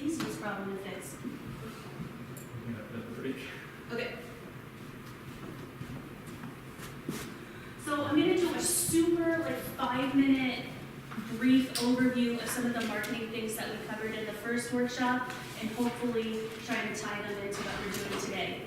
easiest problem to fix. Okay. So I'm going to do a super 5-minute brief overview of some of the marketing things that we covered in the first workshop, and hopefully try to tie them into what we're doing today.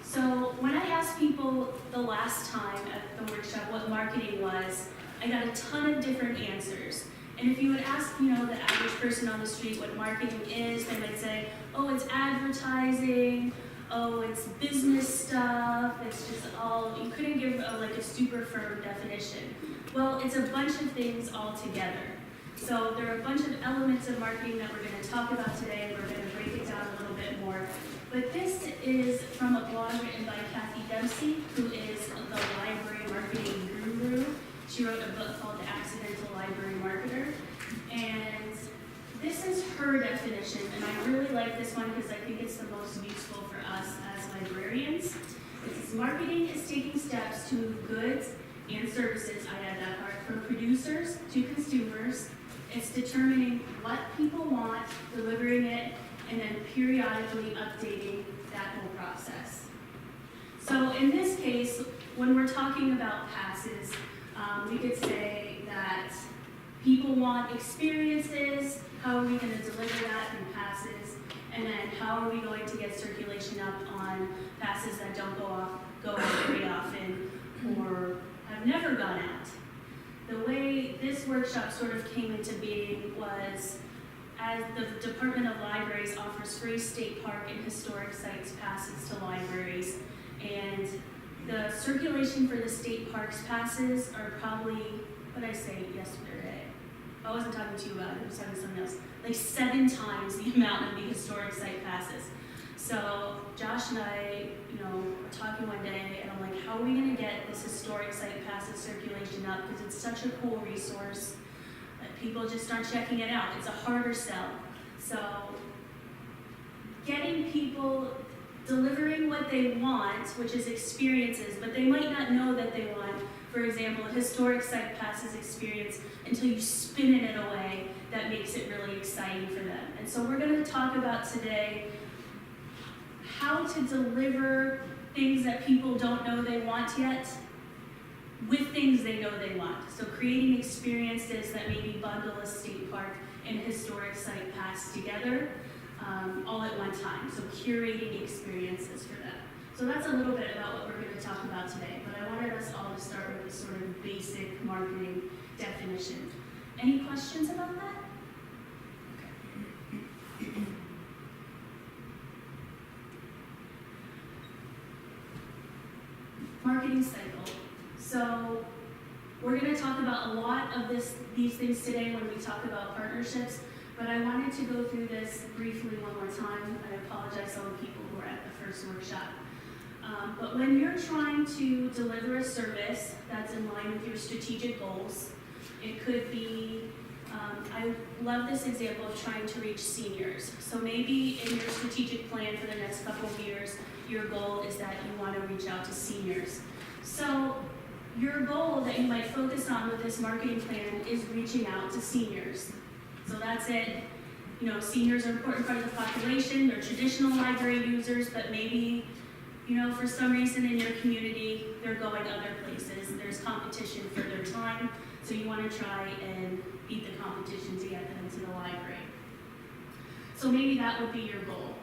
So when I asked people the last time at the workshop what marketing was, I got a ton of different answers. And if you would ask, the average person on the street what marketing is, they might say, oh, it's advertising, oh, it's business stuff, it's just all, you couldn't give a super firm definition. Well, it's a bunch of things all together. So there are a bunch of elements of marketing that we're going to talk about today, and we're going to break it down a little bit more. But this is from a blog written by Kathy Dempsey, who is the library marketing guru. She wrote a book called The Accidental Library Marketer. And this is her definition, and I really like this one because I think it's the most useful for us as librarians. It says, marketing is taking steps to move goods and services, I add that part, from producers to consumers. It's determining what people want, delivering it, and then periodically updating that whole process. So in this case, when we're talking about passes, we could say that people want experiences. How are we going to deliver that through passes? And then how are we going to get circulation up on passes that don't go out very often or have never gone out? The way this workshop sort of came into being was as the Department of Libraries offers free state park and historic sites passes to libraries, and the circulation for the state parks passes are probably, what did I say yesterday? I wasn't talking to you about it, I was talking to someone else. 7 times the amount of the historic site passes. So Josh and I, were talking one day, and I'm like, how are we going to get this historic site passes circulation up? Because it's such a cool resource that people just aren't checking it out. It's a harder sell. So getting people delivering what they want, which is experiences, but they might not know that they want, for example, a historic site passes experience until you spin it in a way that makes it really exciting for them. And so we're going to talk about today how to deliver things that people don't know they want yet with things they know they want. So creating experiences that maybe bundle a state park and historic site pass together all at one time. So curating experiences for them. So that's a little bit about what we're going to talk about today, but I wanted us all to start with this sort of basic marketing definition. Any questions about that? Okay. Marketing cycle. So we're going to talk about a lot of these things today when we talk about partnerships, but I wanted to go through this briefly one more time. I apologize to all the people who were at the first workshop. But when you're trying to deliver a service that's in line with your strategic goals, it could be, I love this example of trying to reach seniors. So maybe in your strategic plan for the next couple of years, your goal is that you want to reach out to seniors. So your goal that you might focus on with this marketing plan is reaching out to seniors. So that's it. Seniors are an important part of the population. They're traditional library users, but maybe, for some reason in your community, they're going other places. There's competition for their time, so you want to try and beat the competition to get them into the library. So maybe that would be your goal.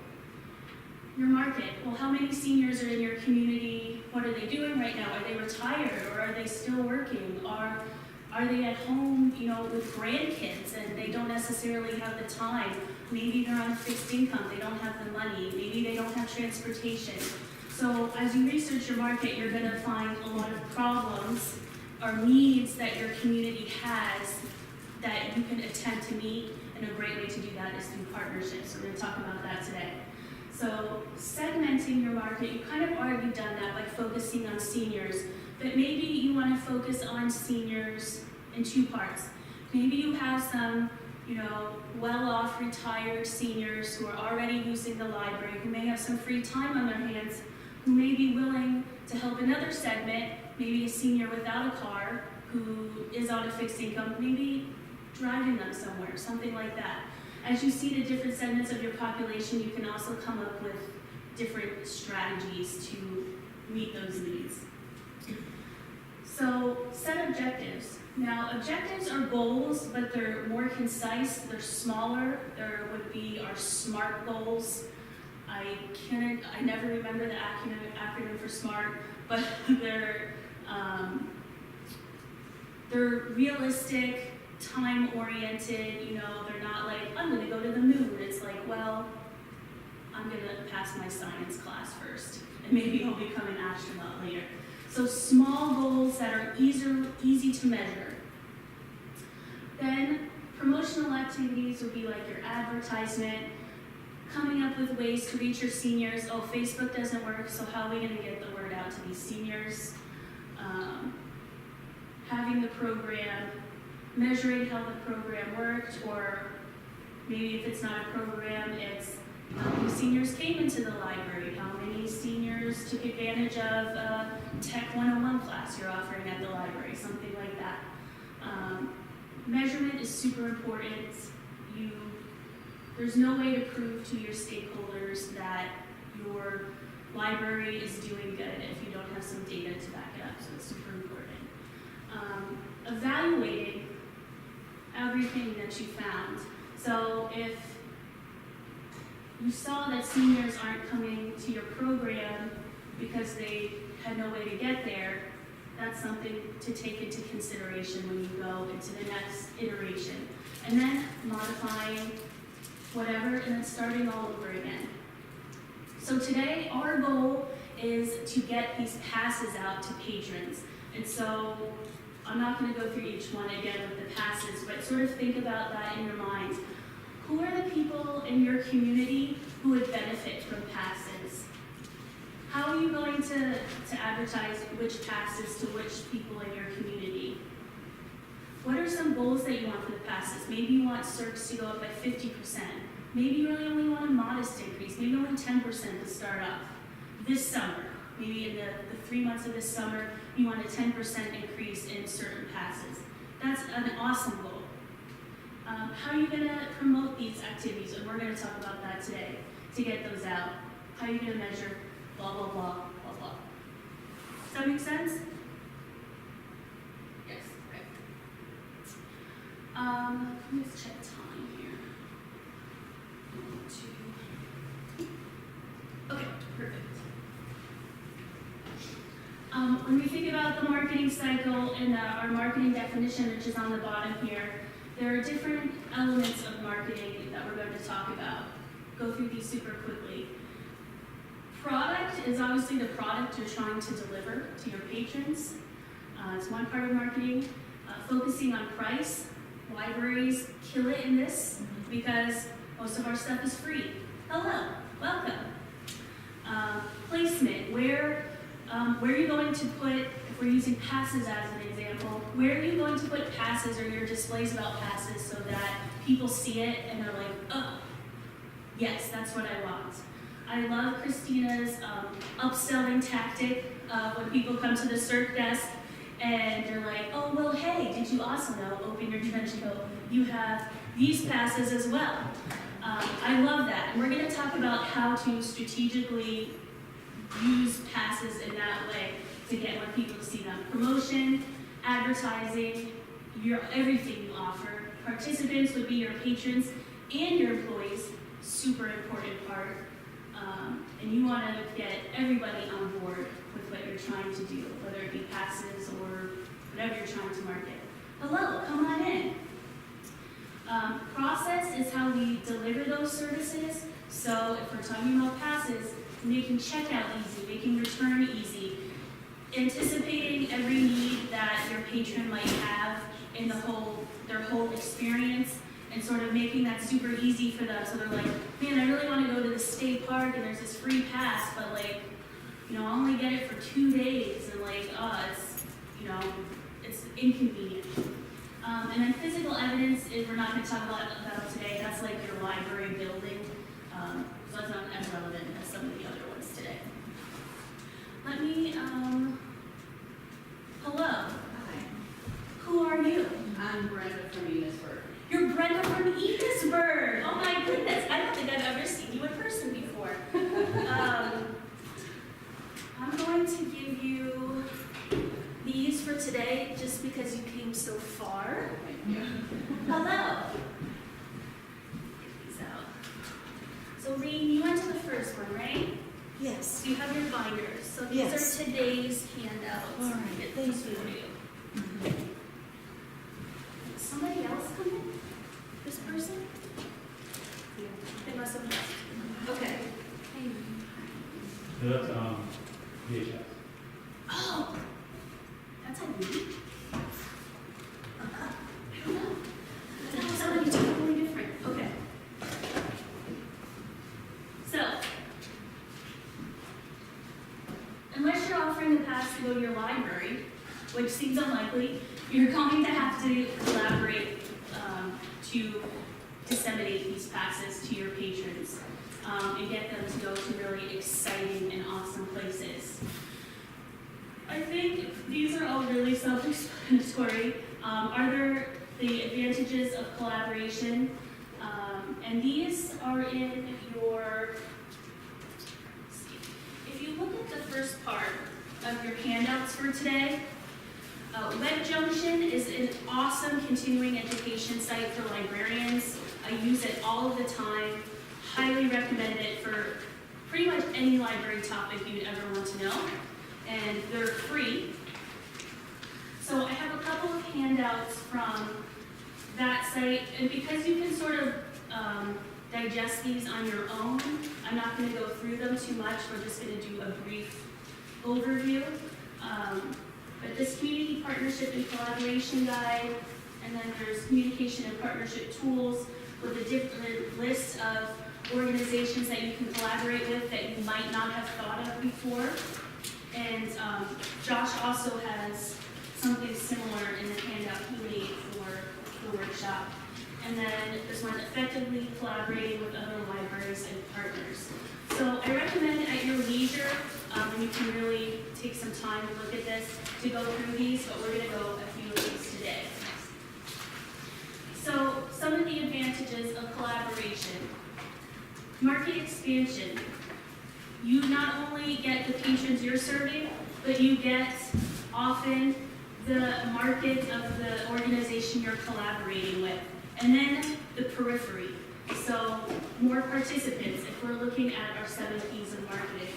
Your market. Well, how many seniors are in your community? What are they doing right now? Are they retired, or are they still working? Are they at home, with grandkids and they don't necessarily have the time? Maybe they're on a fixed income, they don't have the money, maybe they don't have transportation. So as you research your market, you're going to find a lot of problems or needs that your community has that you can attempt to meet, and a great way to do that is through partnerships. So we're going to talk about that today. So segmenting your market, you kind of already done that by focusing on seniors, but maybe you want to focus on seniors in 2 parts. Maybe you have some, well-off retired seniors who are already using the library, who may have some free time on their hands, who may be willing to help another segment, maybe a senior without a car who is on a fixed income, maybe driving them somewhere, something like that. as you see the different segments of your population, you can also come up with different strategies to meet those needs. So set objectives. Now, objectives are goals, but they're more concise, they're smaller. There would be our SMART goals. I never remember the acronym for SMART, but they're realistic, time-oriented, you know, they're not like, I'm gonna go to the moon. It's like, well, I'm gonna pass my science class first, and maybe I'll become an astronaut later. So small goals that are easy to measure. Then promotional activities would be like your advertisement, coming up with ways to reach your seniors. Oh, Facebook doesn't work, so how are we gonna get the word out to these seniors? Having the program, measuring how the program worked, or maybe if it's not a program, it's how many seniors came into the library, how many seniors took advantage of a Tech 101 class you're offering at the library, something like that. Measurement is super important. There's no way to prove to your stakeholders that your library is doing good if you don't have some data to back it up, so it's super important. Evaluating everything that you found. So if you saw that seniors aren't coming to your program because they had no way to get there, that's something to take into consideration when you go into the next iteration. And then modifying whatever and then starting all over again. So today our goal is to get these passes out to patrons. And so I'm not going to go through each one again with the passes, but sort of think about that in your mind. Who are the people in your community who would benefit from passes? How are you going to advertise which passes to which people in your community? What are some goals that you want for the passes? Maybe you want Circs to go up by 50%. Maybe you really only want a modest increase, maybe only 10% to start off. This summer, maybe in the 3 months of this summer, you want a 10% increase in certain passes. That's an awesome goal. How are you going to promote these activities? And we're going to talk about that today to get those out. How are you going to measure blah, blah, blah, blah, blah. Does that make sense? Yes, okay. Let me just check time here. 1, 2. Okay, perfect. When we think about the marketing cycle and our marketing definition, which is on the bottom here, there are different elements of marketing that we're going to talk about. Go through these super quickly. Product is obviously the product you're trying to deliver to your patrons. It's one part of marketing. Focusing on price. Libraries kill it in this because most of our stuff is free. Hello, welcome. Placement, where are you going to put, if we're using passes as an example, where are you going to put passes or your displays about passes so that people see it and they're like, oh, yes, that's what I want. I love Christina's upselling tactic when people come to the Circ desk and they're like, oh, well, hey, did you also know, open your trench coat, you have these passes as well. I love that. And we're going to talk about how to strategically use passes in that way to get more people to see them. Promotion, advertising, everything you offer. Participants would be your patrons and your employees, super important part. And you want to get everybody on board with what you're trying to do, whether it be passes or whatever you're trying to market. Hello, come on in. Process is how we deliver those services. So if we're talking about passes, making checkout easy, making return easy, anticipating every need that your patron might have in their whole experience, and sort of making that super easy for them. So they're like, man, I really want to go to the state park and there's this free pass, but like, I only get it for 2 days, and like, it's, it's inconvenient. And then physical evidence is, we're not going to talk about that today. That's like your library building. So that's not as relevant as some of the other ones today. Let me, hello. Hi. Who are you? I'm Brenda from Enosburgh. You're Brenda from Enosburgh. Oh because you came so far. Hello. Get these out. So Reen, you went to the first one, right? Yes. So you have your binders. So these Yes. are today's handouts. All right, Get thank these you. for you. Somebody else come in? This person? They must have left. Okay. So that's VHS. Oh, that's Eileen. I don't know. That was somebody totally different. Okay. So, unless you're offering a pass to go to your library, which seems unlikely, you're going to have to collaborate to disseminate these passes to your patrons and get them to go to really exciting and awesome places. I think these are all really self-explanatory. Are there the advantages of collaboration? And these are in your, let's see. If you look at the first part of your handouts for today, Web Junction is an awesome continuing education site for librarians. I use it all of the time. Highly recommend it for pretty much any library topic you'd ever want to know. And they're free. So I have a couple of handouts from that site, and because you can sort of digest these on your own, I'm not going to go through them too much. We're just going to do a brief overview. But this community partnership and collaboration guide, and then there's communication and partnership tools with a different list of organizations that you can collaborate with that you might not have thought of before. And Josh also has something similar in the handout he made for the workshop. And then this one, effectively collaborating with other libraries and partners. So I recommend at your leisure, when you can really take some time to look at this, to go through these, but we're going to go a few of these today. So some of the advantages of collaboration. Market expansion. You not only get the patrons you're serving, but you get often the market of the organization you're collaborating with. And then the periphery. So more participants if we're looking at our 7 P's of marketing.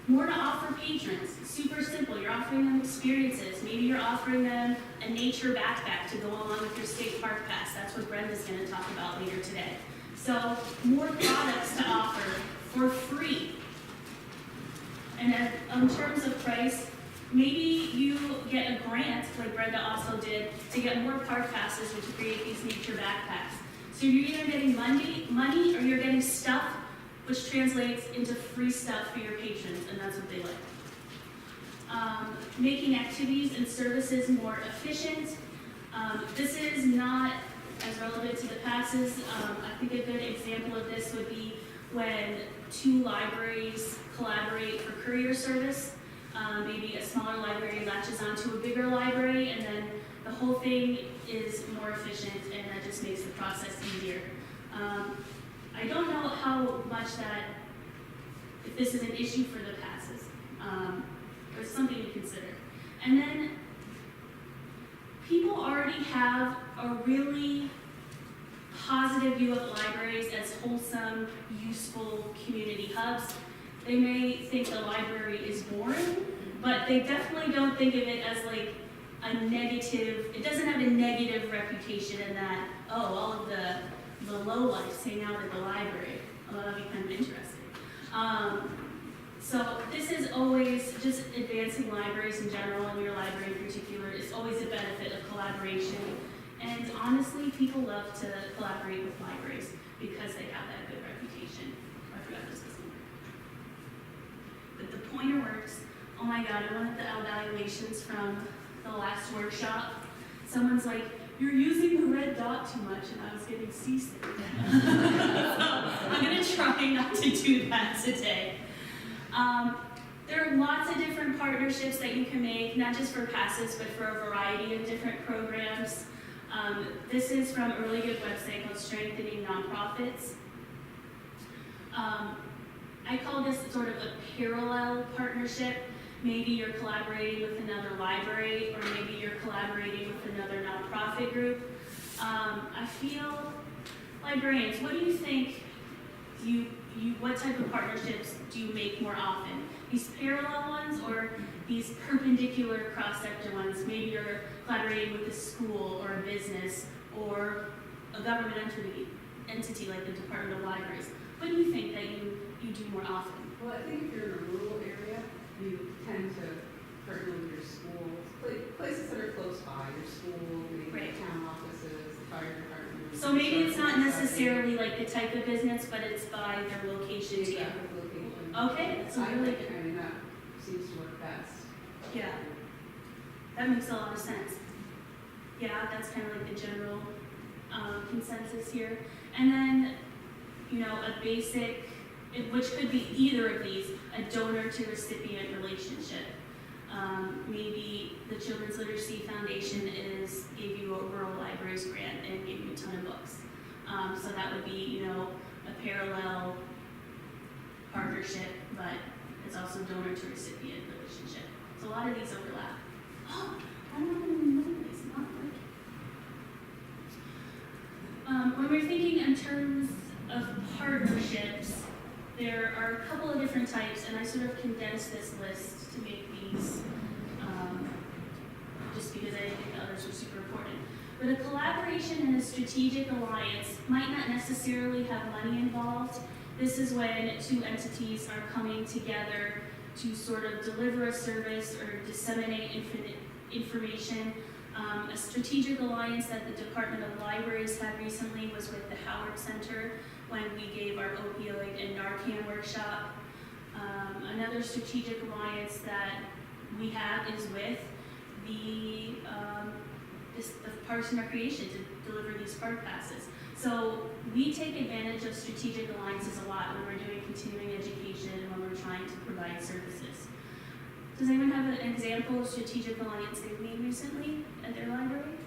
More to offer patrons. Super simple. You're offering them experiences. Maybe you're offering them a nature backpack to go along with your state park pass. That's what Brenda's going to talk about later today. So more products to offer for free. And then in terms of price, maybe you get a grant, like Brenda also did, to get more park passes or to create these nature backpacks. So you're either getting money or you're getting stuff, which translates into free stuff for your patrons, and that's what they like. Making activities and services more efficient. This is not as relevant to the passes. I think a good example of this would be when 2 libraries collaborate for courier service. Maybe a smaller library latches onto a bigger library, and then the whole thing is more efficient, and that just makes the process easier. I don't know how much that, if this is an issue for the passes, or something to consider. And then people already have a really positive view of libraries as wholesome, useful community hubs. They may think the library is boring, but they definitely don't think of it as like a negative, it doesn't have a negative reputation in that, oh, all of the lowlifes hang out at the library. Well, that'd be kind of interesting. So this is always just advancing libraries in general, and your library in particular, is always a benefit of collaboration. And honestly, people love to collaborate with libraries because they have that good reputation. I forgot this doesn't work. But the pointer works. Oh my God, in one of the evaluations from the last workshop, someone's like, "You're using the red dot too much," and I was getting seasick. So I'm gonna try not to do that today. There are lots of different partnerships that you can make, not just for passes, but for a variety of different programs. This is from a really good website called Strengthening Nonprofits. I call this sort of a parallel partnership. maybe you're collaborating with another library, or maybe you're collaborating with another nonprofit group. I feel, librarians, what do you think what type of partnerships do you make more often? These parallel ones or these perpendicular cross-sector ones? Maybe you're collaborating with a school or a business or a government entity like the Department of Libraries. What do you think that you do more often? Well, I think if you're in a rural area, you tend to partner with your schools, places that are close by, your school, maybe Right. town offices, the fire department. So maybe it's not necessarily like the type of business, but it's by their location too. Geographic location. Okay, that's really good. I mean, that seems to work best. Yeah, that makes a lot of sense. Yeah, that's kind of like the general consensus here. And then, a basic, which could be either of these, a donor to recipient relationship. Maybe the Children's Literacy Foundation gave you a rural libraries grant and gave you a ton of books. So that would be, a parallel partnership, but it's also donor to recipient relationship. So a lot of these overlap. Oh, I don't know, it's not working. When we're thinking in terms of partnerships, there are a couple of different types, and I sort of condensed this list to make these, just because I didn't think the others were super important. But a collaboration and a strategic alliance might not necessarily have money involved. This is when two entities are coming together to sort of deliver a service or disseminate information. A strategic alliance that the Department of Libraries had recently was with the Hart Center when we gave our opioid and Narcan workshop. Another strategic alliance that we have is with the Parks and Recreation to deliver these park passes. So we take advantage of strategic alliances a lot when we're doing continuing education and when we're trying to provide services. Does anyone have an example of strategic alliance they've made recently at their library?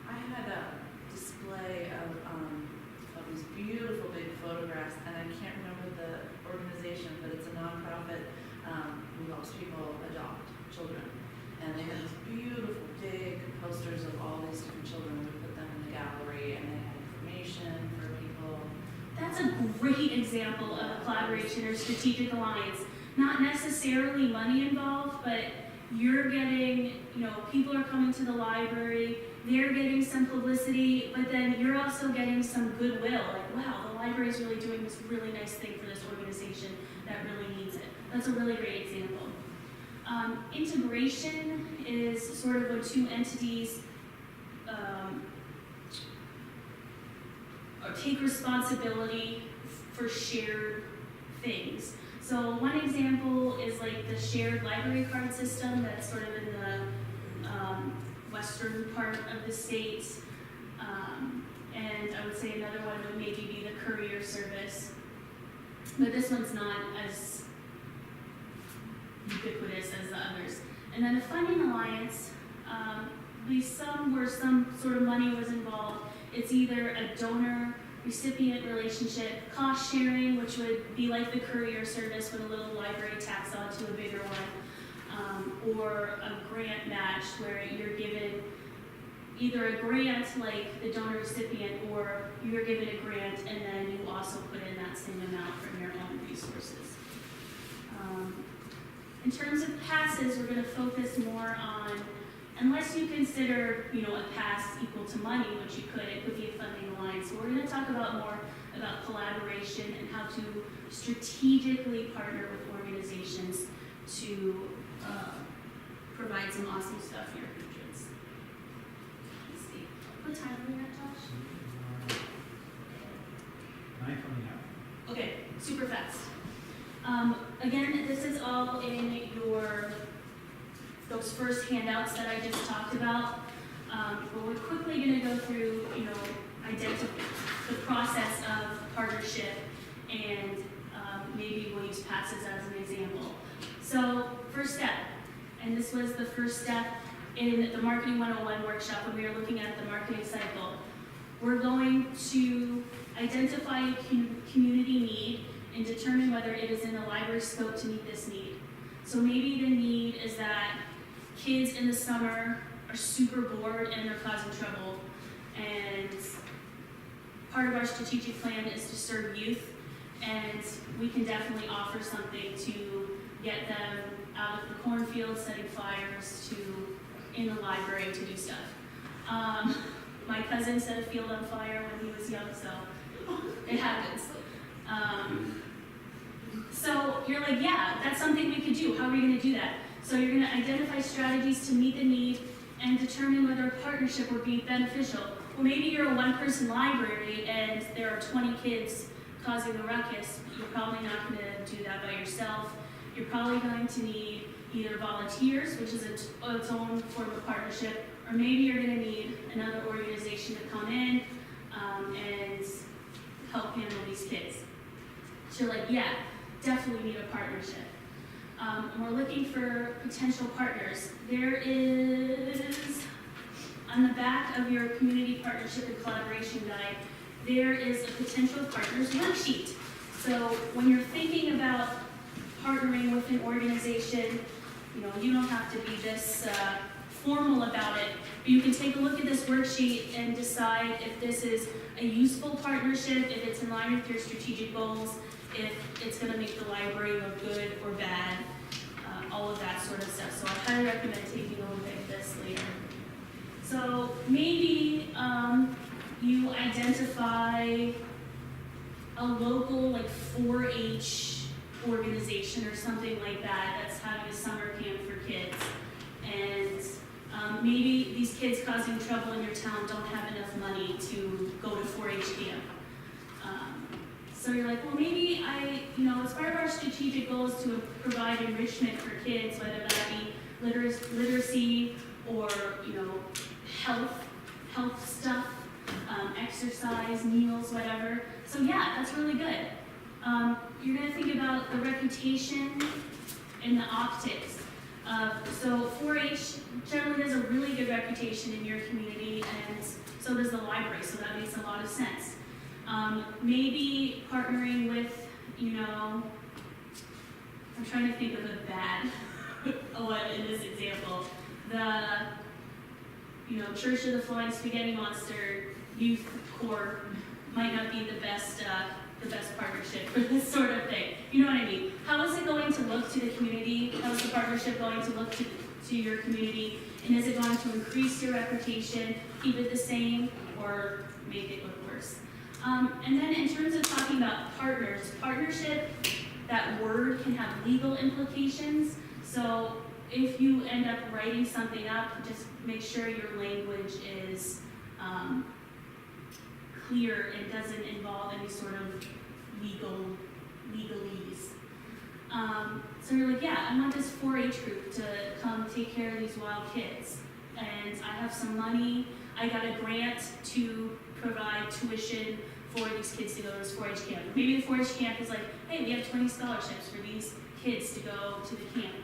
I had a display of these beautiful big photographs, and I can't remember the organization, but it's a nonprofit who helps people adopt children. And they had these beautiful big posters of all these different children. We put them in the gallery, and they had information for people. That's a great example of a collaboration or strategic alliance. Not necessarily money involved, but you're getting, people are coming to the library, they're getting some publicity, but then you're also getting some goodwill. Like, wow, the library is really doing this really nice thing for this organization that really needs it. That's a really great example. Integration is sort of when two entities take responsibility for shared things. So one example is like the shared library card system that's sort of in the western part of the state. And I would say another one would maybe be the courier service. But this one's not as ubiquitous as the others. And then a funding alliance, where some sort of money was involved. It's either a donor-recipient relationship, cost sharing, which would be like the courier service when a little library tacks onto a bigger one, or a grant match where you're given either a grant like the donor recipient, or you're given a grant and then you also put in that same amount from your own resources. In terms of passes, we're going to focus more on, unless you consider, a pass equal to money, which you could, it could be a funding alliance. So we're going to talk about more about collaboration and how to strategically partner with organizations to provide some awesome stuff for your patrons. Let's see. What time are we at, Josh? 9:29. Okay, super fast. Again, this is all in those first handouts that I just talked about. But we're quickly going to go through, the process of partnership, and maybe we'll use passes as an example. So, first step, and this was the first step in the Marketing 101 workshop when we were looking at the marketing cycle. We're going to identify a community need and determine whether it is in the library's scope to meet this need. So maybe the need is that kids in the summer are super bored and they're causing trouble. And part of our strategic plan is to serve youth, and we can definitely offer something to get them out of the cornfield, setting fires, to in the library to do stuff. My cousin set a field on fire when he was young, so it happens. So you're like, yeah, that's something we could do. How are we going to do that? So you're going to identify strategies to meet the need and determine whether a partnership would be beneficial. Well, maybe you're a one-person library and there are 20 kids causing a ruckus. You're probably not going to do that by yourself. You're probably going to need either volunteers, which is its own form of partnership, or maybe you're going to need another organization to come in and help handle these kids. So you're like, yeah, definitely need a partnership. We're looking for potential partners. There is, on the back of your community partnership and collaboration guide, there is a potential partners worksheet. So when you're thinking about partnering with an organization, you don't have to be this formal about it, but you can take a look at this worksheet and decide if this is a useful partnership, if it's in line with your strategic goals, if it's going to make the library look good or bad, all of that sort of stuff. So I highly recommend taking a look at this later. So maybe you identify a local 4-H organization or something like that that's having a summer camp for kids. And maybe these kids causing trouble in your town don't have enough money to go to 4-H camp. So you're like, well, maybe it's part of our strategic goals to provide enrichment for kids, whether that be literacy or, health stuff, exercise, meals, whatever. So yeah, that's really good. You're gonna think about the reputation and the optics. So 4-H generally has a really good reputation in your community, and so does the library, so that makes a lot of sense. Maybe partnering with, I'm trying to think of a bad one in this example. The, Church of the Flying Spaghetti Monster Youth Corps might not be the best partnership for this sort of thing. You know what I mean? How is it going to look to the community? How is the partnership going to look to your community? And is it going to increase your reputation, keep it the same, or make it look worse? And then in terms of talking about partnership, that word can have legal implications. So if you end up writing something up, just make sure your language is clear and doesn't involve any sort of legalese. So you're like, yeah, I want this 4-H group to come take care of these wild kids. And I have some money. I got a grant to provide tuition for these kids to go to this 4-H camp. Maybe the 4-H camp is like, hey, we have 20 scholarships for these kids to go to the camp.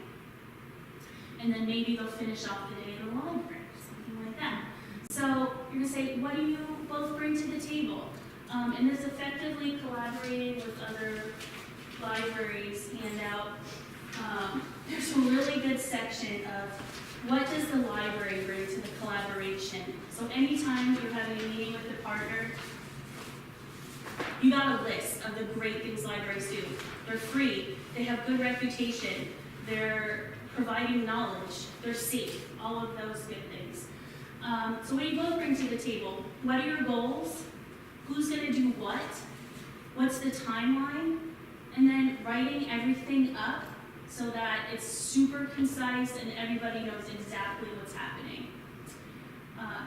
And then maybe they'll finish off the day in the library, something like that. So you're gonna say, what do you both bring to the table? And this effectively collaborating with other libraries handout. There's a really good section of what does the library bring to the collaboration. So anytime you're having a meeting with a partner, you got a list of the great things libraries do. They're free, they have good reputation, they're providing knowledge, they're safe, all of those good things. So what do you both bring to the table? What are your goals? Who's gonna do what? What's the timeline? And then writing everything up so that it's super concise and everybody knows exactly what's happening.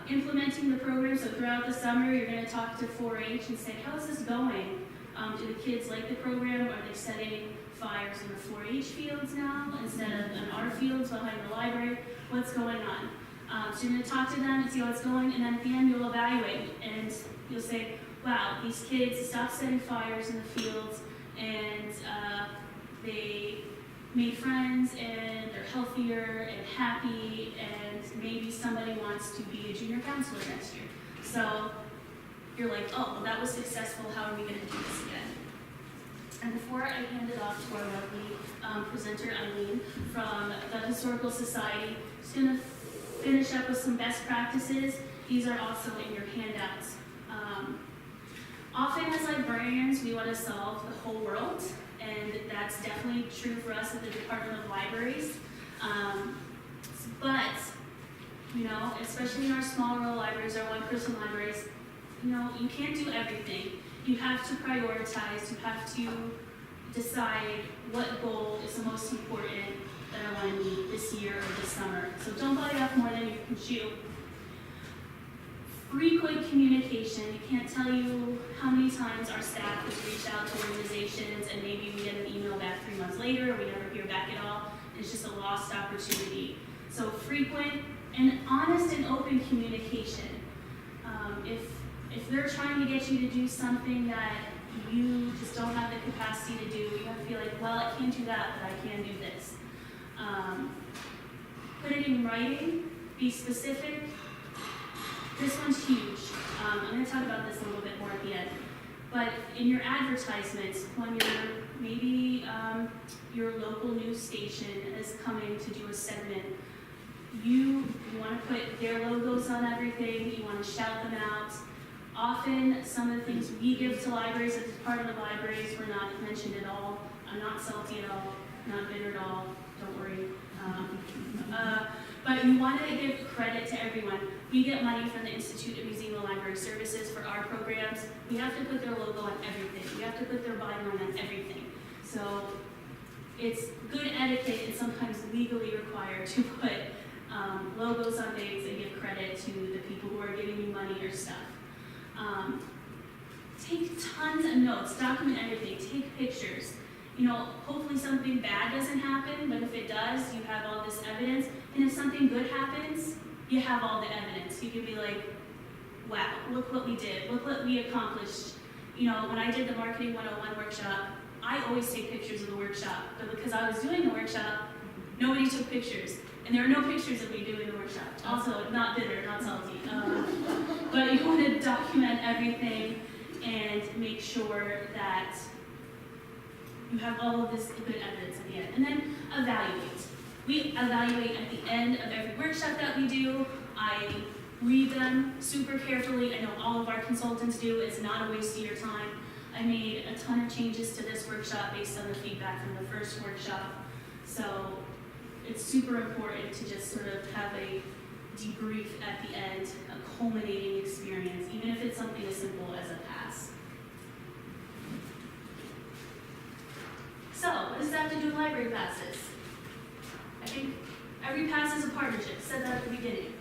Implementing the program, so throughout the summer, you're gonna talk to 4-H and say, how is this going? Do the kids like the program? Are they setting fires in the 4-H fields now instead of in our fields behind the library? What's going on? So you're gonna talk to them and see how it's going, and then at the end you'll evaluate and you'll say, wow, these kids stopped setting fires in the fields and they made friends and they're healthier and happy, and maybe somebody wants to be a junior counselor next year. So you're like, oh, well, that was successful, how are we gonna do this again? And before I hand it off to our lovely presenter, Eileen, from the Historical Society, just gonna finish up with some best practices. These are also in your handouts. Often as librarians, we want to solve the whole world, and that's definitely true for us at the Department of Libraries. But, you know, especially in our small rural libraries, our one-person libraries, you know, you can't do everything. You have to prioritize, you have to decide what goal is the most important that I want to meet this year or this summer. So don't bite off more than you can chew. Frequent communication. I can't tell you how many times our staff has reached out to organizations and maybe we get an email back 3 months later, or we never hear back at all. It's just a lost opportunity. So frequent and honest and open communication. If they're trying to get you to do something that you just don't have the capacity to do, you have to be like, well, I can't do that, but I can do this. Put it in writing, be specific. This one's huge. I'm going to talk about this a little bit more at the end. But in your advertisements, when you're maybe your local news station is coming to do a segment, you want to put their logos on everything, you want to shout them out. Often, some of the things we give to libraries as part of the libraries were not mentioned at all. I'm not salty at all, not bitter at all, don't worry. But you want to give credit to everyone. We get money from the Institute of Museum and Library Services for our programs. We have to put their logo on everything. We have to put their byline on everything. So it's good etiquette and sometimes legally required to put logos on things and give credit to the people who are giving you money or stuff. Take tons of notes, document everything, take pictures. You know, hopefully something bad doesn't happen, but if it does, you have all this evidence. And if something good happens, you have all the evidence. You can be like, wow, look what we did, look what we accomplished. You know, when I did the Marketing 101 workshop, I always take pictures of the workshop, but because I was doing the workshop, nobody took pictures. And there are no pictures of me doing the workshop. Also, not bitter, not salty. But you want to document everything and make sure that you have all of this good evidence at the end. And then evaluate. We evaluate at the end of every workshop that we do. I read them super carefully. I know all of our consultants do. It's not a waste of your time. I made a ton of changes to this workshop based on the feedback from the first workshop. So it's super important to just sort of have a debrief at the end, a culminating experience, even if it's something as simple as a pass. So, what does that have to do with library passes? I think every pass is a partnership, said that at the beginning.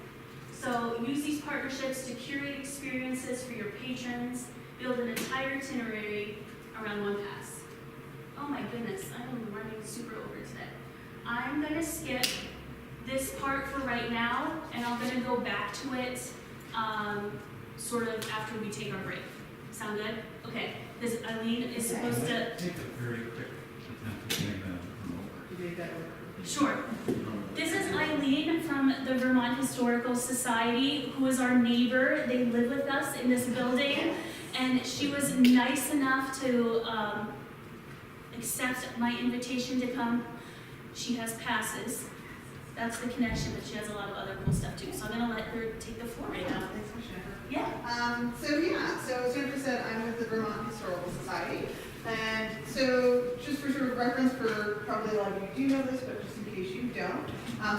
So use these partnerships to curate experiences for your patrons, build an entire itinerary around one pass. Oh my goodness, I'm running super over today. I'm gonna skip this part for right now, and I'm gonna go back to it sort of after we take our break. Sound good? Okay, this Eileen is supposed to... Take a very quick attempt to make that over. You made that work. Sure. This is Eileen from the Vermont Historical Society, who is our neighbor. They live with us in this building, and she was nice enough to accept my invitation to come. She has passes. That's the connection, but she has a lot of other cool stuff too. So I'm gonna let her take the floor right now. Thanks for sharing. Yeah. So as Jennifer said, I'm with the Vermont Historical Society. And so just for sort of reference, for probably a lot of you do know this, but just in case you don't.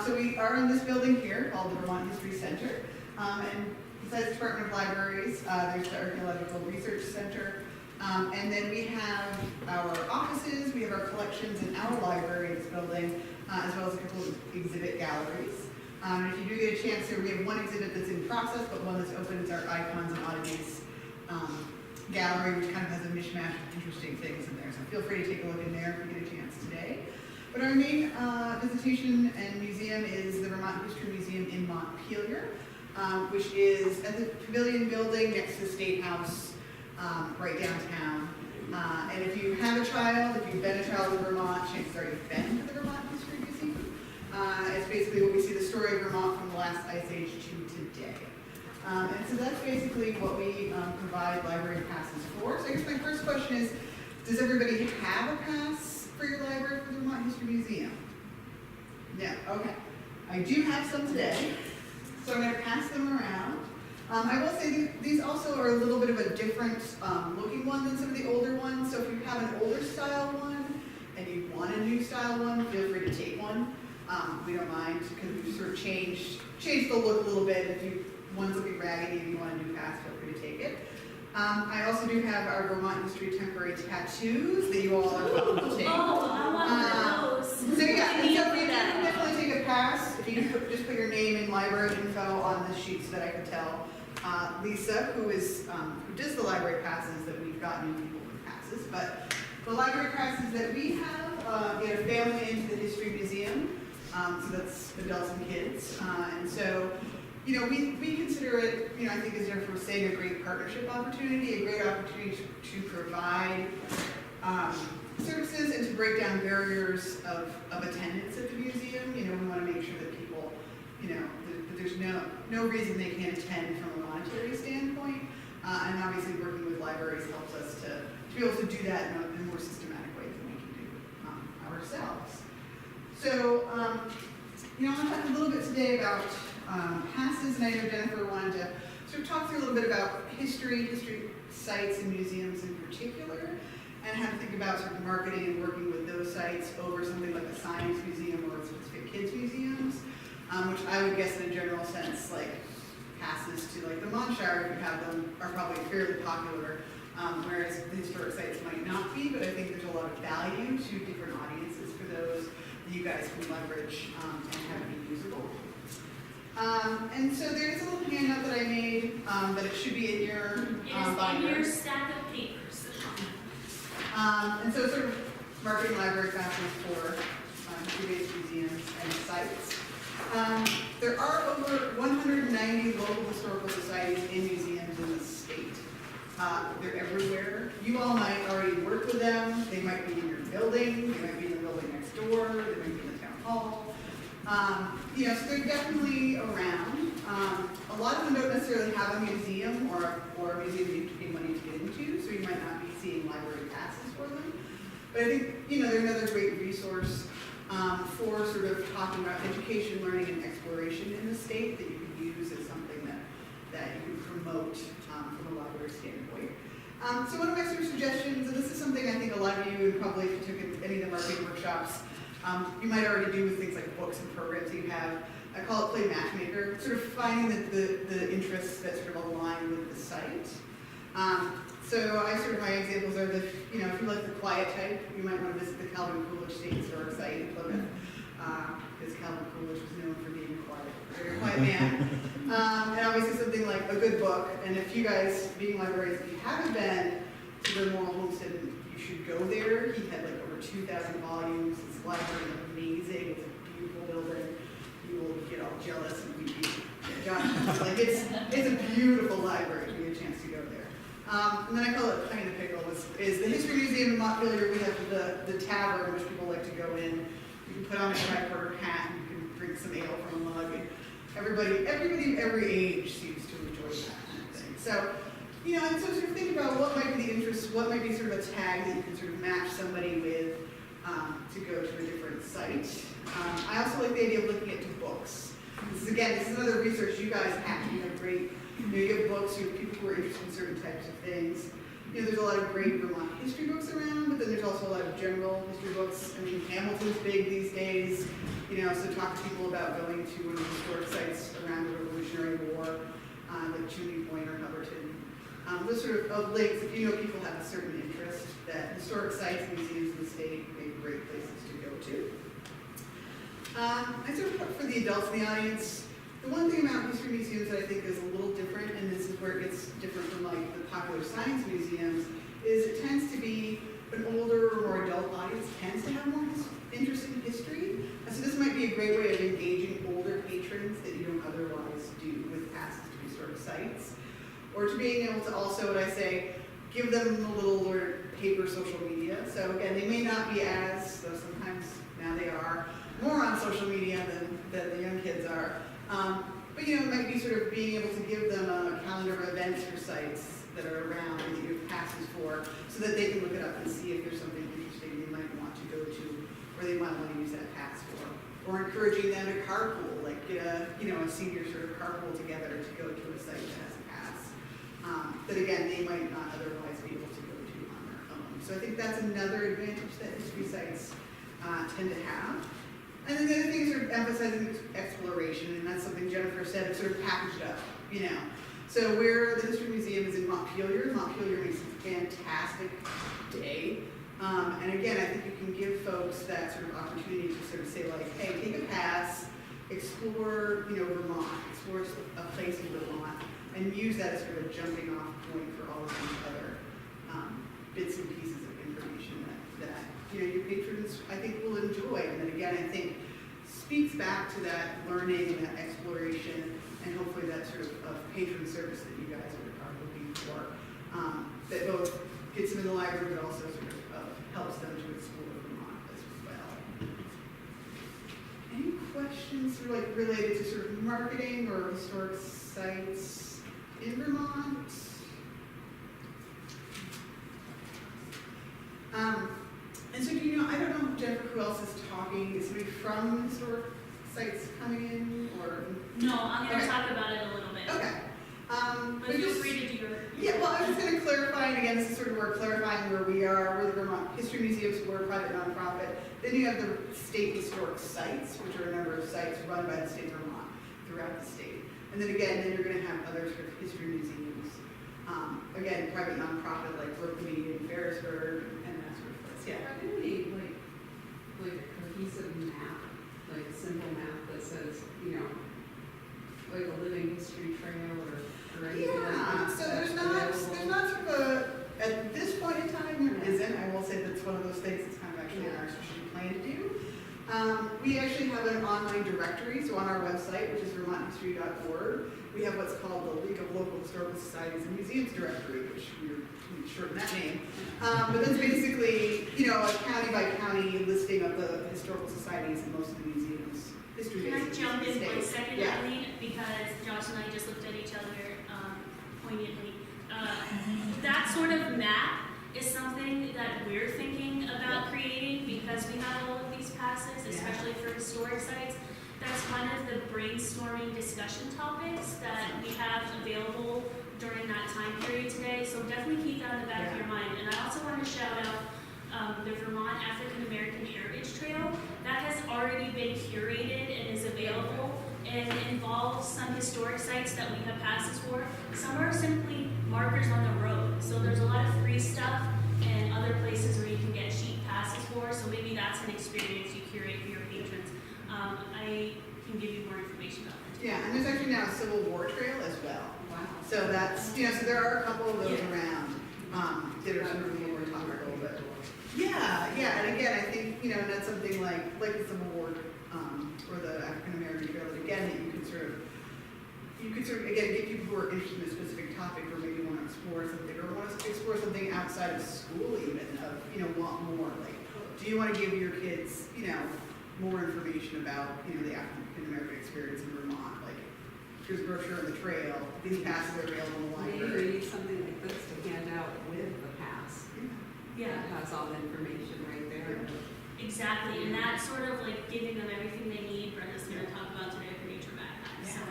So we are in this building here called the Vermont History Center. And besides the Department of Libraries, there's the Archaeological Research Center. And then we have our offices, we have our collections in our library in this building, as well as a couple of exhibit galleries. If you do get a chance here, we have one exhibit that's in process, but one that's open. It's our Icons and Oddities gallery, which kind of has a mishmash of interesting things in there. So feel free to take a look in there if you get a chance today. But our main visitation and museum is the Vermont History Museum in Montpelier, which is at the Pavilion Building next to the State House, right downtown. And if you have a child, if you've been a child in Vermont, chances are you've been to the Vermont History Museum. It's basically what we see the story of Vermont from the last ice age to today. And so that's basically what we provide library passes for. So I guess my first question is, Does everybody have a pass for your library for the Vermont History Museum? No, okay. I do have some today, so I'm gonna pass them around. I will say these also are a little bit of a different looking one than some of the older ones. So if you have an older style one and you want a new style one, feel free to take one. We don't mind because we sort of changed the look a little bit. If you one's looking raggedy and you want a new pass, feel free to take it. I also do have our Vermont History temporary tattoos that you all are welcome to take. Oh, I want one of those. So yeah, I and need so for you can that. definitely take a pass. If you can just put your name and library info on the sheet so that I can tell Lisa, who does the library passes, that we've got new people with passes. But the library passes that we have get a family into the History Museum. So that's adults and kids. And so, you know, we consider it, you know, I think as Jennifer was saying, a great partnership opportunity, a great opportunity to provide services and to break down barriers of attendance at the museum. You know, we want to make sure that people, you know, that there's no reason they can't attend from a monetary standpoint. And obviously working with libraries helps us to be able to do that in a more systematic way than we can do ourselves. So, you know, I want to talk a little bit today about passes, and I know Jennifer wanted to sort of talk through a little bit about history sites and museums in particular, and how to think about sort of marketing and working with those sites over something like a science museum or specific kids museums, which I would guess in a general sense, like passes to like the Monshire, if you have them, are probably fairly popular, whereas the historic sites might not be, but I think there's a lot of value to different audiences for those that you guys can leverage and have be usable. And so there's a little handout that I made that it should be in your It is in your stack of papers. and so sort of marketing library passes for history-based museums and sites. There are over 190 local historical societies and museums in the state. They're everywhere. You all might already work with them. They might be in your building. They might be in the building next door. They might be in the town hall. You know, so they're definitely around. A lot of them don't necessarily have a museum or a museum you have to pay money to get into, so you might not be seeing library passes for them. But I think, you know, they're another great resource for sort of talking about education, learning, and exploration in the state that you can use as something that you can promote from a library standpoint. So one of my sort of suggestions, and this is something I think a lot of you, and probably if you took any of the marketing workshops, you might already do with things like books and programs that you have. I call it play matchmaker, sort of finding the interests that sort of align with the site. So my examples are you know, if you like the quiet type, you might want to visit the Calvin Coolidge State Historic Site in Plymouth, because Calvin Coolidge was known for being a very quiet man. And obviously something like a good book, and if you guys, being librarians, if you haven't been to the Moral Homestead, you should go there. He had like over 2,000 volumes. His library is amazing. It's a beautiful building. You will get all jealous and weepy. Like it's a beautiful library if you get a chance to go there. And then I call it Playing the Pickle is the History Museum in Montpelier. We have the tavern, which people like to go in. You can put on a tricorder hat and you can drink some ale from a mug. And everybody of every age seems to enjoy that kind of thing. So, you know, and so sort of think about what might be the interest, what might be sort of a tag that you can sort of match somebody with to go to a different site. I also like the idea of looking at books. This is another research you guys have. You have great, you have books, you have people who are interested in certain types of things. You know, there's a lot of great Vermont history books around, but then there's also a lot of general history books. I mean, Hamilton's big these days. You know, so talk to people about going to one of the historic sites around the Revolutionary War, like Chimney Point or Hubbardton. Those sort of links, if you know people have a certain interest, that historic sites and museums in the state would be great places to go to. I sort of, for the adults in the audience, the one thing about history museums that I think is a little different, and this is where it gets different from like the popular science museums, is it tends to be an older or more adult audience tends to have more interest in history. And so this might be a great way of engaging older patrons that you don't otherwise do with passes to historic sites. Or to being able to also, what I say, give them a little paper social media. So again, they may not be as, though sometimes now they are, more on social media than the young kids are. But you know, it might be sort of being able to give them a calendar of events for sites that are around that you have passes for, so that they can look it up and see if there's something interesting they might want to go to, or they might want to use that pass for. Or encouraging them to carpool, like get a senior sort of carpool together to go to a site that has a pass. That again, they might not otherwise be able to go to on their own. So I think that's another advantage that history sites tend to have. And then the other thing is sort of emphasizing exploration, and that's something Jennifer said, it's sort of packaged up, So where the History Museum is in Montpelier makes a fantastic day. And again, I think you can give folks that sort of opportunity to sort of say like, hey, take a pass, explore, Vermont, explore a place in Vermont, and use that as sort of a jumping off point for all of these other bits and pieces of information that your patrons, I think, will enjoy. And then again, I think speaks back to that learning and that exploration, and hopefully that sort of patron service that you guys are looking for, that both gets them in the library, but also sort of helps them to explore Vermont as well. Any questions related to sort of marketing or historic sites in Vermont? And so I don't know, Jennifer, who else is talking? Is somebody from historic sites coming in, or? No, I'm going to Okay. talk about it a little bit. Okay. But feel free to do your. Yeah, well, I was just going to clarify, and again, this is sort of where clarifying where we are. We're the Vermont History Museum, so we're a private nonprofit. Then you have the state historic sites, which are a number of sites run by the state of Vermont throughout the state. And then again, you're going to have other sort of history museums. Again, private nonprofit like Berkeley and Ferrisburgh and that sort of place. Yeah. Are there any like a cohesive map, like a simple map that says, like a living history trail or anything like Yeah, that? so there's not sort of at this point in time, there isn't. I will say that's one of those things that's kind of actually in our strategic plan to do. We actually have an online directory, so on our website, which is vermonthistory.org, we have what's called the League of Local Historical Societies and Museums directory, which we shorten that name. But that's basically, a county by county listing of the historical societies and most of the museums. History Can I bases jump in state. 1 second, Yeah. Eileen? Because Josh and I just looked at each other poignantly. That sort of map is something that we're thinking about creating because we have all of these passes, especially for historic sites. That's one of the brainstorming discussion topics that we have available during that time period today. So definitely keep that in the back of your mind. And I also want to shout out the Vermont African American Heritage Trail. That has already been curated and is available and involves some historic sites that we have passes for. Some are simply markers on the road. So there's a lot of free stuff and other places where you can get cheap passes for. So maybe that's an experience you curate for your patrons. I can give you more information about that too. Yeah, and there's actually now a Civil War trail as well. Wow. So that's, so there are a couple of those around that are sort of more topical, but yeah, and again, I think, and that's something like the Civil War or the African American Trail, that again, that you could sort of, again, get people who are interested in a specific topic or maybe want to explore something or want to explore something outside of school even, want more, like, do you want to give your kids, more information about, the African American experience in Vermont, like, here's a brochure on the trail, these passes are available in the Maybe library. we need something like this to hand out with the pass. Yeah. That has all the information right there. Exactly, and that's sort of like giving them everything they need. Brenda's going to talk about today for nature backpacks. So,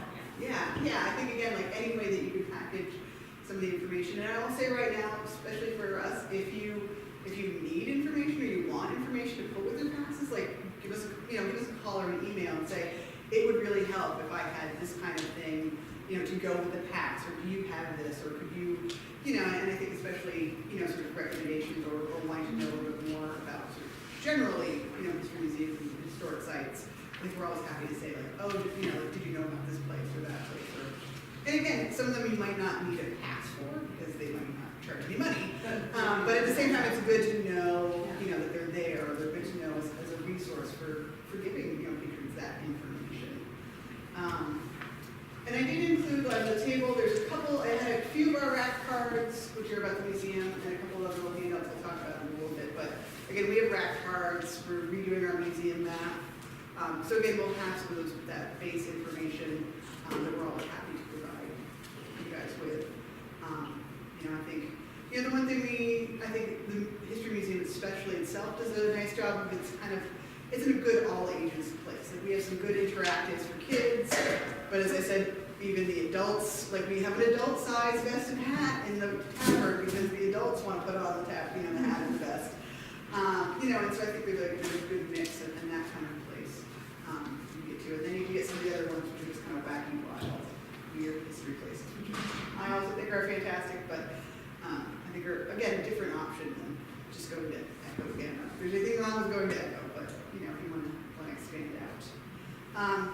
Yeah, I think again, like any way that you can package some of the information, and I will say right now, especially for us, if you need information or you want information to put with your passes, like give us a call or an email and say, it would really help if I had this kind of thing, to go with the pass, or do you have this, or could you, and I think especially, sort of recommendations or wanting to know a little bit more about sort of generally, history museums and historic sites. I think we're always happy to say like, oh, did you know about this place or that place? And again, some of them you might not need a pass for because they might not charge any money. But at the same time, it's good to know, that they're there, or they're good to know as a resource for giving, patrons that information. And I did include on the table, I had a few of our rack cards, which are about the museum, and a couple of other little handouts I'll talk about in a little bit. But again, we have rack cards, we're redoing our museum map. So again, we'll have some of that base information that we're always happy to provide you guys with. And think the History Museum especially itself does a nice job of it's in a good all ages place. Like we have some good interactives for kids, but as I said, even the adults, like we have an adult size vest and hat in the tavern because the adults want to put on the hat and the vest. And so I think there's a good mix in that kind of place you get to. And then you can get some of the other ones which are just kind of wacky, wild, weird history places, which I also think are fantastic, but I think are, again, a different option than just going to Echo again. There's anything wrong with going to Echo, but if you want to expand it out.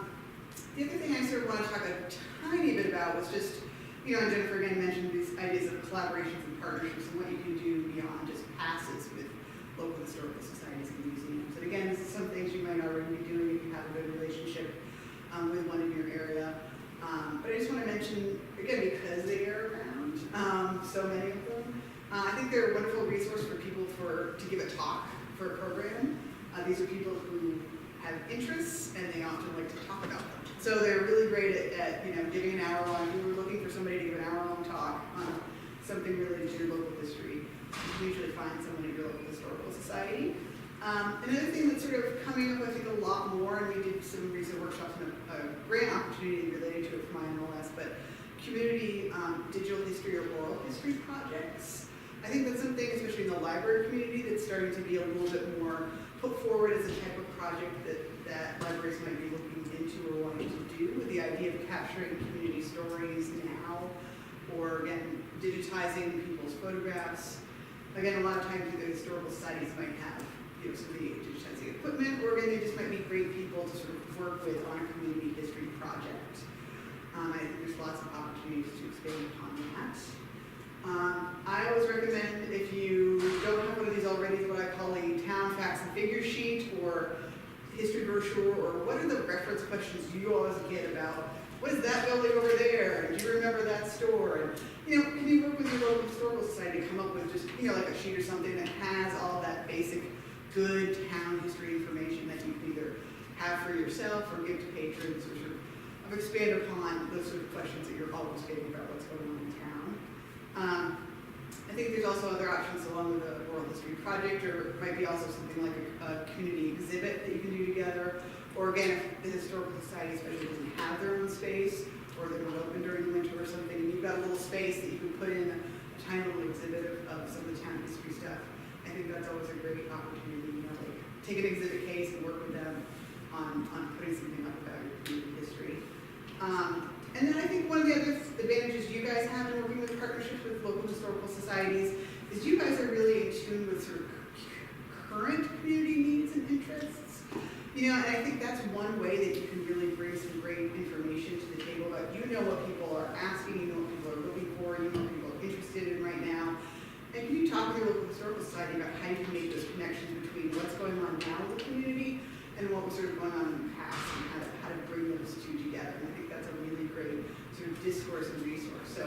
The other thing I sort of want to talk a tiny bit about was just, and Jennifer again mentioned these ideas of collaborations and partnerships and what you can do beyond just passes with local historical societies and museums. And again, this is some things you might already be doing if you have a good relationship with one in your area. But I just want to mention, again, because they are around, so many of them, I think they're a wonderful resource for people to give a talk for a program. These are people who have interests and they often like to talk about them. So they're really great at giving an hour-long, if you were looking for somebody to give an hour-long talk on something related to your local history, you can usually find someone at your local historical society. Another thing that's sort of coming up, I think, a lot more, and we did some recent workshops and a grant opportunity related to it for my MLS, but community digital history or oral history projects. I think that's something, especially in the library community, that's starting to be a little bit more put forward as a type of project that libraries might be looking into or wanting to do, with the idea of capturing community stories now, or again, digitizing people's photographs. Again, a lot of times the historical societies might have some of the digitizing equipment, or again, they just might be great people to sort of work with on a community history project. I think there's lots of opportunities to expand upon that. I always recommend, if you don't have one of these already, what I call a town facts and figure sheet, or history brochure, or what are the reference questions you always get about what is that building over there? And do you remember that store? And can you work with your local historical society to come up with just like a sheet or something that has all that basic good town history information that you can either have for yourself or give to patrons, or sort of expand upon those sort of questions that you're always getting about what's going on in town. I think there's also other options along with the oral history project, or it might be also something like a community exhibit that you can do together. Or again, if the historical society especially doesn't have their own space, or they're not open during the winter or something, and you've got a little space that you can put in a tiny little exhibit of some of the town history stuff, I think that's always a great opportunity, like take an exhibit case and work with them on putting something up about your history. And then I think one of the other advantages you guys have in working with partnerships with local historical societies is you guys are really in tune with sort of current community needs and interests. And I think that's one way that you can really bring some great information to the table about what people are asking, what people are looking for, what people are interested in right now. And can you talk with your local historical society about how you can make those connections between what's going on now in the community and what was sort of going on in the past, and how to bring those two together. And I think that's a really great sort of discourse and resource. So,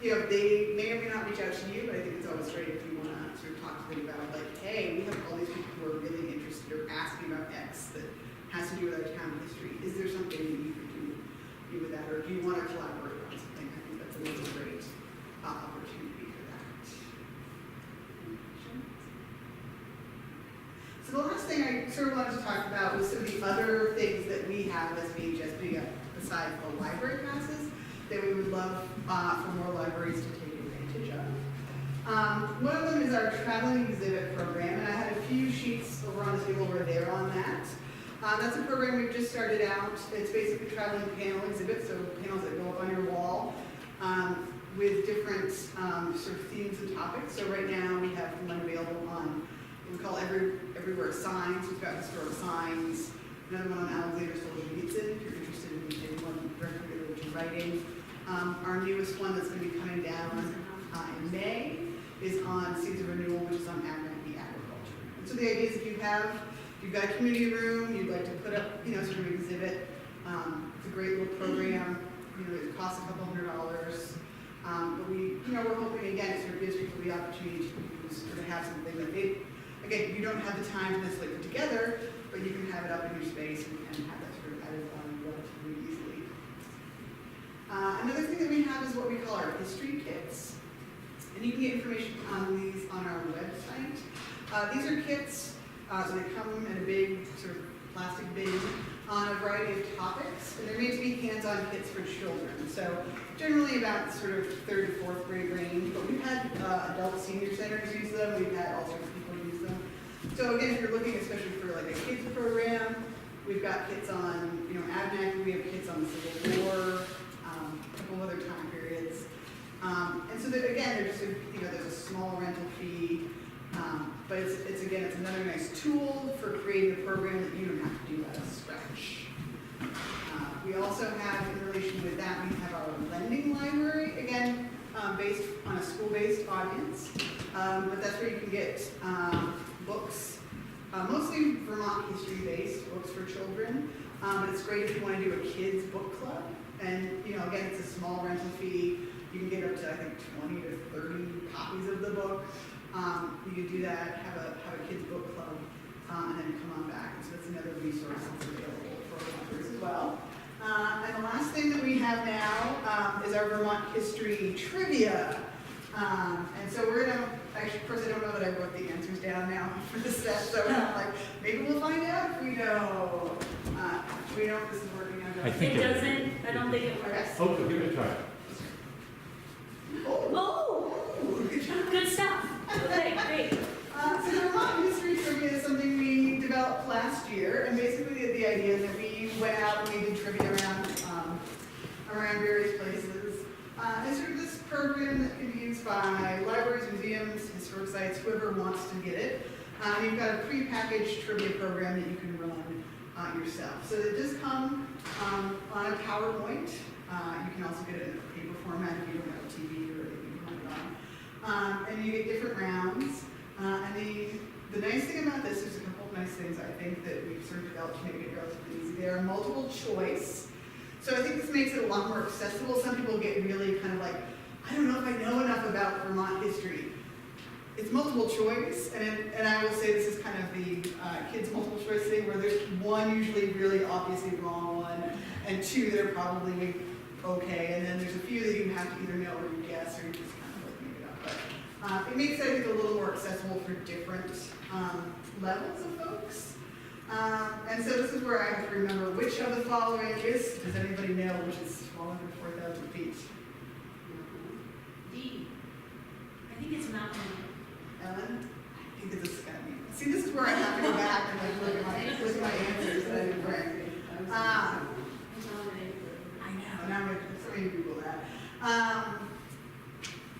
they may or may not reach out to you, but I think it's always great if you want to sort of talk to them about, like, hey, we have all these people who are really interested or asking about X that has to do with our town history. Is there something that you could do with that, or do you want to collaborate on something? I think that's a really great opportunity for that. So the last thing I sort of wanted to talk about was some of the other things that we have as VHSP, besides the library passes, that we would love for more libraries to take advantage of. One of them is our traveling exhibit program, and I had a few sheets over on the table over there on that. That's a program we've just started out. It's basically a traveling panel exhibit, so panels that go up on your wall with different sort of themes and topics. So right now we have one available on what we call everywhere signs. It's about historic signs. Another one on Alexander Solzhenitsyn, if you're interested in one directly related to writing. Our newest one that's going to be coming down in May is on Seeds of Renewal, which is on ag-friendly agriculture. And so the idea is if you've got a community room, you'd like to put up, sort of an exhibit. It's a great little program. It costs a couple $100. But we're hoping again it sort of gives people the opportunity to sort of have something that again, you don't have the time to necessarily put together, but you can have it up in your space and have that sort of added value relatively easily. Another thing that we have is what we call our history kits. And you can get information on these on our website. These are kits, so they come in a big sort of plastic bin on a variety of topics, and they're made to be hands-on kits for children. So generally about sort of 3rd to 4th grade range, but we've had adult senior centers use them, we've had all sorts of people use them. So again, if you're looking especially for like a kids program, we've got kits on, ABNAC, we have kits on the Civil War, a couple of other time periods. And so that, again, there's just there's a small rental fee, but it's another nice tool for creating a program that you don't have to do out of scratch. We also have, in relation with that, we have our lending library, again, based on a school-based audience, but that's where you can get books, mostly Vermont history-based books for children, but it's great if you want to do a kids book club, and again, it's a small rental fee. You can get up to, I think, 20 to 30 copies of the book. You can do that, have a kids book club, and then come on back. And so that's another resource that's available for libraries as well. And the last thing that we have now is our Vermont history trivia. And so we're gonna, actually, of course, I don't know that I wrote the answers down now for the set, so I'm like, maybe we'll find out if we know. We know if this is working out. I think It doesn't, I don't think it works. Oh, give it a try. Oh, good stuff. Okay, great. So the Vermont history trivia is something we developed last year, and basically the idea is that we went out and we did trivia around various places. It's sort of this program that can be used by libraries, museums, historic sites, whoever wants to get it. You've got a pre-packaged trivia program that you can run yourself. So it does come on a PowerPoint. You can also get it in a paper format if you don't have a TV or anything to run it on. And you get different rounds. And the nice thing about this, there's a couple of nice things I think that we've sort of developed to make it relatively easy. They are multiple choice. So I think this makes it a lot more accessible. Some people get really kind of like, I don't know if I know enough about Vermont history. It's multiple choice, and I will say this is kind of the kids' multiple choice thing, where there's one usually really obviously wrong one, and two that are probably okay, and then there's a few that you have to either know or you guess, or you just kind of like make it up. But it makes it, I think, a little more accessible for different levels of folks. And so this is where I have to remember which of the following is, does anybody know which is smaller than 4,000 feet? D. I think it's mountain. Ellen? I think that this is gonna be, see, this is where I have to go back and like look at my answers that I didn't bring. I know, now I'm gonna, somebody Google that.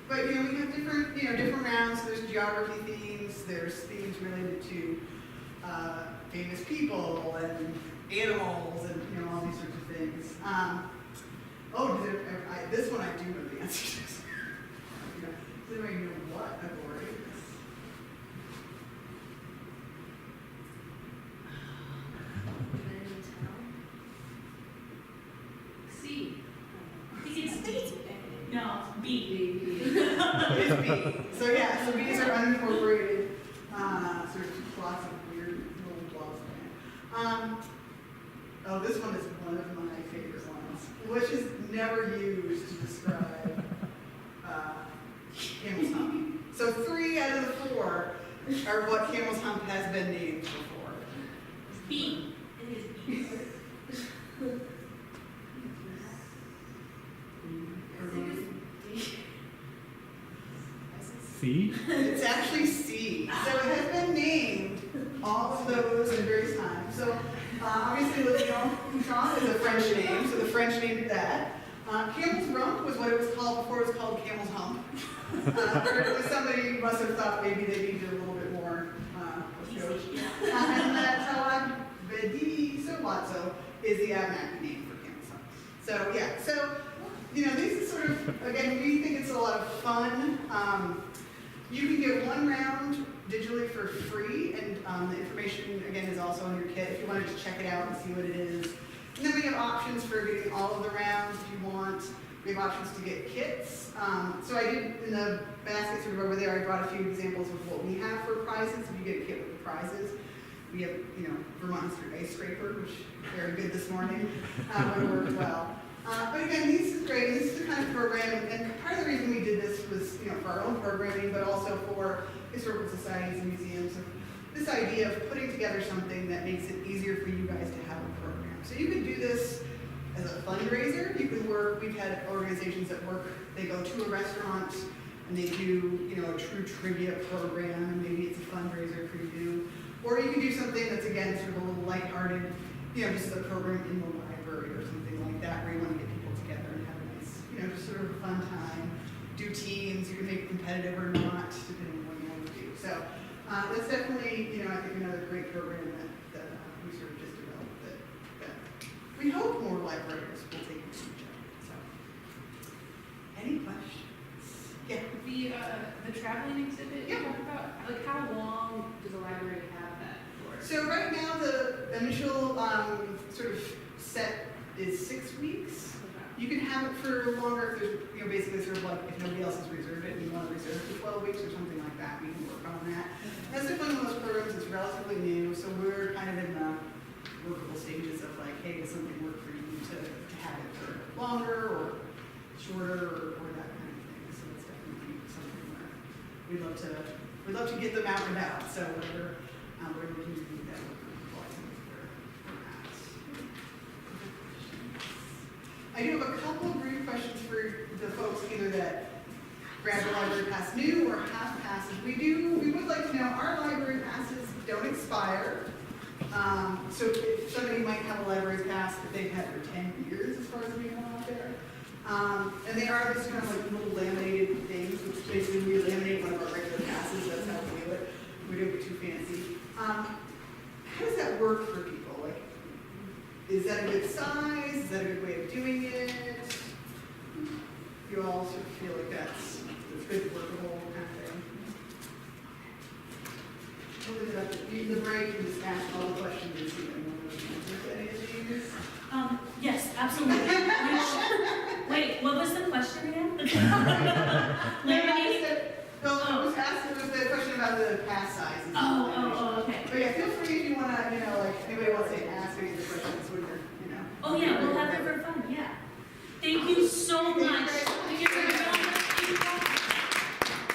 But we have different rounds. There's geography themes, there's themes related to famous people and animals and all these sorts of things. This one I do know the answer to. Does anybody know what I've already? C. I think it's D. No, B. It's B. So yeah, so B's are unincorporated, sort of plots of weird little plots. Oh, this one is one of my favorite ones, which is never used to describe Camel's Hump. So 3 out of the 4 are what Camel's Hump has been named before. B. It is B. C? It's actually C. So it has been named all of those at various times. So obviously, Couchon is a French name, so the French named it that. Camel's Rump was what it was called before it was called Camel's Hump. Somebody must have thought maybe they needed a little bit more and that's how Vedi Sowatso is the Abnaki name for Camel's Hump. So yeah, so these are sort of, again, we think it's a lot of fun. You can get one round digitally for free, and the information, again, is also on your kit if you want to just check it out and see what it is. And then we have options for getting all of the rounds if you want. We have options to get kits. So I did, in the basket sort of over there, I brought a few examples of what we have for prizes. If you get a kit with the prizes, we have, Vermont History Ice Scraper, which is very good this morning, would work well. But again, this is great. This is the kind of program, and part of the reason we did this was, for our own programming, but also for historical societies and museums. And this idea of putting together something that makes it easier for you guys to have a program. So you could do this as a fundraiser. You could work. We've had organizations that work. They go to a restaurant and they do, a true trivia program, and maybe it's a fundraiser for you. Or you can do something that's, again, sort of a little lighthearted, just a program in the library or something like that, where you want to get people together and have a nice, just sort of a fun time. Do teams, you can make it competitive or not, depending on what you want to do. So that's definitely, I think another great program that we sort of just developed that we hope more librarians will take advantage of. So, any questions? Yeah. The traveling exhibit you talked about, like how long does the library have that for? So right now, the initial sort of set is 6 weeks. You can have it for longer if there's, basically sort of like if nobody else has reserved it and you want to reserve it for 12 weeks or something like that, we can work on that. That's definitely one of those programs that's relatively new, so we're kind of in the workable stages of like, hey, does something work for you to have it for longer or shorter or that kind of thing. So it's definitely something where we'd love to get them out and about. So whatever we can do that with people, I think is where we're at. I do have a couple of brief questions for the folks either that grab the library pass new or have passes. We would like to know our library passes don't expire. So if somebody might have a library pass that they've had for 10 years as far as we know out there. And they are just kind of like little laminated things, which basically we laminate one of our regular passes, that's how we do it. We don't get too fancy. How does that work for people? Like, is that a good size? Is that a good way of doing it? You all sort of feel like that's good, workable kind of thing. We'll leave it up to you, the break, and just ask all the questions and see if anyone knows the answer to any of these. Yes, absolutely. Wait, what was the question again? No, it was asked, it was the question about the pass sizes. Okay. But yeah, feel free if you want to, like, anybody wants to ask any of the questions when you're, Oh yeah, we'll have it for fun, yeah. Thank you so much.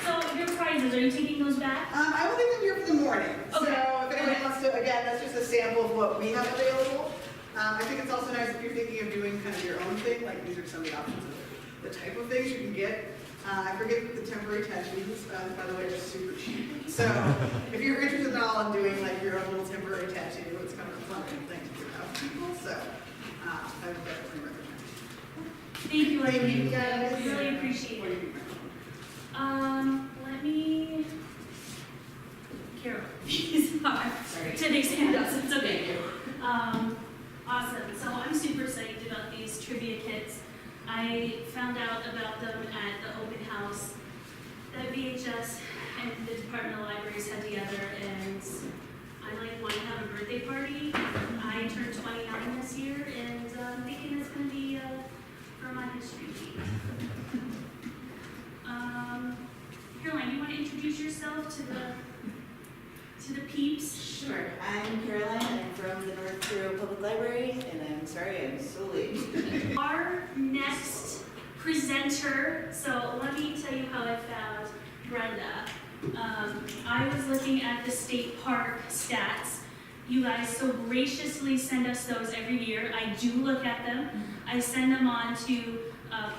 So your prizes, are you taking those back? I will take them here for the morning. Okay. So if anyone wants to, again, that's just a sample of what we have available. I think it's also nice if you're thinking of doing kind of your own thing, like these are some of the options of the type of things you can get. I forget the temporary tattoos, by the way, they're super cheap. So if you're interested at all in doing like your own little temporary tattoo, it's kind of a fun thing to do out with people. So I would definitely recommend it. Thank you, Thank Eileen. you guys. Really appreciate What do it. you think? Let me, Carol, these are today's handouts, it's okay. Awesome, so I'm super excited about these trivia kits. I found out about them at the open house that VHS and the Department of Libraries had together, and I want to have a birthday party. I turned 29 this year, and I'm thinking it's going to be Vermont History Week. Caroline, you want to introduce yourself to the peeps? Sure. I'm Caroline. I'm from the North Bureau Public Library, and I'm sorry I'm so late. Our next presenter, so let me tell you how I found Brenda. I was looking at the state park stats. You guys so graciously send us those every year. I do look at them. I send them on to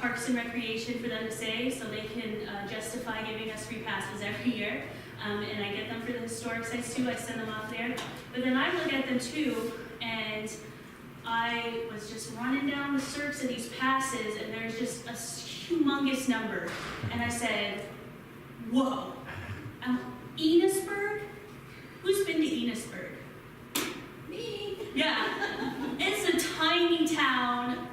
Parks and Recreation for them to say, so they can justify giving us free passes every year. And I get them for the historic sites too. I send them off there. But then I look at them too, and I was just running down the circs of these passes, and there's just a humongous number. And I said, whoa, Enosburgh? Who's been to Enosburgh? Me. Yeah, it's a tiny town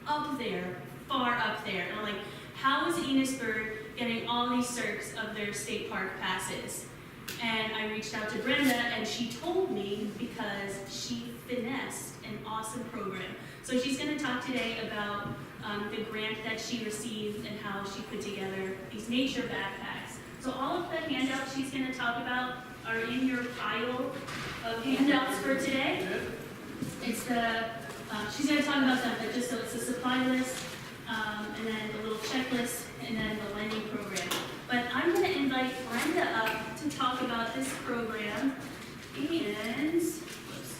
up there, far up there. And I'm like, how is Enosburgh getting all these circs of their state park passes? And I reached out to Brenda, and she told me because she finessed an awesome program. So she's going to talk today about the grant that she received and how she put together these nature backpacks. So all of the handouts she's going to talk about are in your pile of handouts for today. It's the she's gonna talk about that, but just so it's a supply list, and then the little checklist, and then the lending program. But I'm gonna invite Brenda up to talk about this program, and, whoops,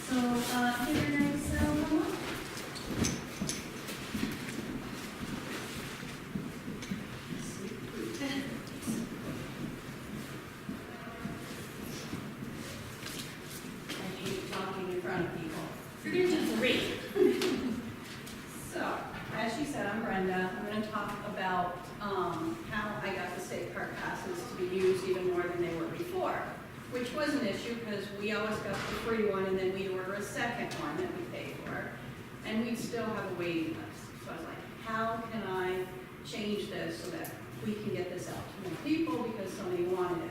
so, give her a nice, warm up. I hate talking in front of people. You're gonna do great. So, as she said, I'm Brenda. I'm going to talk about how I got the state park passes to be used even more than they were before, which was an issue because we always got the free one and then we'd order a second one that we paid for, and we'd still have a waiting list. So I was like, how can I change this so that we can get this out to more people because somebody wanted it?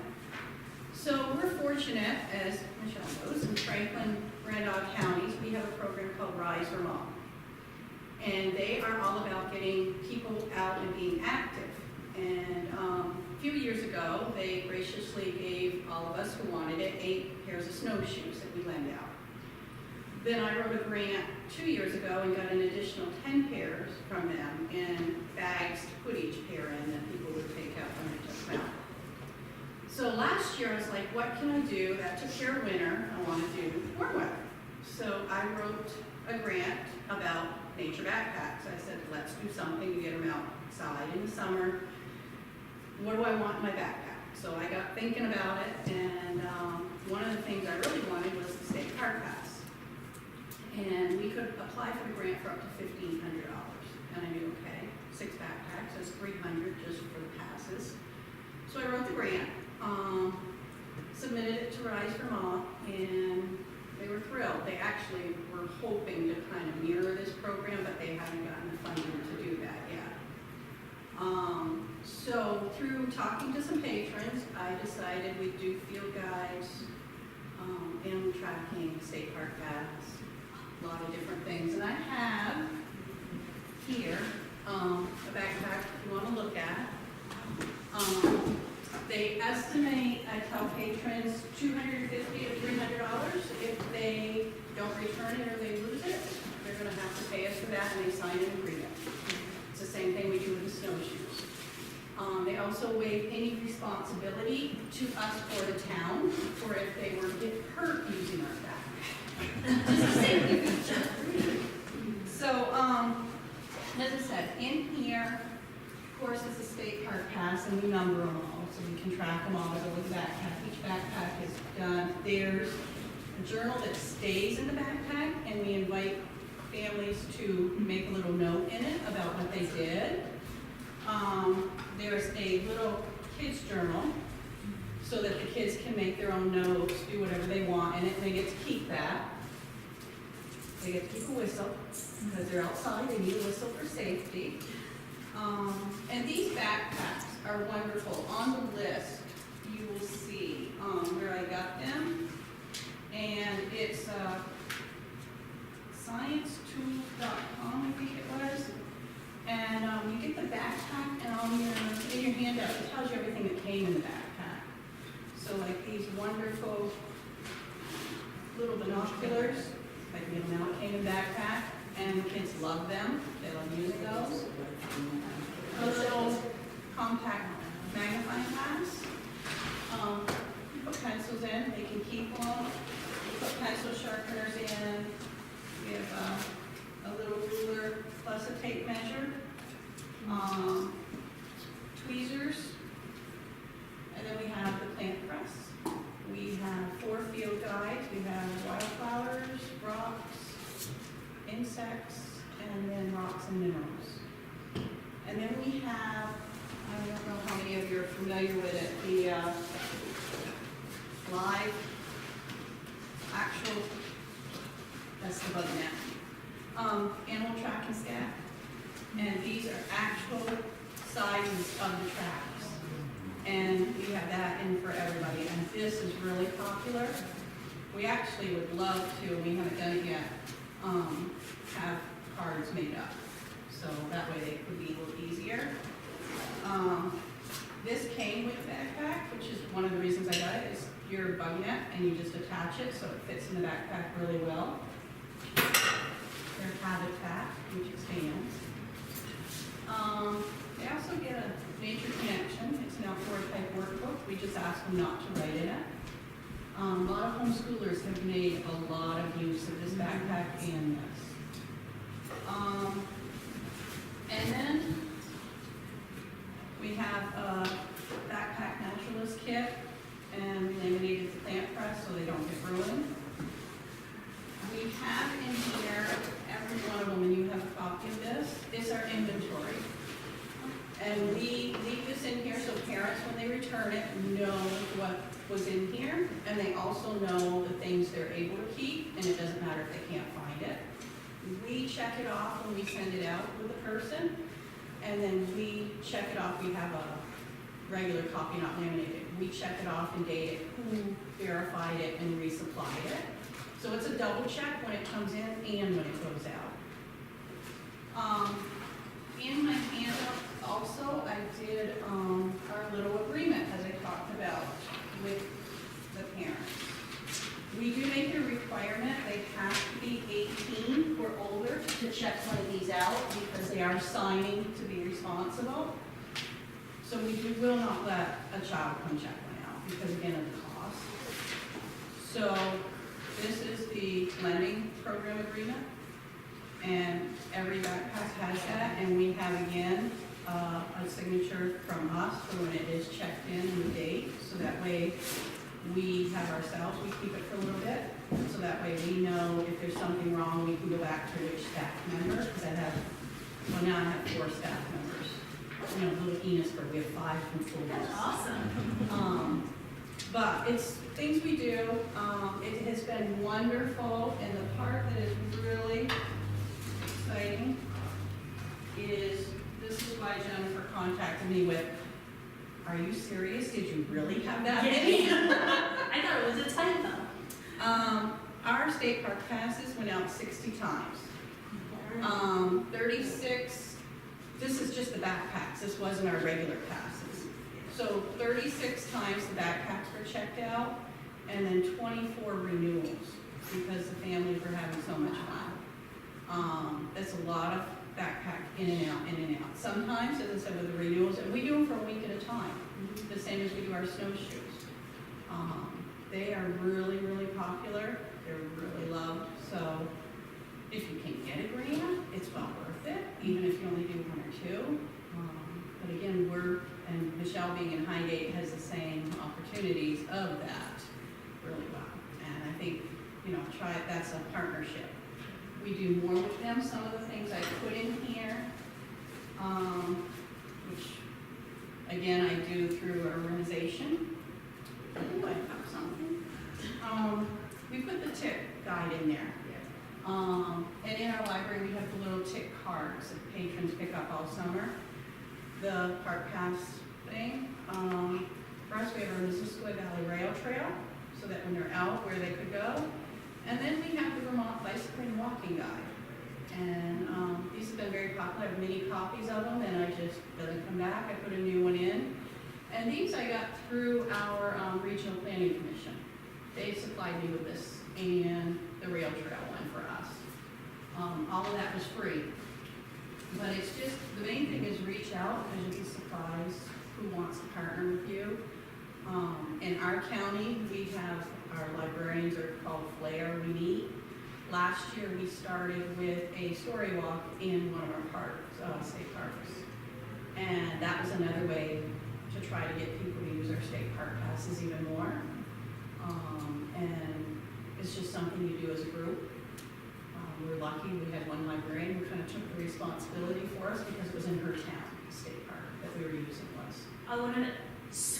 So we're fortunate, as Michelle knows, in Franklin, Randolph counties, we have a program called Rise Vermont. And they are all about getting people out and being active. And a few years ago, they graciously gave all of us who wanted it 8 pairs of snowshoes that we lend out. Then I wrote a grant 2 years ago and got an additional 10 pairs from them and bags to put each pair in that people would take out when they took them out. So last year I was like, what can I do that took care of winter? I want to do warm weather. So I wrote a grant about nature backpacks. I said, let's do something to get them outside in the summer. What do I want in my backpack? So I got thinking about it, and one of the things I really wanted was the state park pass. And we could apply for the grant for up to $1,500. And I knew, okay, 6 backpacks is $300 just for the passes. So I wrote the grant, submitted it to Rise Vermont, and they were thrilled. They actually were hoping to kind of mirror this program, but they haven't gotten the funding to do that yet. So through talking to some patrons, I decided we'd do field guides, animal tracking, state park paths, a lot of different things. And I have here a backpack if you want to look at. They estimate, I tell patrons, $250 to $300. If they don't return it or they lose it, they're going to have to pay us for that, and they sign an agreement. It's the same thing we do with the snowshoes. They also waive any responsibility to us or the town for if they were to get hurt using our backpack. Just a safety feature. So, as I said, in here, of course, it's a state park pass, and we number them all, so we can track them all. Go with the backpack. Each backpack is done. There's a journal that stays in the backpack, and we invite families to make a little note in it about what they did. There's a little kids journal, so that the kids can make their own notes, do whatever they want in it, and they get to keep that. They get to keep a whistle, because they're outside, they need a whistle for safety. And these backpacks are wonderful. On the list, you will see where I got them. And it's sciencetools.com, I think it was. And you get the backpack, and in your handout, it tells you everything that came in the backpack. So like these wonderful little binoculars, like you know, it came in the backpack, and the kids love them. They love using those. A little compact magnifying glass. You put pencils in, they can keep them. You put pencil sharpeners in. We have a little ruler plus a tape measure. Tweezers. And then we have the plant press. We have 4 field guides. We have wildflowers, rocks, insects, and then rocks and minerals. And then we have, I don't know how many of you are familiar with it, the live actual, that's the bug net, animal tracking staff. And these are actual sizes of the tracks. And we have that in for everybody. And this is really popular. We actually would love to, we haven't done it yet, have cards made up. So that way they could be a little easier. This came with the backpack, which is one of the reasons I got it, is your bug net, and you just attach it so it fits in the backpack really well. Their habitat, which expands. They also get a nature connection. It's an outdoor type workbook. We just ask them not to write in it. A lot of homeschoolers have made a lot of use of this backpack and this. And then we have a backpack naturalist kit, and we laminated the plant press so they don't get ruined. We have in here, every one of them, and you have a copy of this, is our inventory. And we leave this in here so parents, when they return it, know what was in here, and they also know the things they're able to keep, and it doesn't matter if they can't find it. We check it off when we send it out with a person, and then we check it off. We have a regular copy, not laminated. We check it off and date it, who verified it, and resupplied it. So it's a double check when it comes in and when it goes out. In my handout also, I did our little agreement, as I talked about, with the parents. We do make a requirement, they have to be 18 or older to check one of these out because they are signing to be responsible. So we will not let a child come check one out because again of the cost. So this is the lending program agreement, and every backpack has that, and we have again a signature from us for when it is checked in and the date, so that way we have ourselves, we keep it for a little bit, so that way we know if there's something wrong, we can go back to which staff member, because now I have 4 staff members. You know, little Enosburgh, we have 5 controllers. That's awesome. But it's things we do. It has been wonderful, and the part that is really exciting is, this is why Jennifer contacted me with, are you serious? Did you really have that many? I thought it was a typo. Our state park passes went out 60 times. 36, this is just the backpacks, this wasn't our regular passes. So 36 times the backpacks were checked out, and then 24 renewals, because the families were having so much fun. That's a lot of backpack in and out, in and out. Sometimes, as I said, with the renewals, and we do them for a week at a time, the same as we do our snowshoes. They are really, really popular. They're really loved. So if you can get a grant, it's well worth it, even if you only do 1 or 2. But again, and Michelle being in Highgate has the same opportunities of that really well. And I think, that's a partnership. We do more with them. Some of the things I put in here, which again, I do through our organization. Oh, I found something. We put the tick guide in there. And in our library, we have the little tick cards that patrons pick up all summer. The park pass thing. For us, we have our Enosburgh Valley Rail Trail, so that when they're out, where they could go. And then we have the Vermont Bicycle and Walking Guide. And these have been very popular. I have many copies of them, and I just let them come back. I put a new one in. And these I got through our Regional Planning Commission. They supplied me with this and the rail trail one for us. All of that was free. But it's just, the main thing is reach out, because you'll be surprised who wants to partner with you. In our county, we have our librarians are called Flair, we meet. Last year, we started with a story walk in one of our parks, state parks. And that was another way to try to get people to use our state park passes even more. And it's just something you do as a group. We're lucky we had one librarian who kind of took the responsibility for us because it was in her town, the state park that we were using was. I want to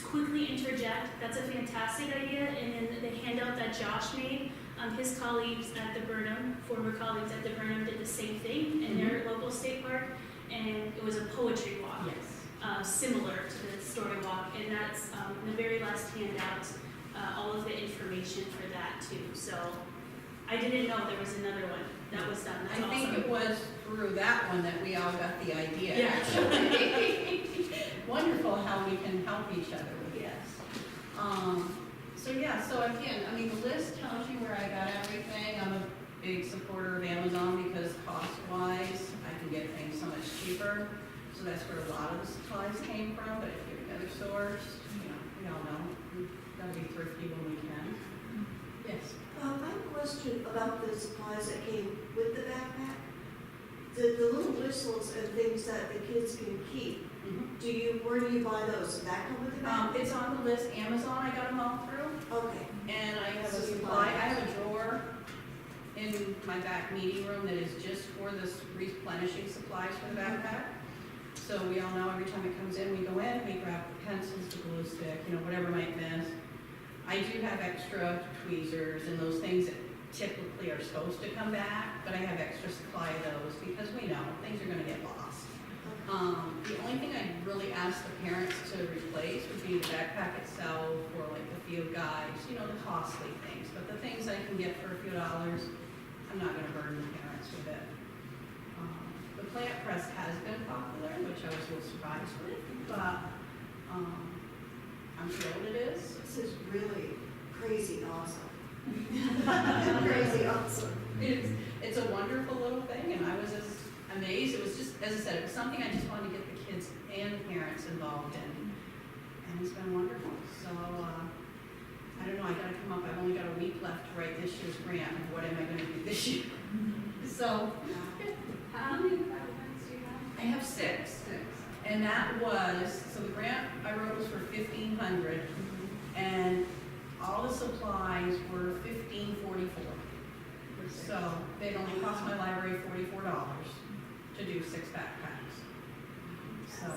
quickly interject. That's a fantastic idea. And then the handout that Josh made, his colleagues at the Burnham, former colleagues at the Burnham, did the same thing in their local state park, and it was a poetry walk. Yes. Similar to the story walk, and that's in the very last handout, all of the information for that too. So I didn't know there was another one that was done. That's I think awesome. it was through that one that we all got the idea. Yeah. Actually. Wonderful how we can help each other with Yes. this. So yeah, so again, I mean, the list tells you where I got everything. I'm a big supporter of Amazon because cost-wise, I can get things so much cheaper. So that's where a lot of the supplies came from, but if you have another source, you know, we all know, we've got to be thrifty when we can. Yes? I have a question about the supplies that came with the backpack. The little whistles and things that the kids can keep, where do you buy those? Does that come with the backpack? It's on the list, Amazon, I got them all through. Okay. And I have a So you supply, buy- I have a drawer in my back meeting room that is just for this replenishing supplies for the backpack. So we all know every time it comes in, we go in, we grab the pencils, the glue stick, you know, whatever might miss. I do have extra tweezers and those things that typically are supposed to come back, but I have extra supply of those because we know things are gonna get lost. The only thing I'd really ask the parents to replace would be the backpack itself or like the field guides, you know, the costly things. But the things I can get for a few dollars, I'm not gonna burden the parents with it. The plant press has been popular, which I was a little surprised with, but I'm thrilled it is. This is really crazy awesome. Crazy awesome. It's a wonderful little thing, and I was as amazed. It was just, as I said, it was something I just wanted to get the kids and parents involved in, and it's been wonderful. So, I don't know, I gotta come up, I've only got a week left to write this year's grant, and what am I gonna do this year? So, How many backpacks do you have? I have 6, and that was, so the grant I wrote was for 1,500, and all the supplies were $1,544. So they'd only cost my library $44 to do 6 backpacks. So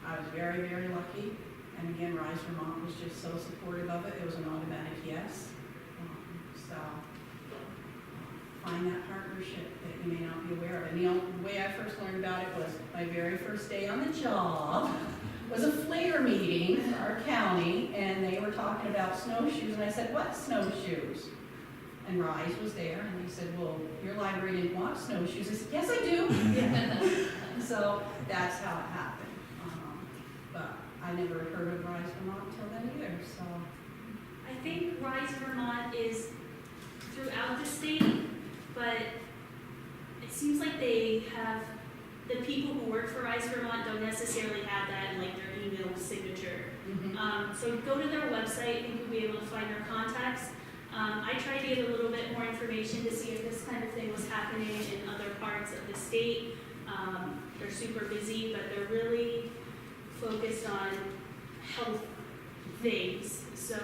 I was very, very lucky. And again, Rise Vermont was just so supportive of it. It was an automatic yes. So find that partnership that you may not be aware of. And the way I first learned about it was my very first day on the job was a flare meeting for our county, and they were talking about snowshoes, and I said, what snowshoes? And Rise was there, and they said, well, your library didn't want snowshoes. I said, yes, I do. So that's how it happened. But I never heard of Rise Vermont until then either, so. I think Rise Vermont is throughout the state, but it seems like they have, the people who work for Rise Vermont don't necessarily have that in like their email signature. So go to their website and you'll be able to find their contacts. I tried to get a little bit more information to see if this kind of thing was happening in other parts of the state. They're super busy, but they're really focused on health things. So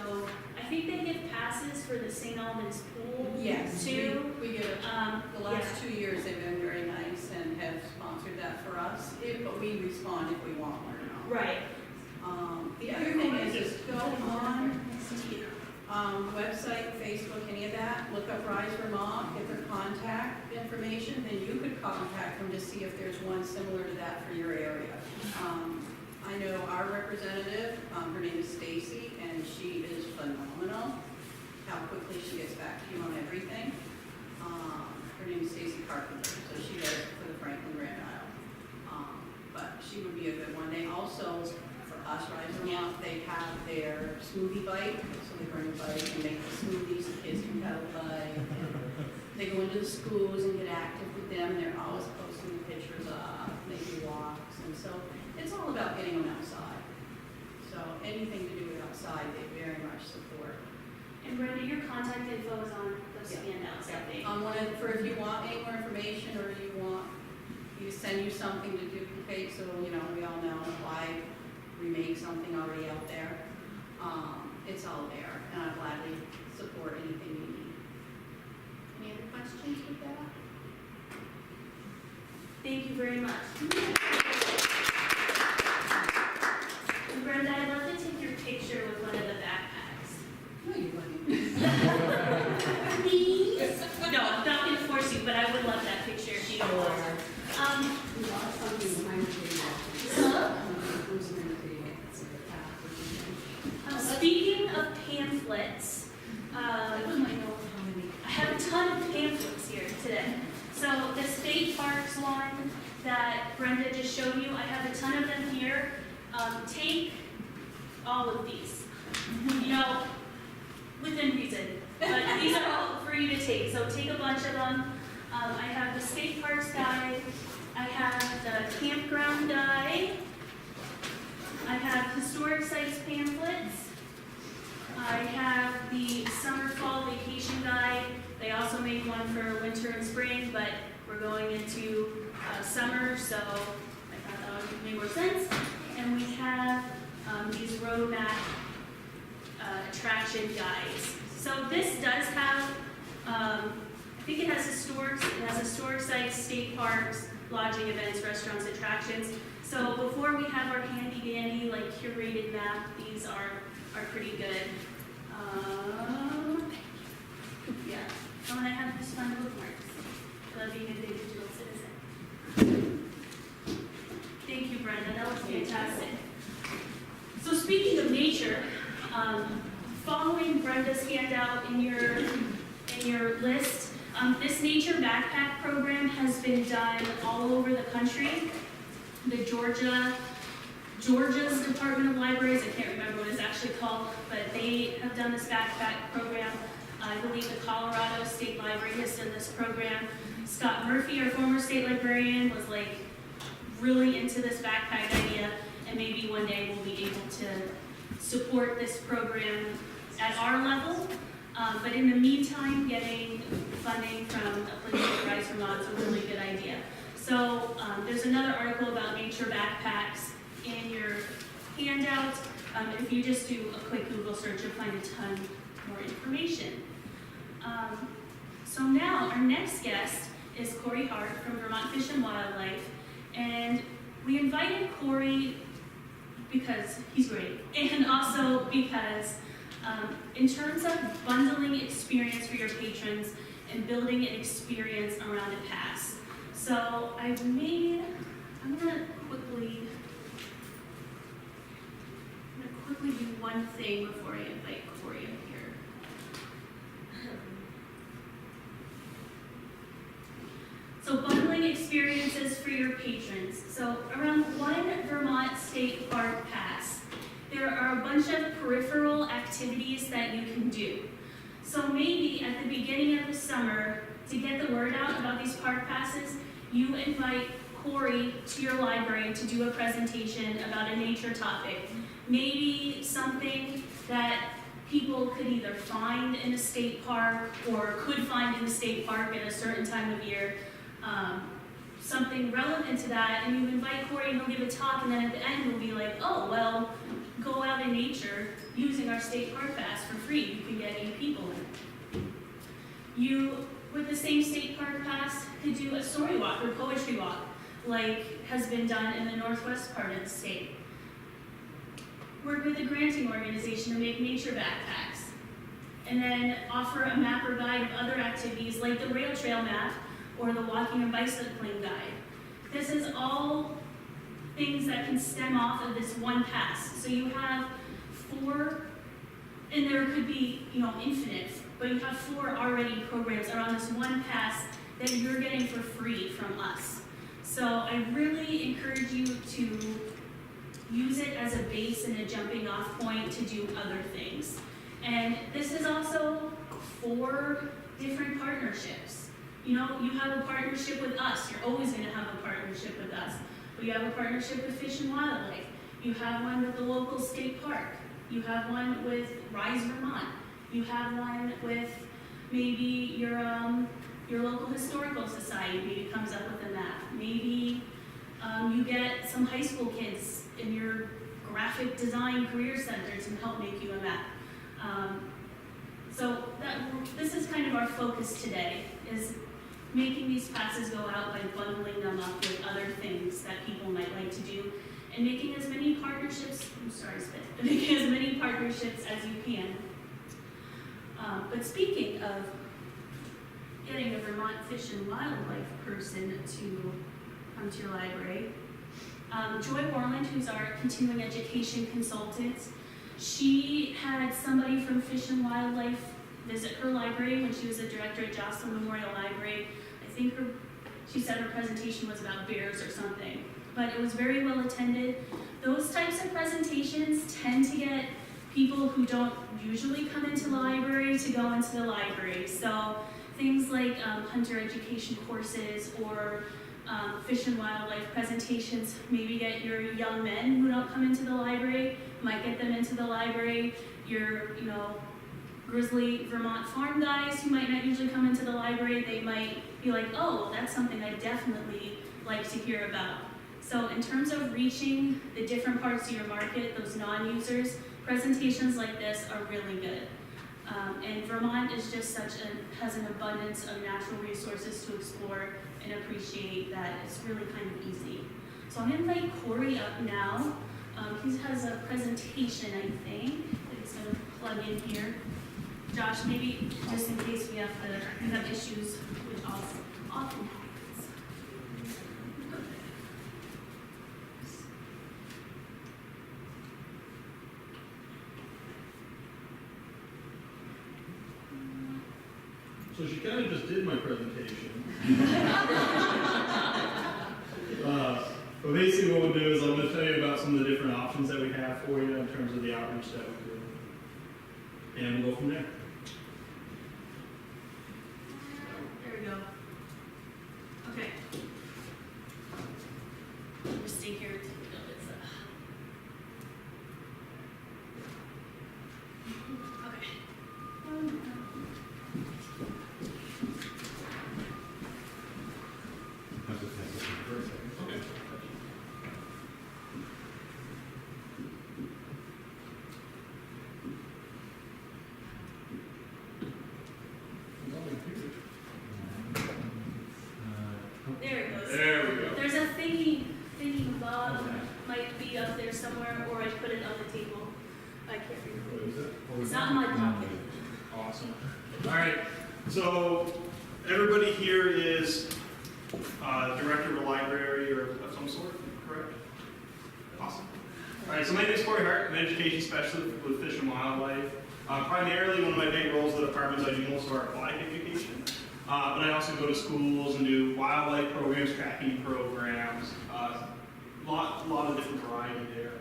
I think they give passes for the St. Albans pool Yes, too. we get it. The last 2 years, they've been very nice and have sponsored that for us, but we respond if we want one or not. Right. The other thing is go on website, Facebook, any of that, look up Rise Vermont, get their contact information, then you could contact them to see if there's one similar to that for your area. I know our representative, her name is Stacy, and she is phenomenal, how quickly she gets back to you on everything. Her name is Stacy Carpenter, so she does it for the Franklin Grand Isle. But she would be a good one. They also, for us, Rise Vermont, they have their smoothie bite, so they bring a bite and make the smoothies, the kids can have a bite. They go into the schools and get active with them, and they're always posting pictures of, making walks, and so it's all about getting them outside. So anything to do with outside, they very much support. And Brenda, your contact info is on those Yeah. handouts, I think. For if you want any more information or you want, you send you something to duplicate, so, you know, we all know why remake something already out there. It's all there, and I'll gladly support anything you need. Any other questions with that? Thank you very much. And Brenda, I'd love to take your picture with one of the backpacks. No, you wouldn't. Please? No, I'm not gonna force you, but I would love that picture if you don't want. We lost something behind the table. Huh? Who's behind the table? It's like a path or something. Speaking of pamphlets, I have a ton of pamphlets here today. So the state parks one that Brenda just showed you, I have a ton of them here. Take all of these. You know, within reason. But these are all for you to take, so take a bunch of them. I have the state parks guide, I have the campground guide, I have historic sites pamphlets, I have the summer fall vacation guide. They also made one for winter and spring, but we're going into summer, so I thought that would make more sense. And we have these road map attraction guides. So this does have, I think it has historic sites, state parks, lodging, events, restaurants, attractions. So before we have our handy dandy like curated map, these are pretty good. Yeah. Oh, and I have this fun bookmarks. Love being a digital citizen. Thank you, Brenda. That was fantastic. So speaking of nature, following Brenda's handout in your list, this nature backpack program has been done all over the country. The Georgia's Department of Libraries, I can't remember what it's actually called, but they have done this backpack program. I believe the Colorado State Library has done this program. Scott Murphy, our former state librarian, was like really into this backpack idea, and maybe one day we'll be able to support this program at our level. But in the meantime, getting funding from a place like Rise Vermont is a really good idea. So there's another article about nature backpacks in your handout. If you just do a quick Google search, you'll find a ton more information. So now our next guest is Corey Hart from Vermont Fish and Wildlife. And we invited Corey because he's great, and also because in terms of bundling experience for your patrons and building an experience around a pass. So I'm gonna quickly do one thing before I invite Corey up here. So bundling experiences for your patrons. So around one Vermont State Park pass, there are a bunch of peripheral activities that you can do. So maybe at the beginning of the summer, to get the word out about these park passes, you invite Corey to your library to do a presentation about a nature topic. Maybe something that people could either find in a state park or could find in a state park at a certain time of year. Something relevant to that, and you invite Corey and he'll give a talk, and then at the end he'll be like, oh, well, go out in nature using our state park pass for free. You can get 8 people in. You, with the same state park pass, could do a story walk or poetry walk, like has been done in the northwest part of the state. Work with a granting organization to make nature backpacks, and then offer a map or guide of other activities like the rail trail map or the walking and bicycling guide. This is all things that can stem off of this one pass. So you have 4, and there could be, infinite, but you have 4 already programs around this one pass that you're getting for free from us. So I really encourage you to use it as a base and a jumping off point to do other things. And this is also 4 different partnerships. You have a partnership with us. You're always going to have a partnership with us. But you have a partnership with Fish and Wildlife. You have one with the local state park. You have one with Rise Vermont. You have one with maybe your local historical society maybe comes up with a map. Maybe you get some high school kids in your graphic design career center to help make you a map. So this is kind of our focus today, is making these passes go out by bundling them up with other things that people might like to do, and making as many partnerships, making as many partnerships as you can. But speaking of getting a Vermont Fish and Wildlife person to come to your library, Joy Borland, who's our continuing education consultant, she had somebody from Fish and Wildlife visit her library when she was the director at Jocelyn Memorial Library. I think she said her presentation was about bears or something, but it was very well attended. Those types of presentations tend to get people who don't usually come into the library to go into the library. So things like hunter education courses or fish and wildlife presentations, maybe get your young men who don't come into the library, might get them into the library. Your, grizzly Vermont farm guys who might not usually come into the library, they might be like, oh, well, that's something I definitely like to hear about. So in terms of reaching the different parts of your market, those non-users, presentations like this are really good. And Vermont is just has an abundance of natural resources to explore and appreciate that it's really kind of easy. So I'm gonna invite Corey up now. He has a presentation, I think, that he's gonna plug in here. Josh, maybe just in case we have issues, which often happens. So she kind of just did my presentation. But basically what we'll do is I'm going to tell you about some of the different options that we have for you in terms of the outreach that we do. And we'll go from there. There we go. Okay. We'll stay here until we know it's okay. Have to pass it for a second. Okay. There it goes. There we go. There's a thingy Bob might be up there somewhere, or I put it on the table. I can't remember. What is it? It's not in my pocket. Awesome. All right. So everybody here is director of a library or of some sort, correct? Awesome. All right. So my name is Corey Hart. I'm an education specialist with Fish and Wildlife. Primarily, one of my big roles in the department is I do most of our aquatic education. But I also go to schools and do wildlife programs, tracking programs, lot of different variety there.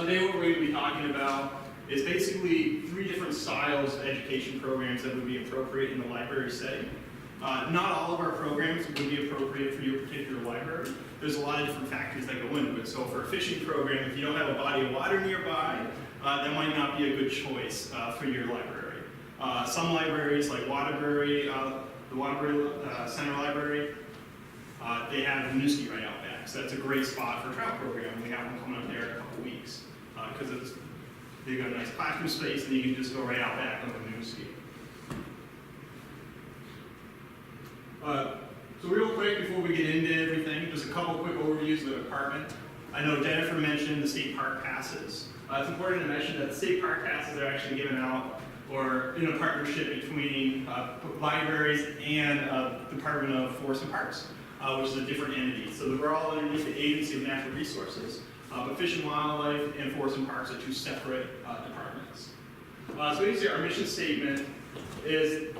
Today what we're going to be talking about is basically 3 different styles of education programs that would be appropriate in the library setting. Not all of our programs would be appropriate for your particular library. There's a lot of different factors that go into it. So for a fishing program, if you don't have a body of water nearby, that might not be a good choice for your library. Some libraries, like Waterbury, the Waterbury Center Library, they have Winooski right out back. So that's a great spot for a travel program. We have one coming up there in a couple weeks because they've got a nice classroom space and you can just go right out back on Winooski. So real quick before we get into everything, just a couple quick overviews of the department. I know Jennifer mentioned the state park passes. It's important to mention that the state park passes are actually given out or in a partnership between libraries and Department of Forests and Parks, which is a different entity. So we're all underneath the Agency of Natural Resources, but Fish and Wildlife and Forests and Parks are 2 separate departments. So basically our mission statement is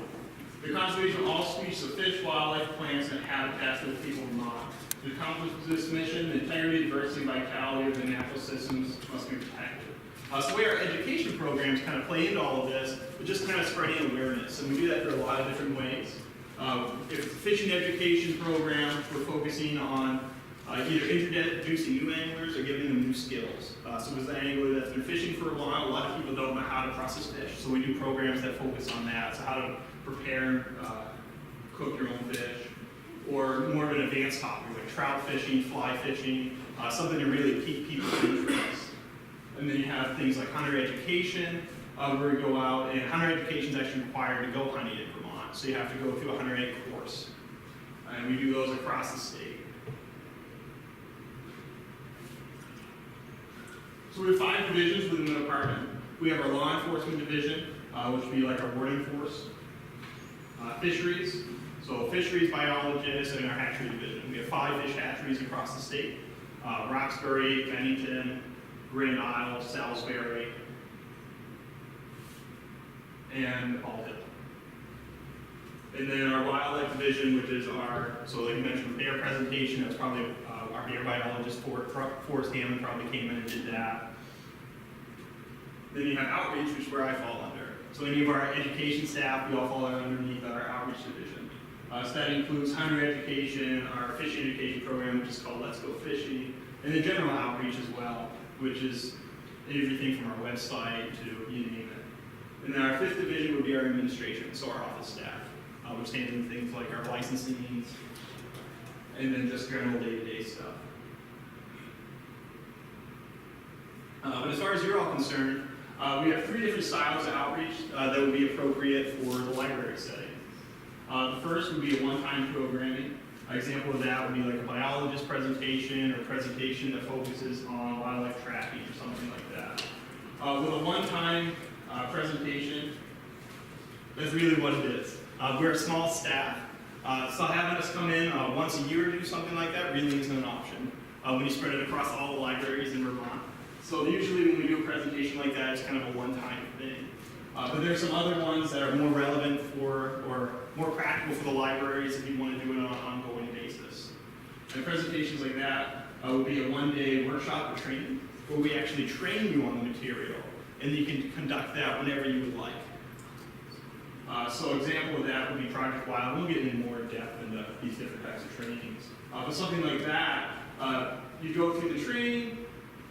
the conservation of all species of fish, wildlife, plants, and habitats of the people of Vermont. To accomplish this mission, the integrity, diversity, and vitality of the natural systems must be protected. So the way our education programs kind of play into all of this is just kind of spreading awareness, and we do that through a lot of different ways. If it's a fishing education program, we're focusing on either introducing new anglers or giving them new skills. So as an angler that's been fishing for a while, a lot of people don't know how to process fish, so we do programs that focus on that, so how to prepare, cook your own fish, or more of an advanced topic like trout fishing, fly fishing, something to really pique people's interest. And then you have things like hunter education, where we go out, and hunter education is actually required to go hunting in Vermont. So you have to go through a hunter ed course. And we do those across the state. So we have 5 divisions within the department. We have our law enforcement division, which would be like our warden force. Fisheries, so fisheries biologists, and our hatchery division. We have 5 fish hatcheries across the state. Roxbury, Bennington, Grand Isle, Salisbury, and Ball Hill. And then our wildlife division, which is so like you mentioned, bear presentation, that's probably our bear biologist, Forrest Hammond, probably came in and did that. Then you have outreach, which is where I fall under. So any of our education staff, we all fall underneath our outreach division. So that includes hunter education, our fishing education program, which is called Let's Go Fishing, and then general outreach as well, which is everything from our website to you name it. And then our 5th division would be our administration, so our office staff, which handles things like our licensing, and then just general day-to-day stuff. But as far as you're all concerned, we have 3 different styles of outreach that would be appropriate for the library setting. The first would be a one-time programming. An example of that would be like a biologist presentation or presentation that focuses on wildlife tracking or something like that. With a one-time presentation, that's really what it is. We're a small staff, so having us come in once a year to do something like that really isn't an option when you spread it across all the libraries in Vermont. So usually when we do a presentation like that, it's kind of a one-time thing. But there are some other ones that are more relevant for, or more practical for the libraries if you want to do it on an ongoing basis. And presentations like that would be a one-day workshop or training, where we actually train you on the material, and you can conduct that whenever you would like. So example of that would be Project Wild. We'll get into more depth into these different types of trainings. But something like that, you go through the training,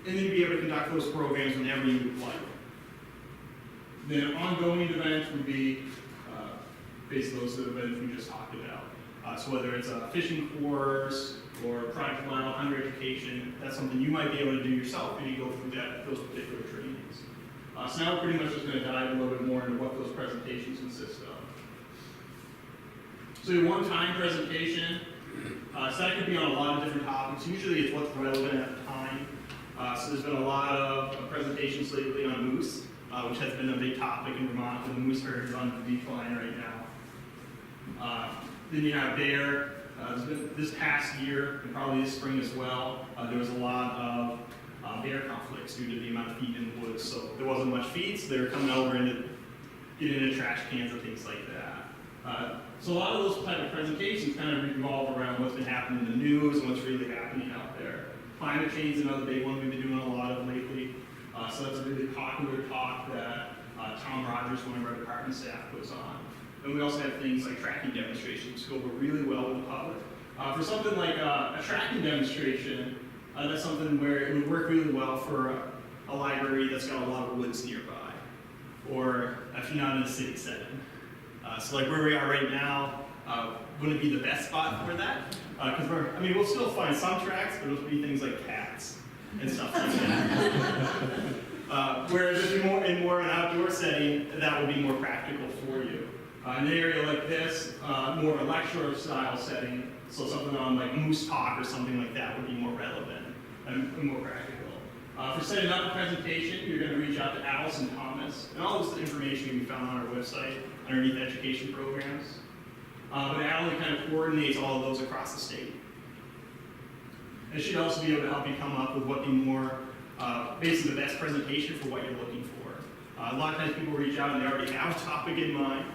and then you'd be able to conduct those programs whenever you would like. Then an ongoing event would be basically those events we just talked about. So whether it's a fishing course or Project Wild, hunter education, that's something you might be able to do yourself if you go through those particular trainings. So now we're pretty much just going to dive a little bit more into what those presentations consist of. So your one-time presentation, so that could be on a lot of different topics. Usually it's what's relevant at the time. So there's been a lot of presentations lately on moose, which has been a big topic in Vermont, and the moose herd is on the decline right now. Then you have bear. This past year, and probably this spring as well, there was a lot of bear conflicts due to the amount of feed in the woods. So there wasn't much feed, so they were coming over and getting into trash cans and things like that. So a lot of those type of presentations kind of revolve around what's been happening in the news and what's really happening out there. Climate change is another big one we've been doing a lot of lately. So that's a really popular talk that Tom Rogers, one of our department staff, puts on. And we also have things like tracking demonstrations, which go over really well with the public. For something like a tracking demonstration, that's something where it would work really well for a library that's got a lot of woods nearby, or if you're not in a city setting. So like where we are right now, wouldn't be the best spot for that, because we'll still find some tracks, but it'll be things like cats and stuff like that. Whereas if you're in more an outdoor setting, that would be more practical for you. In an area like this, more of a lecture style setting, so something on like Moose Talk or something like that would be more relevant and more practical. For setting up a presentation, you're going to reach out to Allison Thomas, and all this information can be found on our website underneath education programs. But Allie kind of coordinates all of those across the state. And she'd also be able to help you come up with what be more, basically the best presentation for what you're looking for. A lot of times people reach out and they already have a topic in mind.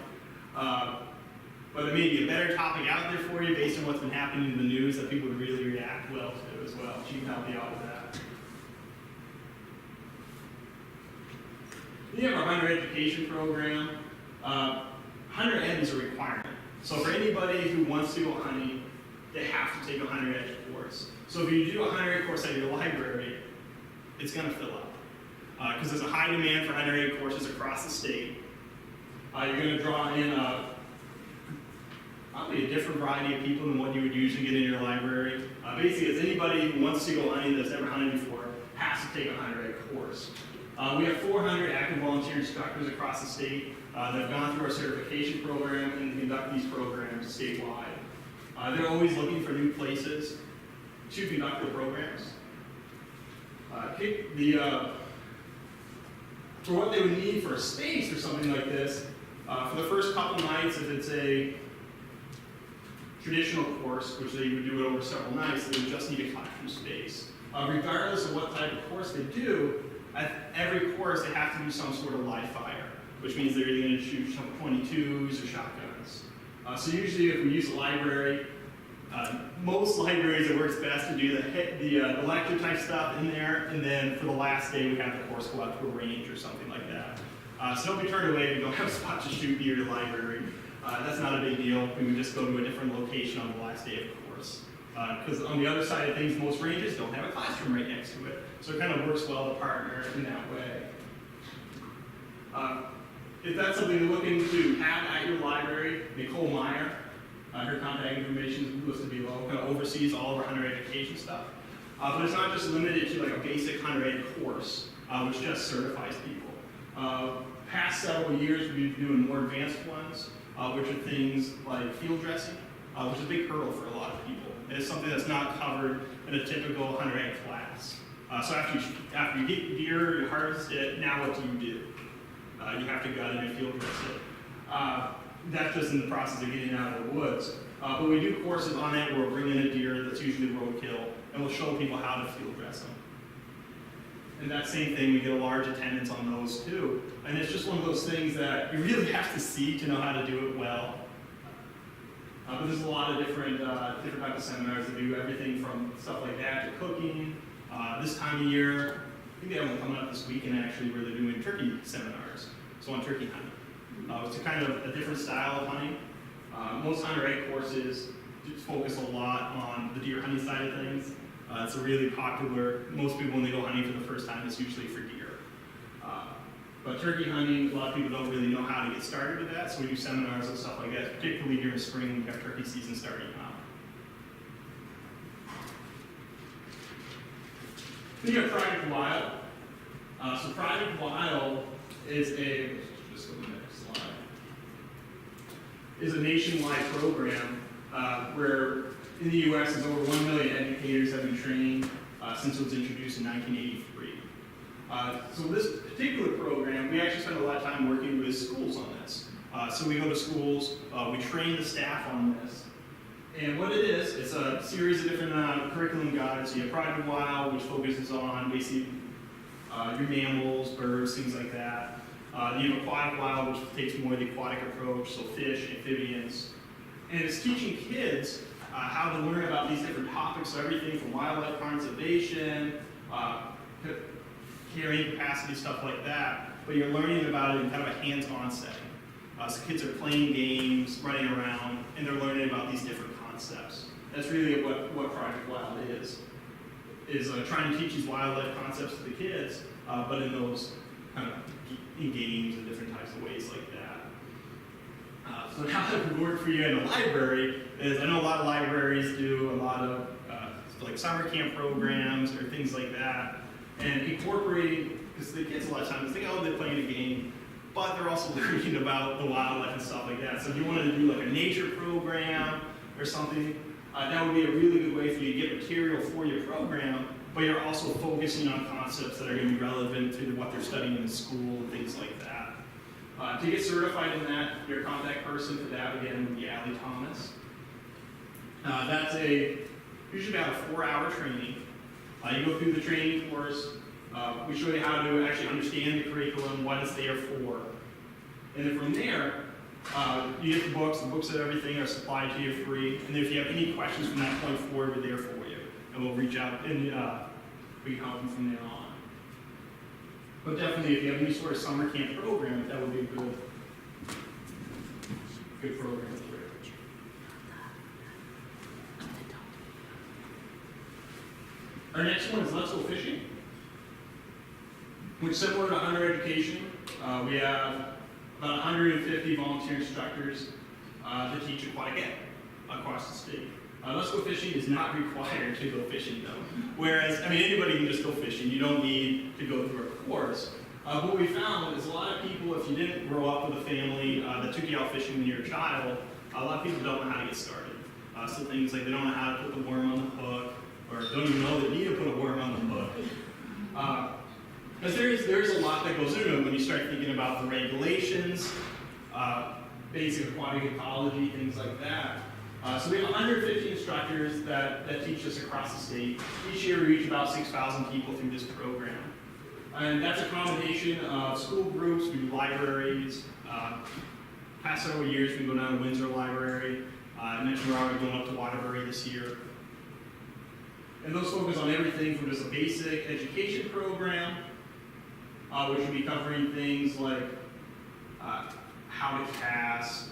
But there may be a better topic out there for you based on what's been happening in the news that people would really react well to as well. She can help you out with that. We have our hunter education program. Hunter ed is a requirement. So for anybody who wants to go hunting, they have to take a hunter ed course. So if you do a hunter ed course at your library, it's going to fill up. Because there's a high demand for hunter ed courses across the state. You're going to draw in probably a different variety of people than what you would usually get in your library. Basically, it's anybody who wants to go hunting that's never hunted before has to take a hunter ed course. We have 400 active volunteer instructors across the state that have gone through our certification program and conduct these programs statewide. They're always looking for new places to conduct their programs. For what they would need for a space or something like this, for the first couple nights, if it's a traditional course, which they would do it over several nights, they would just need a classroom space. Regardless of what type of course they do, at every course they have to do some sort of live fire, which means they're either going to shoot some .22s or shotguns. So usually if we use a library, Most libraries, it works best to do the lecture type stuff in there, and then for the last day, we have the course go out to a range or something like that. So don't be turned away if you don't have a spot to shoot near your library. That's not a big deal. We would just go to a different location on the last day of the course. Because on the other side of things, most ranges don't have a classroom right next to it. So it kind of works well to partner in that way. If that's something you're looking to have at your library, Nicole Meyer, her contact information is listed below, kind of oversees all of our higher education stuff. But it's not just limited to like a basic higher ed course, which just certifies people. Past several years, we've been doing more advanced ones, which are things like field dressing, which is a big hurdle for a lot of people. It's something that's not covered in a typical higher ed class. So after you get deer, you harvest it, now what do? You have to gut it and field dress it. That's just in the process of getting out of the woods. But we do courses on it where we'll bring in a deer that's usually roadkill, and we'll show people how to field dress them. And that same thing, we get a large attendance on those too. And it's just one of those things that you really have to see to know how to do it well. But there's a lot of different types of seminars that do everything from stuff like that to cooking. This time of year, I think they have one coming up this weekend actually where they're doing turkey seminars. So on turkey hunting. It's a kind of a different style of hunting. Most higher ed courses focus a lot on the deer hunting side of things. It's a really popular, most people when they go hunting for the first time, it's usually for deer. But turkey hunting, a lot of people don't really know how to get started with that, so we do seminars and stuff like that, particularly during spring when we have turkey season starting out. Then you have Project Wild. So Project Wild is just go to the next slide, is a nationwide program where in the U.S. there's over 1 million educators have been trained since it was introduced in 1983. So this particular program, we actually spend a lot of time working with schools on this. So we go to schools, we train the staff on this. And what it is, it's a series of different curriculum guides. So you have Project Wild, which focuses on basically your mammals, birds, things like that. You have Aquatic Wild, which takes more of the aquatic approach, so fish, amphibians. And it's teaching kids how to learn about these different topics, so everything from wildlife conservation, carrying capacity, stuff like that. But you're learning about it in kind of a hands-on setting. So kids are playing games, running around, and they're learning about these different concepts. That's really what Project Wild is trying to teach these wildlife concepts to the kids, but in those kind of in games and different types of ways like that. So how that would work for you in a library is, I know a lot of libraries do a lot of like summer camp programs or things like that, and incorporating, because the kids a lot of times think, oh, they're playing a game, but they're also learning about the wildlife and stuff like that. So if you wanted to do like a nature program or something, that would be a really good way for you to get material for your program, but you're also focusing on concepts that are going to be relevant to what they're studying in school and things like that. To get certified in that, your contact person for that, again, would be Allie Thomas. That's usually about a 4-hour training. You go through the training course. We show you how to actually understand the curriculum, what it's there for. And then from there, you get the books and everything are supplied to you free. And then if you have any questions from that point forward, we're there for you. And we'll reach out and we can help you from there on. But definitely, if you have any sort of summer camp program, that would be a good program for you. Our next one is Let's Go Fishing, which is similar to under education. We have about 150 volunteer instructors that teach aquatic ed across the state. Let's Go Fishing is not required to go fishing though. Whereas, I mean, anybody can just go fishing. You don't need to go through a course. What we found is a lot of people, if you didn't grow up with a family that took you out fishing when you were a child, a lot of people don't know how to get started. So things like they don't know how to put the worm on the hook, or don't even know they need to put a worm on the hook. Because there's a lot that goes into it when you start thinking about the regulations, basic aquatic ecology, things like that. So we have 150 instructors that teach us across the state. Each year we reach about 6,000 people through this program. And that's a combination of school groups, we do libraries. Past several years we go down to Windsor Library. I mentioned we're already going up to Waterbury this year. And those focus on everything from just a basic education program, which will be covering things like how to cast,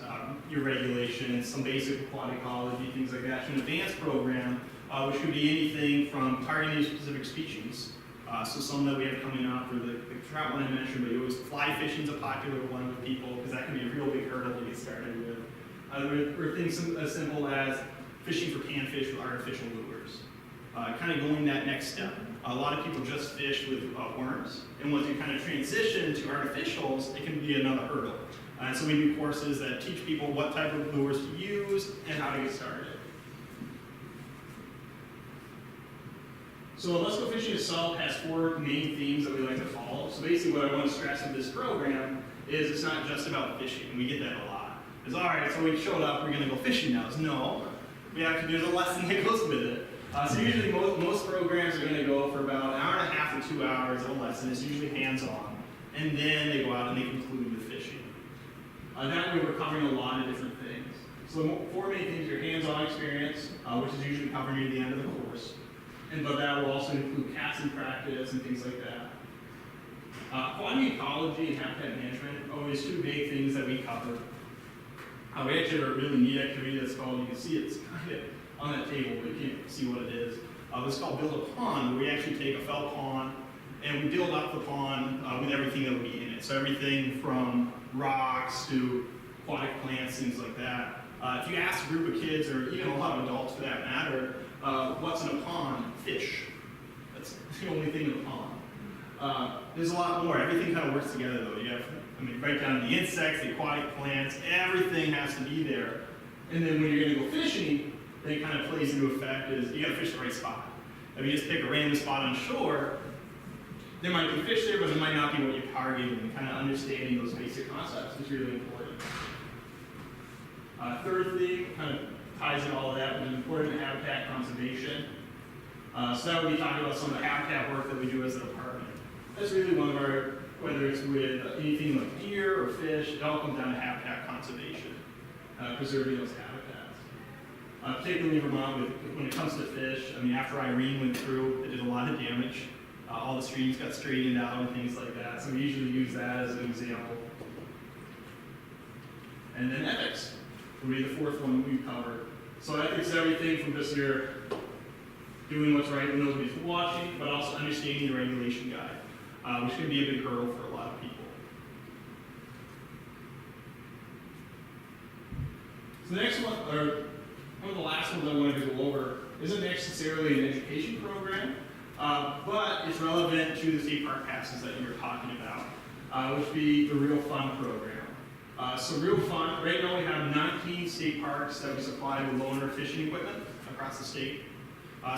your regulations, some basic aquatic ecology, things like that, to an advanced program, which could be anything from targeting specific species. So some that we have coming up, or the trout one I mentioned, but it was fly fishing is a popular one with people, because that can be a real big hurdle to get started with. Or things as simple as fishing for panfish with artificial lures. Kind of going that next step. A lot of people just fish with worms, and once you kind of transition to artificials, it can be another hurdle. And so we do courses that teach people what type of lures to use and how to get started. So Let's Go Fishing itself has 4 main themes that we like to follow. So basically what I want to stress in this program is it's not just about fishing. We get that a lot. It's all right, so we showed up, we're going to go fishing now. It's no, there's a lesson that goes with it. So usually most programs are going to go for about an hour and a half to 2 hours of a lesson. It's usually hands-on. And then they go out and they conclude with fishing. That way we're covering a lot of different things. So 4 main things: your hands-on experience, which is usually covered near the end of the course. But that will also include casting practice and things like that. Aquatic ecology and habitat management are always 2 big things that we cover. We actually have a really neat activity that's called, you can see it's kind of on that table, but you can't see what it is. It's called Build a Pond, where we actually take a felt pond and we build up the pond with everything that will be in it. So everything from rocks to aquatic plants, things like that. If you ask a group of kids, or even a lot of adults for that matter, what's in a pond? Fish. That's the only thing in a pond. There's a lot more. Everything kind of works together though. You have, right down to the insects, the aquatic plants, everything has to be there. And then when you're going to go fishing, that kind of plays into effect is you got to fish the right spot. If you just pick a random spot on shore, there might be fish there, but it might not be what you're targeting. And kind of understanding those basic concepts is really important. Third thing kind of ties in all of that, which is important habitat conservation. So that would be talking about some of the habitat work that we do as a department. That's really one of our, whether it's with anything like deer or fish, it all comes down to habitat conservation, preserving those habitats. Particularly in Vermont, when it comes to fish, after Eileen went through, it did a lot of damage. All the streams got straightened out and things like that, so we usually use that as an example. And then ethics would be the 4th one we covered. So ethics is everything from just your doing what's right when nobody's watching, but also understanding the regulation guide, which can be a big hurdle for a lot of people. So the next one, or one of the last ones I wanted to go over, isn't necessarily an education program, but it's relevant to the state park passes that you were talking about, which would be the Real Fun program. So Real Fun, right now we have 19 state parks that we supply with loaner fishing equipment across the state.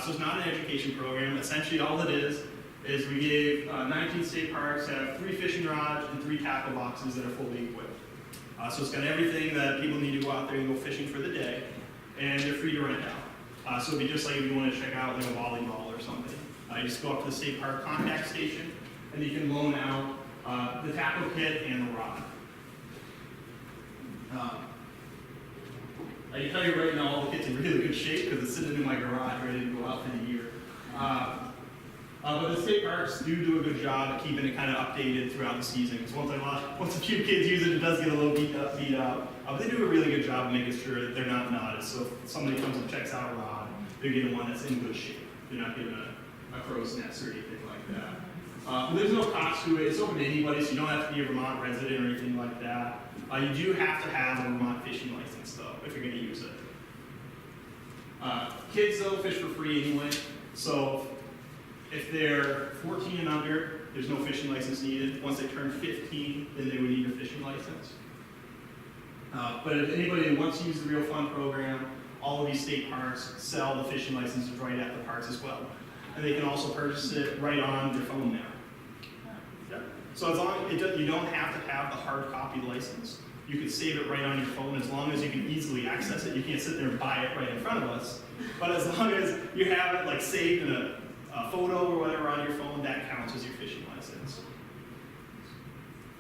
So it's not an education program. Essentially all it is we gave 19 state parks have 3 fishing rods and 3 tackle boxes that are fully equipped. So it's got everything that people need to go out there and go fishing for the day, and they're free to rent out. So it'd be just like if you want to check out like a volleyball or something. You just go up to the state park contact station, and you can loan out the tackle kit and the rod. I can tell you right now, all the kit's in really good shape because it's sitting in my garage ready to go out for the year. But the state parks do a good job at keeping it kind of updated throughout the season. Because once a few kids use it, it does get a little beat up. But they do a really good job of making sure that they're not knotted. So if somebody comes and checks out a rod, they're getting one that's in good shape. They're not getting a crow's nest or anything like that. But there's no cost to it. It's open to anybody, so you don't have to be a Vermont resident or anything like that. You do have to have a Vermont fishing license, though, if you're going to use it. Kids, though, fish for free anyway. So if they're 14 and under, there's no fishing license needed. Once they turn 15, then they would need a fishing license. But if anybody that wants to use the Real Fun program, all of these state parks sell the fishing licenses right at the parks as well. And they can also purchase it right on their phone now. So as long as you don't have to have the hard copy license, you can save it right on your phone as long as you can easily access it. You can't sit there and buy it right in front of us. But as long as you have it like saved in a photo or whatever on your phone, that counts as your fishing license.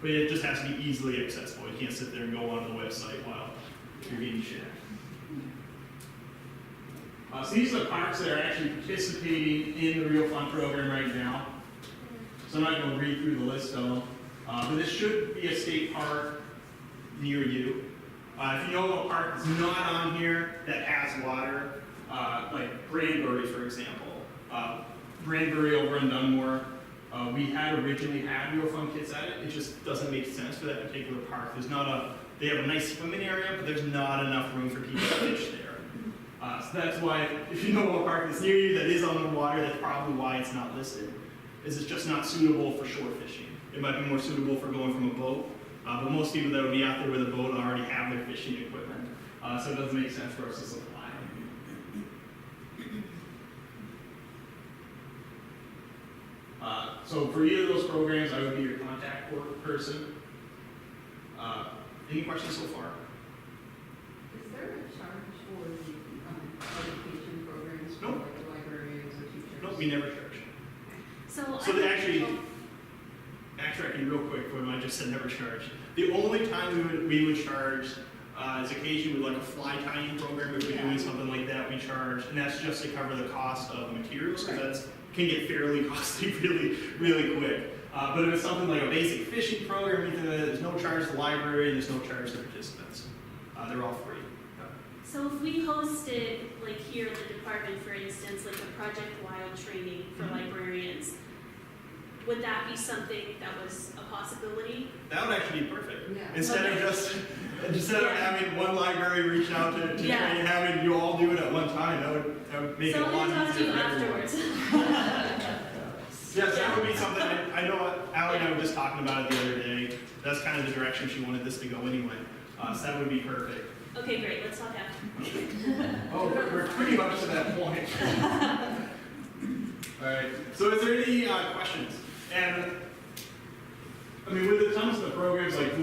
But it just has to be easily accessible. You can't sit there and go onto the website while you're getting shit. So these are the parks that are actually participating in the Real Fun program right now. So I'm not going to read through the list of them, but this should be a state park near you. If you know of a park that's not on here that has water, like Granbury, for example. Granbury over in Dunmore, we had originally had Real Fun kits at it. It just doesn't make sense for that particular park. There's not a, they have a nice swimming area, but there's not enough room for people to fish there. So that's why, if you know of a park that's near you that is on the water, that's probably why it's not listed. Is it's just not suitable for shore fishing. It might be more suitable for going from a boat, but most people that would be out there with a boat already have their fishing equipment. So it doesn't make sense for us to supply. So for either of those programs, I would be your contact person. Any questions so far? Is there a charge for the education programs for Nope. like librarians or teachers? Nope, we never charge. So They actually, backtracking real quick from what I just said, never charge. The only time we would charge is occasionally with like a fly tying program, if we're doing something like that, we charge, and that's just to cover the cost of materials, because that can get fairly costly really quick. But if it's something like a basic fishing program, anything like that, there's no charge to the library, and there's no charge to participants. They're all free. So if we hosted, like here in the department, for instance, like a Project Wild training for librarians, would that be something that was a possibility? That would actually be perfect. Yeah. Instead of having one library reach out to train, having you all do it at one time, that would make it a lot easier for everyone. Yes, that would be something, I know Allie and I were just talking about it the other day. That's kind of the direction she wanted this to go anyway. So that would be perfect. Okay, great, let's talk after. Oh, we're pretty much to that point. All right, so is there any questions? And, I mean, when it comes to the programs, like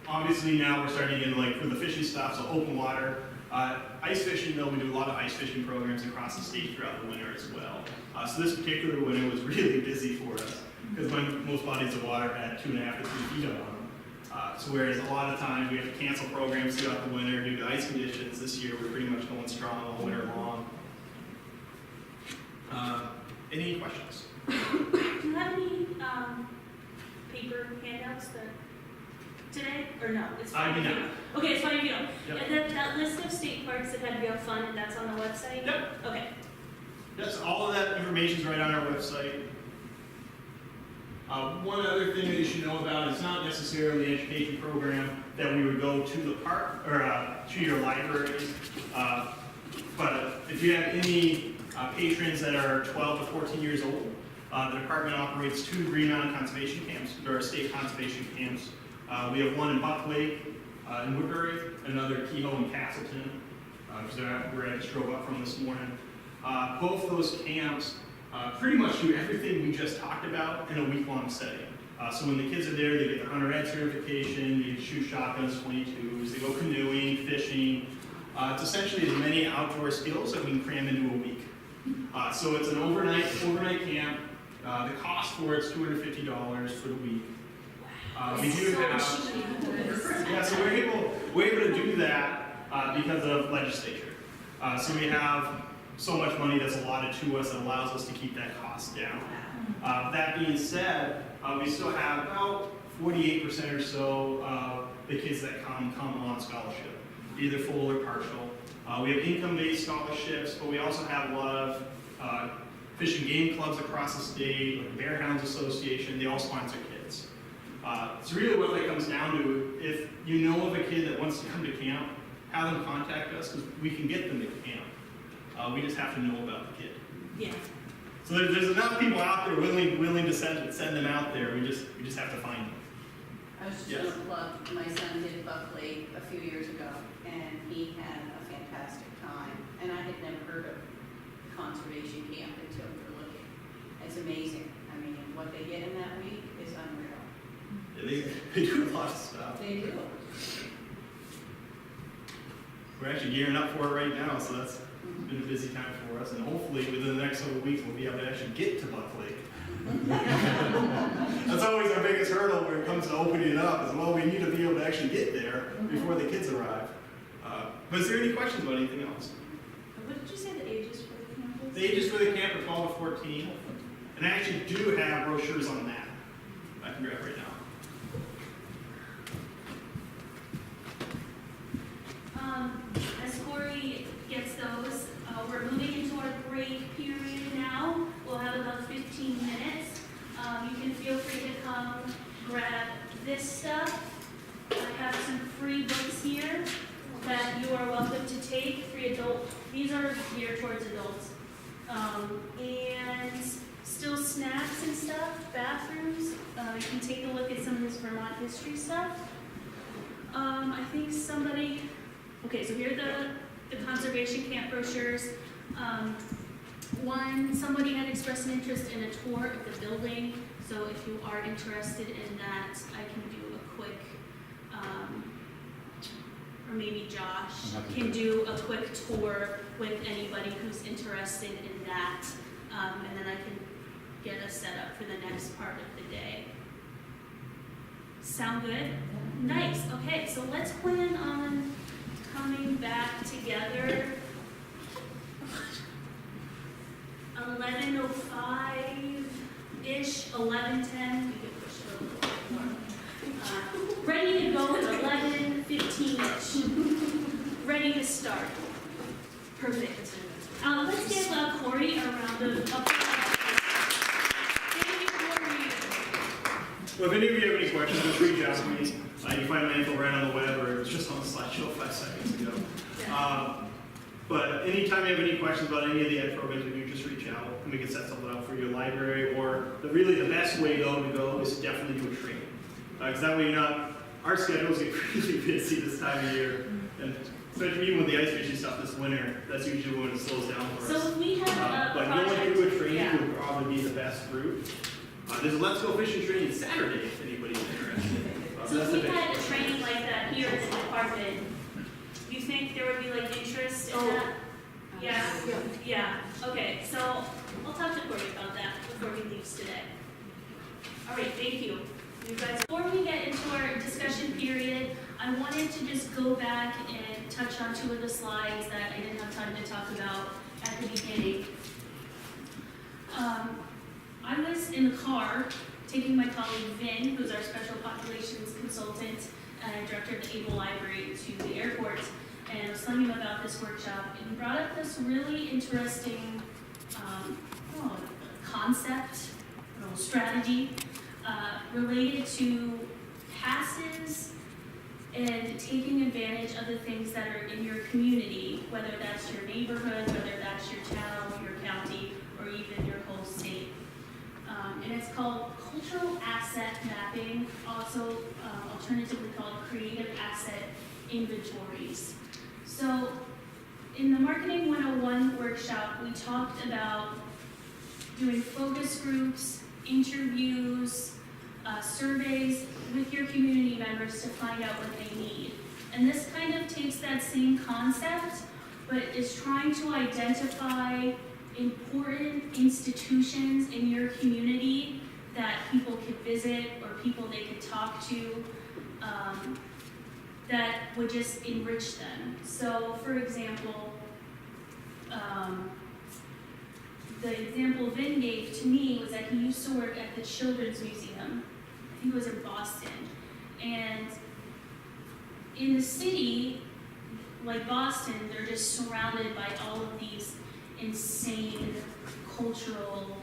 obviously now we're starting in like for the fishing stuff, so open water. Ice fishing, though, we do a lot of ice fishing programs across the state throughout the winter as well. So this particular winter was really busy for us, because most bodies of water had 2.5 to 3 feet on them. So whereas a lot of times we have to cancel programs throughout the winter due to ice conditions, this year we're pretty much going strong all winter long. Any questions? Do you have any paper handouts today? Or no? It's fine if you don't. Okay, it's fine if you don't. Yep. And that list of state parks that had Real Fun, and that's on the website? Yep. Okay. Yes, all of that information is right on our website. One other thing that you should know about is not necessarily an education program that we would go to the park or to your library. But if you have any patrons that are 12 to 14 years old, the department operates 2 Green Mountain conservation camps, or state conservation camps. We have one in Buck Lake, in Woodbury, another Kehoe and Castleton, which is where I just drove up from this morning. Both those camps pretty much do everything we just talked about in a week-long setting. So when the kids are there, they get their hunter ed certification, they get to shoot shotguns, 22s, they go canoeing, fishing. It's essentially as many outdoor skills that we can cram into a week. So it's an overnight camp. The cost for it is $250 for the week. We do have, yeah, so we're able to do that because of legislature. So we have so much money that's allotted to us that allows us to keep that cost down. That being said, we still have about 48% or so of the kids that come on scholarship, either full or partial. We have income-based scholarships, but we also have a lot of fish and game clubs across the state, like the Bear Hounds Association. They all sponsor kids. So really what that comes down to, if you know of a kid that wants to come to camp, have them contact us, because we can get them to camp. We just have to know about the kid. Yeah. So there's enough people out there willing to send them out there. We just have to find them. I was just Yes. going to plug, my son did Buck Lake a few years ago, and he had a fantastic time. And I had never heard of conservation camp until we were looking. It's amazing. I mean, what they get in that week is unreal. Yeah, they do a lot of stuff. They do. We're actually gearing up for it right now, so that's been a busy time for us. And hopefully within the next several weeks, we'll be able to actually get to Buck Lake. That's always our biggest hurdle when it comes to opening it up, is, well, we need to be able to actually get there before the kids arrive. But is there any questions about anything else? What did you ages for the camp are 12 to 14. And I actually do have brochures on that. I can grab right now. As Corey gets those, we're moving into our break period now. We'll have about 15 minutes. You can feel free to come grab this stuff. I have some free books here that you are welcome to take, free adult. These are geared towards adults. And still snacks and stuff, bathrooms. You can take a look at some of this Vermont history stuff. I think somebody, okay, so here are the conservation camp brochures. Somebody had expressed an interest in a tour of the building, so if you are interested in that, I can do a quick, or maybe Josh can do a quick tour with anybody who's interested in that, and then I can get us set up for the next part of the day. Sound good? Nice, okay, so let's plan on coming back together 11:05-ish, 11:10, we could push it a little bit more. Ready to go at 11:15-ish. Ready to start. Perfect. Let's give Corey a round of applause. Thank you, Corey. Well, if any of you have any questions, just reach out to me. You can find my info right on the web, or it's just on the slideshow 5 seconds ago. But anytime you have any questions about any of the ed programs we do, just reach out and we can set something up for your library. Or really the best way to go is definitely do a training. Because that way you're not, our schedules get really busy this time of year. And especially even with the ice fishing stuff this winter, that's usually when it slows down for us. So if we have a But project, going through a training yeah. would probably be the best route. There's a Let's Go Fishing training Saturday if anybody's interested. So if we had a training like that here in the department, you think there would be like interest in that? Yeah? Yeah, okay, so I'll talk to Corey about that before he leaves today. All right, thank you. You guys, before we get into our discussion period, I wanted to just go back and touch on 2 of the slides that I didn't have time to talk about at the beginning. I was in the car taking my colleague Vin, who's our special populations consultant and director of the Able Library, to the airport, and I was telling him about this workshop, and he brought up this really interesting concept, strategy, related to passes and taking advantage of the things that are in your community, whether that's your neighborhood, whether that's your town, your county, or even your whole state. And it's called cultural asset mapping, also alternatively called creative asset inventories. So in the Marketing 101 workshop, we talked about doing focus groups, interviews, surveys with your community members to find out what they need. And this kind of takes that same concept, but is trying to identify important institutions in your community that people could visit or people they could talk to that would just enrich them. So for example, the example Vin gave to me was that he used to work at the Children's Museum. I think it was in Boston. And in the city, like Boston, they're just surrounded by all of these insane cultural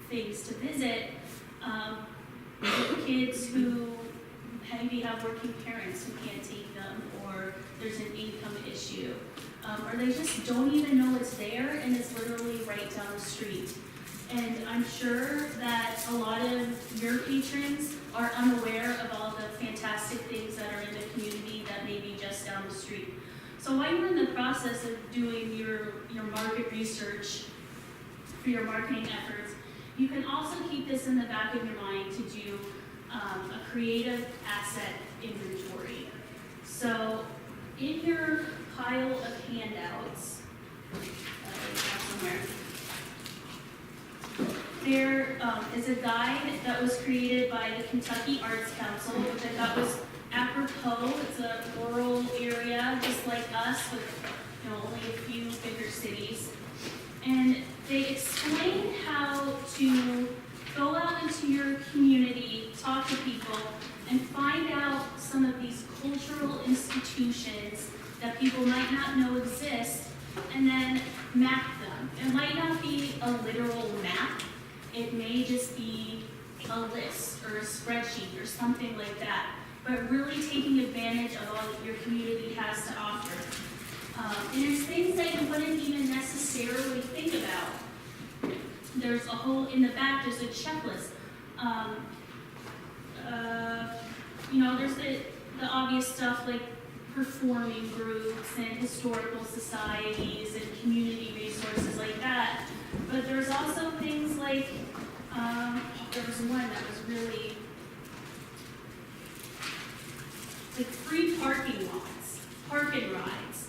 things to visit. Kids who maybe have working parents who can't take them, or there's an income issue, or they just don't even know it's there and it's literally right down the street. And I'm sure that a lot of your patrons are unaware of all the fantastic things that are in the community that may be just down the street. So while you're in the process of doing your market research for your marketing efforts, you can also keep this in the back of your mind to do a creative asset inventory. So in your pile of handouts, somewhere, there is a guide that was created by the Kentucky Arts Council, which I thought was apropos. It's a rural area just like us with only a few bigger cities. And they explain how to go out into your community, talk to people, and find out some of these cultural institutions that people might not know exist, and then map them. It might not be a literal map. It may just be a list or a spreadsheet or something like that, but really taking advantage of all that your community has to offer. And there's things that you wouldn't even necessarily think about. There's a whole, in the back, there's a checklist. There's the obvious stuff like performing groups and historical societies and community resources like that. But there's also things like, there was one that was really, like free parking lots, park and rides.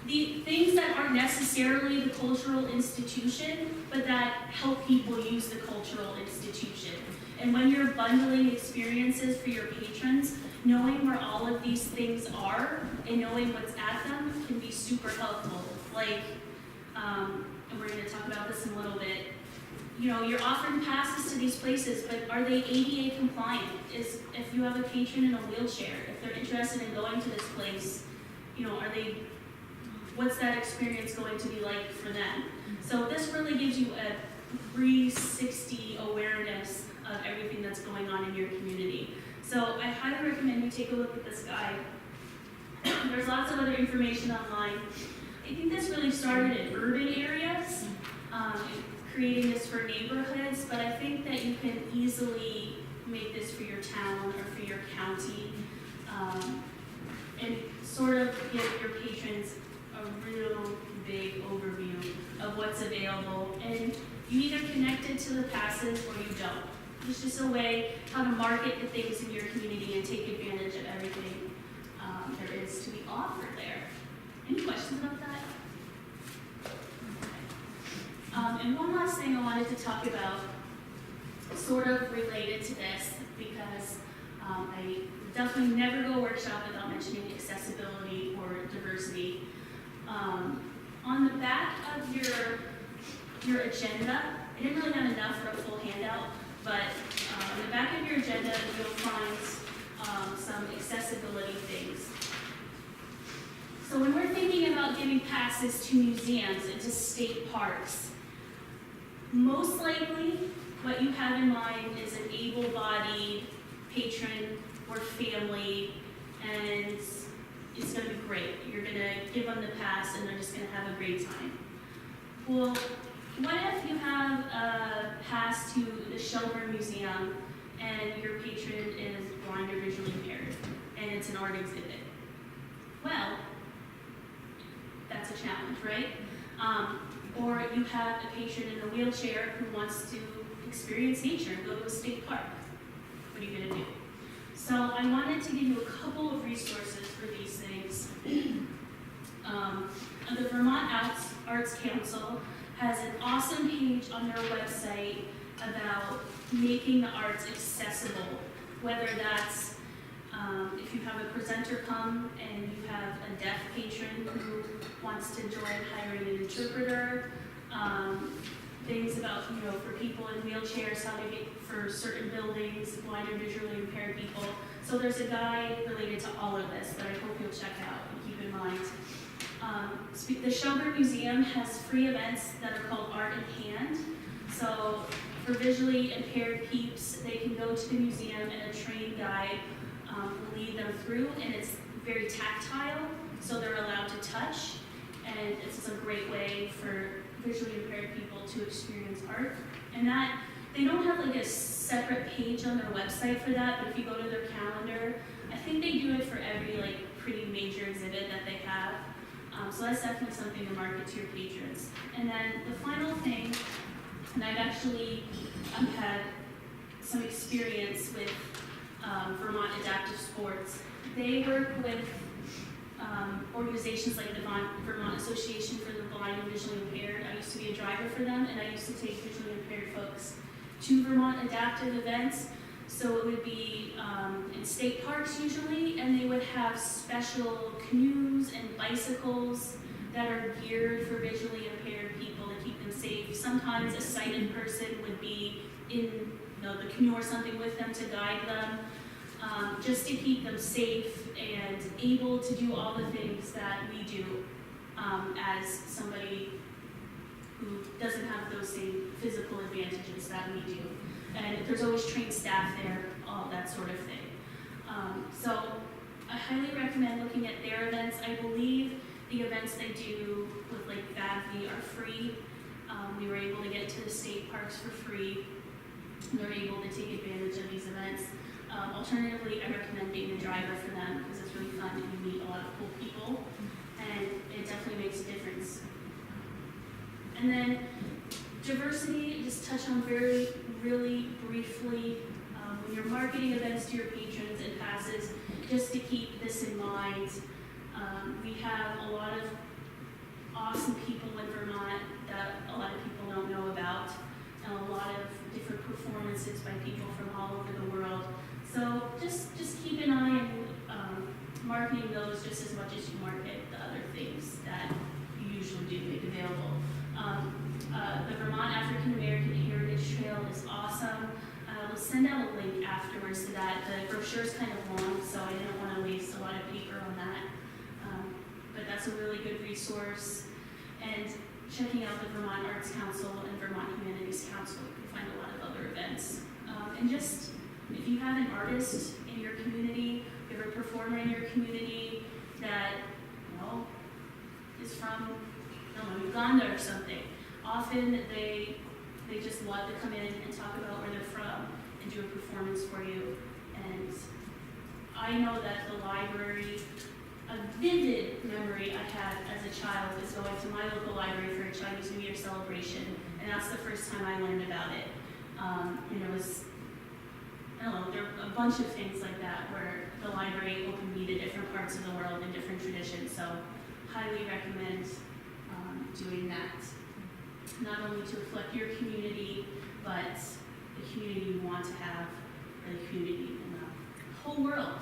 The things that aren't necessarily the cultural institution, but that help people use the cultural institution. And when you're bundling experiences for your patrons, knowing where all of these things are and knowing what's at them can be super helpful. Like, and we're going to talk about this in a little bit. You're offering passes to these places, but are they ADA compliant? If you have a patron in a wheelchair, if they're interested in going to this place, what's that experience going to be like for them? So this really gives you a 360 awareness of everything that's going on in your community. So I highly recommend you take a look at this guide. There's lots of other information online. I think this really started in urban areas, creating this for neighborhoods, but I think that you can easily make this for your town or for your county, and sort of give your patrons a real big overview of what's available. And you either connect it to the passes or you don't. It's just a way how to market the things in your community and take advantage of everything there is to be offered there. Any questions about that? And one last thing I wanted to talk about, sort of related to this, because I definitely never go workshop without mentioning accessibility or diversity. On the back of your agenda, I didn't really have enough for a full handout, but on the back of your agenda, you'll find some accessibility things. So when we're thinking about giving passes to museums and to state parks, most likely what you have in mind is an able-bodied patron or family, and it's going to be great. You're going to give them the pass and they're just going to have a great time. Well, what if you have a pass to the Shelburne Museum and your patron is blind or visually impaired and it's an art exhibit? Well, that's a challenge, right? Or you have a patron in a wheelchair who wants to experience nature and go to a state park. What are you going to do? So I wanted to give you a couple of resources for these things. The Vermont Arts Council has an awesome page on their website about making the arts accessible, whether that's if you have a presenter come and you have a deaf patron who wants to join hiring an interpreter, things about, for people in wheelchairs, how to get for certain buildings, blind or visually impaired people. So there's a guide related to all of this that I hope you'll check out and keep in mind. The Shelburne Museum has free events that are called Art in Hand. So for visually impaired peeps, they can go to the museum and a trained guide will lead them through, and it's very tactile, so they're allowed to touch, and it's a great way for visually impaired people to experience art. And that, they don't have like a separate page on their website for that, but if you go to their calendar, I think they do it for every pretty major exhibit that they have. So that's definitely something to market to your patrons. And then the final thing, and I've actually had some experience with Vermont Adaptive Sports. They work with organizations like the Vermont Association for the Blind and Visually Impaired. I used to be a driver for them, and I used to take visually impaired folks to Vermont Adaptive events. So it would be in state parks usually, and they would have special canoes and bicycles that are geared for visually impaired people to keep them safe. Sometimes a sighted person would be in the canoe or something with them to guide them, just to keep them safe and able to do all the things that we do as somebody who doesn't have those same physical advantages that we do. And there's always trained staff there, all that sort of thing. So I highly recommend looking at their events. I believe the events they do with like VTLIB are free. We were able to get to the state parks for free. They're able to take advantage of these events. Alternatively, I recommend being a driver for them because it's really fun and you meet a lot of cool people, and it definitely makes a difference. And then diversity, just touch on really briefly, when you're marketing events to your patrons and passes, just to keep this in mind. We have a lot of awesome people in Vermont that a lot of people don't know about, and a lot of different performances by people from all over the world. So just keep an eye on marketing those just as much as you market the other things that you usually do make available. The Vermont African American Heritage Trail is awesome. We'll send out a link afterwards to that. The brochure is kind of long, so I didn't want to waste a lot of paper on that. But that's a really good resource. And checking out the Vermont Arts Council and Vermont Humanities Council, you can find a lot of other events. And just, if you have an artist in your community, if you have a performer in your community that, is from, Uganda or something, often they just love to come in and talk about where they're from and do a performance for you. And I know that the library, a vivid memory I had as a child is going to my local library for a Chinese New Year celebration, and that's the first time I learned about it. And it was, there are a bunch of things like that where the library opened me to different parts of the world and different traditions, so highly recommend doing that. Not only to reflect your community, but the community you want to have, or the community in the whole world,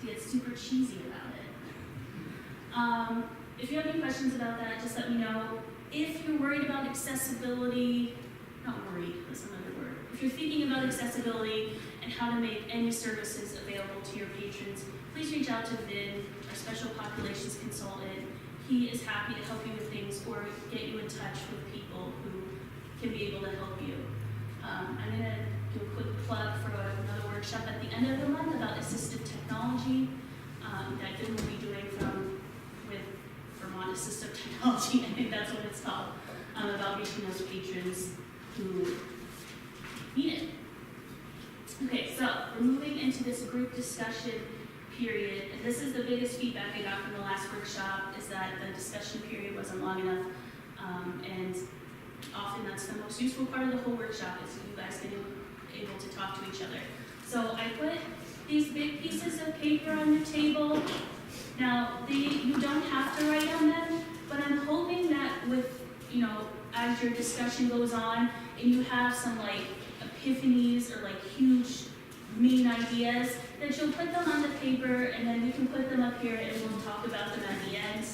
to get super cheesy about it. If you have any questions about that, just let me know. If you're worried about accessibility, not worried, that's another word. If you're thinking about accessibility and how to make any services available to your patrons, please reach out to Vin, our special populations consultant. He is happy to help you with things or get you in touch with people who can be able to help you. I'm going to do a quick plug for another workshop at the end of the month about assistive technology that Vin will be doing with Vermont Assistive Technology. I think that's what it's called, about reaching those patrons who need it. Okay, so we're moving into this group discussion period, and this is the biggest feedback I got from the last workshop, is that the discussion period wasn't long enough, and often that's the most useful part of the whole workshop, is you guys getting able to talk to each other. So I put these big pieces of paper on the table. Now, you don't have to write on them, but I'm hoping that with, as your discussion goes on, and you have some epiphanies or huge main ideas, that you'll put them on the paper and then we can put them up here and we'll talk about them at the end.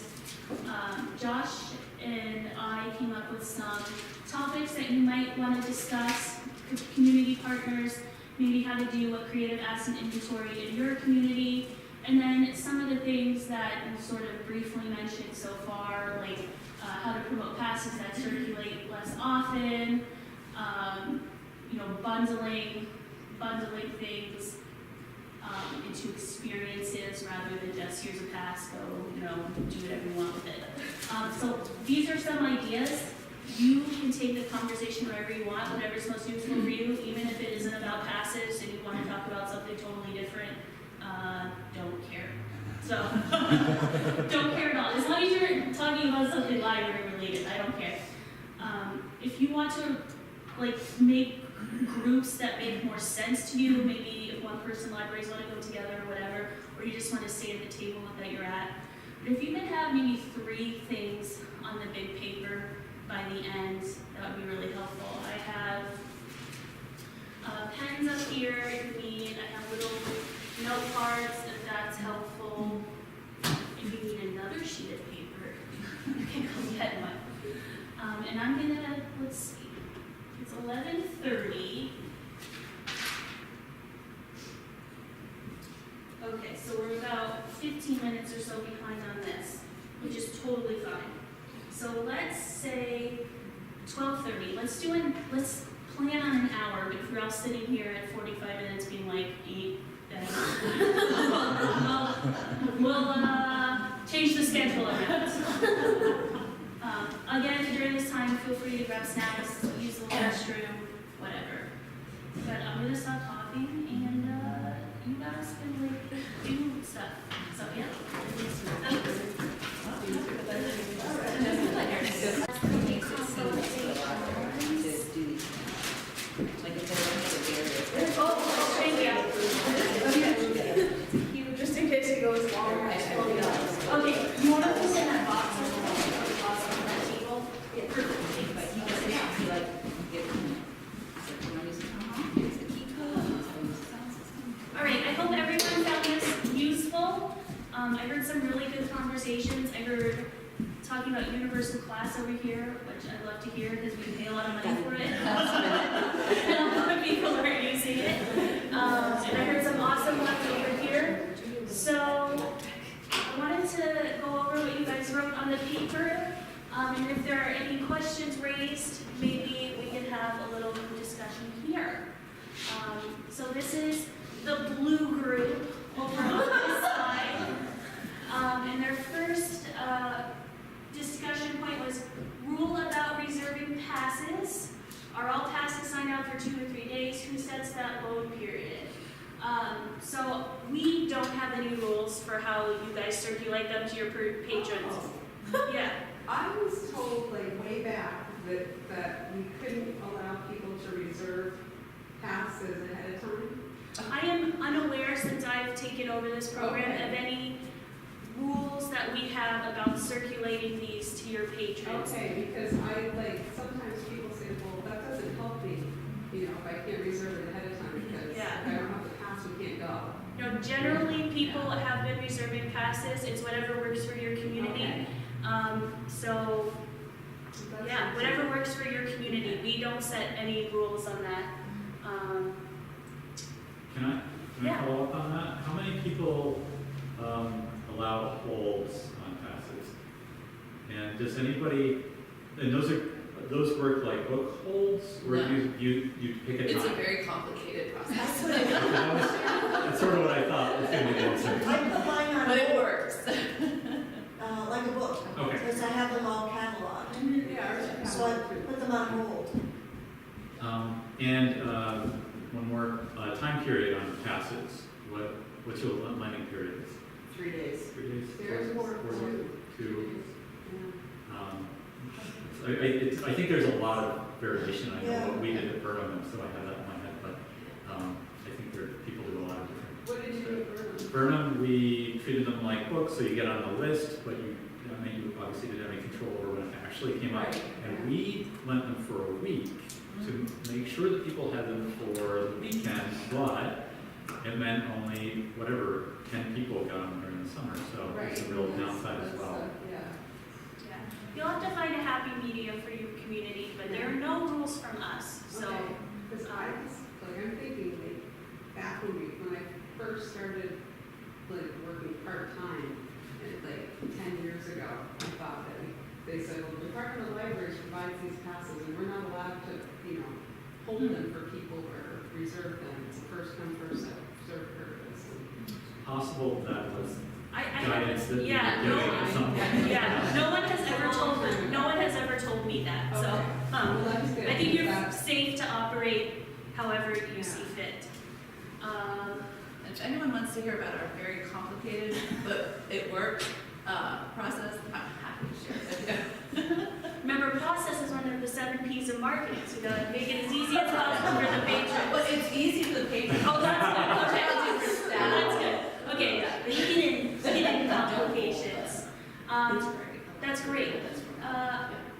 Josh and I came up with some topics that you might want to discuss with community partners, maybe how to do a creative asset inventory in your community, and then some of the things that you sort of briefly mentioned so far, like how to promote passes that circulate less often, bundling things into experiences rather than just here's a pass, go, do whatever you want with it. So these are some ideas. You can take the conversation wherever you want, whatever's most useful for you, even if it isn't about passes and you want to talk about something totally different. Don't care. So don't care at all. As long as you're talking about something library related, I don't care. If you want to make groups that make more sense to you, maybe if one person libraries want to go together or whatever, or you just want to stay at the table that you're at. But if you can have maybe 3 things on the big paper by the end, that would be really helpful. I have pens up here if you need. I have little note cards if that's helpful. If you need another sheet of paper, you can go get one. And I'm gonna let's see, it's 11:30. Okay, so we're about 15 minutes or so behind on this, which is totally fine. So let's say 12:30. Let's plan on an hour, but if we're all sitting here at 45 minutes being like, eat, then we'll change the schedule around. Again, during this time, feel free to grab snacks, use the restroom, whatever. But I'm gonna stop talking and you guys can like do stuff. So yeah. Just in case it goes long. Okay, you want to put in that box or toss on that table? Yeah, perfect. All right, I hope everyone found this useful. I heard some really good conversations. I heard talking about universal class over here, which I love to hear because we pay a lot of money for it. And a lot of people are using it. And I heard some awesome ones over here. So I wanted to go over what you guys wrote on the paper. And if there are any questions raised, maybe we can have a little discussion here. So this is the blue group over on this side. And their first discussion point was rule about reserving passes. Are all passes signed out for 2 or 3 days? Who sets that load period? So we don't have any rules for how you guys circulate them to your patrons. Yeah. I was told like way back that we couldn't allow people to reserve passes ahead of time. I am unaware, since I've taken over this program, of any rules that we have about circulating these to your patrons. Okay, because sometimes people say, well, that doesn't help me, if I can't reserve it ahead of time because Yeah. if I don't have the pass, we can't go. No, generally people have been reserving passes. It's whatever works for your community. Okay. So yeah, whatever works for your community. We don't set any rules on that. Can I Yeah. follow up on that? How many people allow holds on passes? And does anybody, and those work like book holds, or No. you pick a time? It's a very complicated process, That's sort of what I thought was going to be the answer. I put mine on but it hold, works. like a book, Okay. because I have them all cataloged. Yeah. So I put them on hold. And one more time period on passes. What's your lending period? 3 days. 3 days? There's more. 2. Yeah. I think there's a lot of variation. I know Yeah. what we did at Vermont, so I have that in my head, but I think people do a lot of different. What did you do at Vermont? Vernon, we treated them like books, so you get on the list, but you obviously didn't have any control over when it actually came out. Right. And we lent them for a week to make sure that people had them for the weekend, but it meant only 10 people got them during the summer, so it's a real downside as well. Yeah. Yeah. You'll have to find a happy medium for your community, but there are no rules from us. So Because I'm thinking back when I first started working part-time, and 10 years ago, I thought that they said, well, the Department of Libraries provides these passes and we're not allowed to, hold them for people or reserve them. It's a first come, first served purpose. Possible that was I guidance that we yeah, were giving at some point. yeah, no one has ever told me that. So Well, that's good. I think you're That's- safe to operate however you see fit. If anyone wants to hear about our very complicated, but it worked, process, I'm happy to share it with you. Remember, process is one of the 7 P's of marketing, so you gotta make it as easy as possible for the patron. But it's easy for the patron. Oh, that's good. Okay. I'll do for staff. That's good. Okay, the hidden complications. That's great.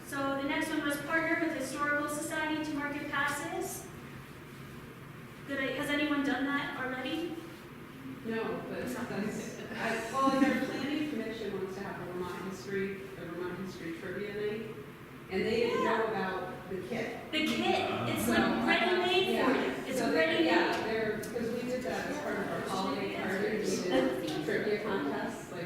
So the next one was partner with Historical Society to market passes. Has anyone done that already? No, but that's, well, their planning commission wants to have a Vermont history trivia night, and they didn't know about the kit. The kit, it's like ready-made for you. It's ready-made. Yeah, because we did that as part of our holiday party, we did trivia contests, like,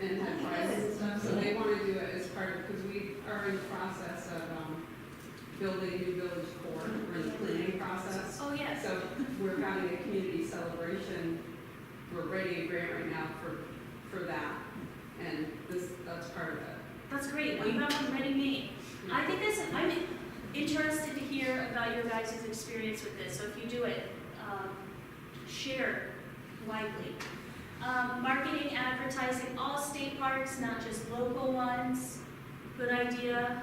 and had prizes and stuff, so they want to do it as part of, because we are in the process of, building a new village core, we're in the planning process. Oh, yes. So we're having a community celebration, we're writing a grant right now for that, and that's part of it. That's great, well, you have one ready-made. I think I'm interested to hear about your guys' experience with this, so if you do it, share widely. Marketing, advertising, all state parks, not just local ones, good idea.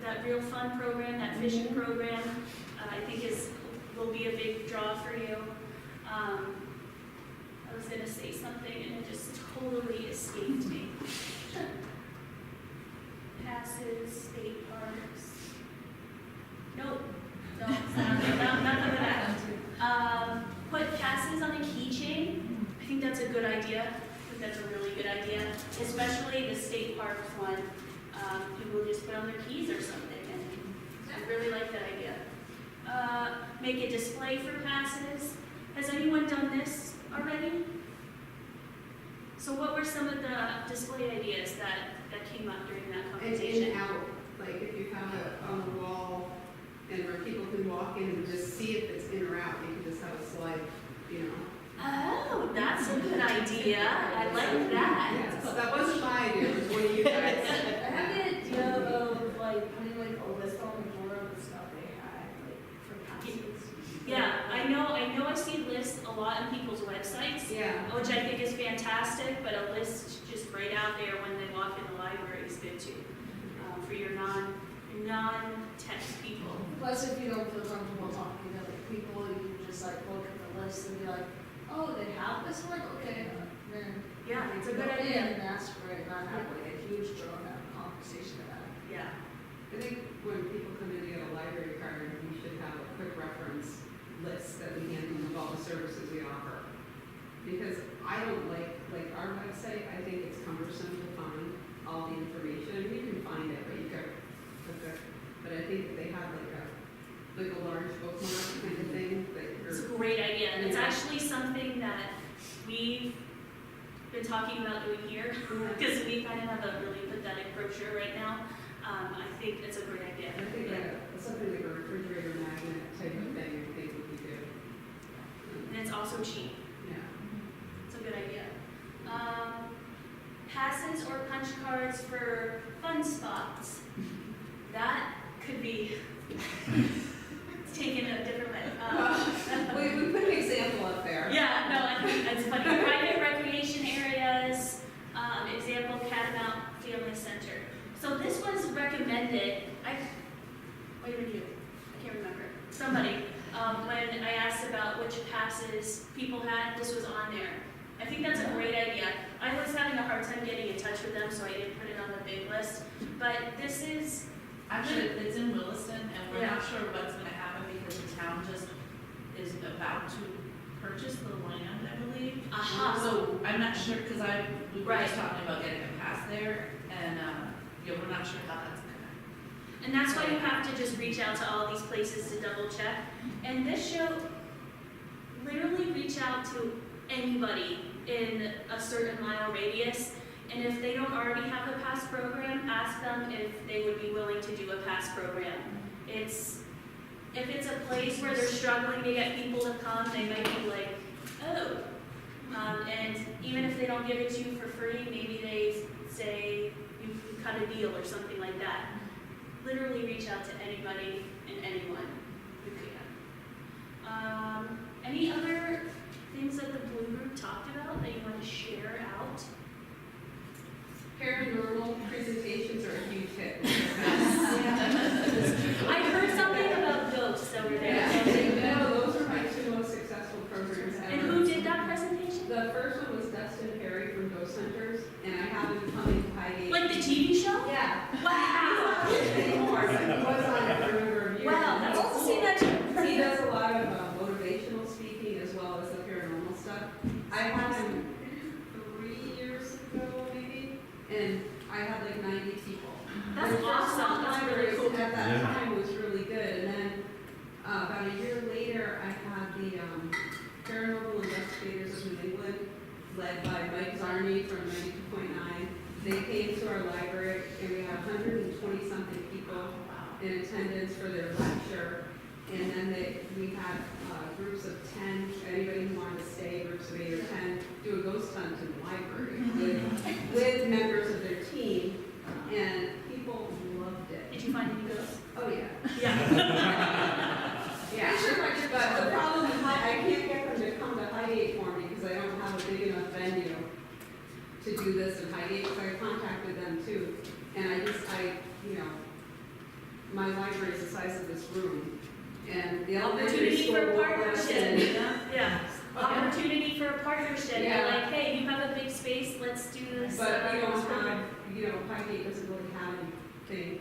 That real fun program, that fishing program, I think will be a big draw for you. I was gonna say something and it just totally escaped me. Passes, state parks. Nope, no, it's not none of that. Put passes on a keychain. I think that's a good idea. I think that's a really good idea, especially the state parks one. People just put on their keys or something, and I really like that idea. Make a display for passes. Has anyone done this already? So what were some of the display ideas that came up during that And conversation? in out, like if you have it on the wall, and where people can walk in and just see if it's in or out, you can just have a slide, you know. Oh, that's a good idea. I like that. Yeah, so that wasn't my idea, it was one of you guys. I had the idea of like putting like a list on the door of the stuff they had, like for passes. Yeah, I know I see lists a lot on people's websites, Yeah. which I think is fantastic, but a list just right out there when they walk in the library is good too, for your non-tech people. Plus, if you don't feel comfortable talking to like people, you can just like look at the list and be like, oh, they have this one? Okay, then. Yeah, it's a go good in idea. And ask for it, not have like a huge drawn out conversation about it. Yeah. I think when people come in to get a library card, we should have a quick reference list that we hand them of all the services we offer. Because I don't like our website, I think it's cumbersome to find all the information. You can find it, but you go, okay. But I think if they have like a large bookmark kind of thing, It's a great idea, and it's actually something that we've been talking about doing here, because we kind of have a really pathetic brochure right now. I think it's a great idea. I think something like a refrigerator magnet type of thing, I think would be good. And it's also cheap. Yeah. It's a good idea. Passes or punch cards for fun spots. That could be taken a different way. We put an example up there. Yeah, no, I think that's funny. Private recreation areas, example, Catamount Family Center. So this was recommended, what did we do? I can't remember. Somebody, when I asked about which passes people had, this was on there. I think that's a great idea. I was having a hard time getting in touch with them, so I didn't put it on the big list. But this is, Actually, it's in Williston, and we're Yeah. not sure what's gonna happen because the town just is about to purchase the land, I believe. aha. So I'm not sure, because we were Right. just talking about getting a pass there, and, we're not sure how that's gonna. And that's why you have to just reach out to all these places to double check. And this show, literally reach out to anybody in a certain mile radius. And if they don't already have a pass program, ask them if they would be willing to do a pass program. If it's a place where they're struggling to get people to come, they might be like, oh. And even if they don't give it to you for free, maybe they say you cut a deal or something like that. Literally reach out to anybody and anyone who can. Any other things that the Blue Group talked about that you want to share out? Paranormal presentations are a huge hit. I heard something about ghosts over there. No, those are my two most successful programs ever. And who did that presentation? The first one was Dustin Perry from Ghost Hunters, and I happened to come into Highgate. Like the TV show? Yeah. Wow! Anymore, but he was on it for a number of years. Wow, that's awesome to see that too. He does a lot of motivational the paranormal investigators of New England, led by Mike Zarni from 92.9. They came to our library, and we had 120-something people in attendance for their lecture. And then we had groups of 10, anybody who wanted to stay, groups of 8 or 10, do a ghost hunt in the library with members of their team, and people loved it. Did you find any ghosts? Oh, yeah. Yeah. Yeah, but the problem is I can't get them to come to Highgate for me because I don't have a big enough venue to do this in Highgate, so I contacted them too. And my library is the size of this room, and the elementary Opportunity school for won't let us in. partnership. Yeah. Opportunity for a partnership. Yeah. You're like, hey, you have a big space, let's do this. But we don't have, Highgate doesn't really have anything,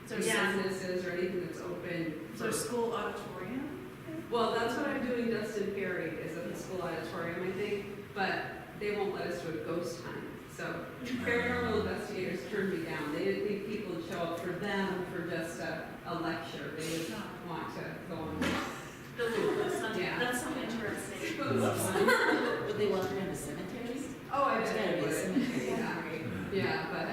So Yeah. businesses or anything that's open. So school auditorium? Well, that's what I'm doing, Dustin Perry, is at the school auditorium, I think, but they won't let us do a ghost hunt. So paranormal investigators turned me down. They didn't think people would show up for them for just a lecture. They didn't want to go on. Yeah. That's so interesting. It was fun. Would they welcome in the cemeteries? Oh, I There's bet gotta it be a would. cemetery. Yeah, but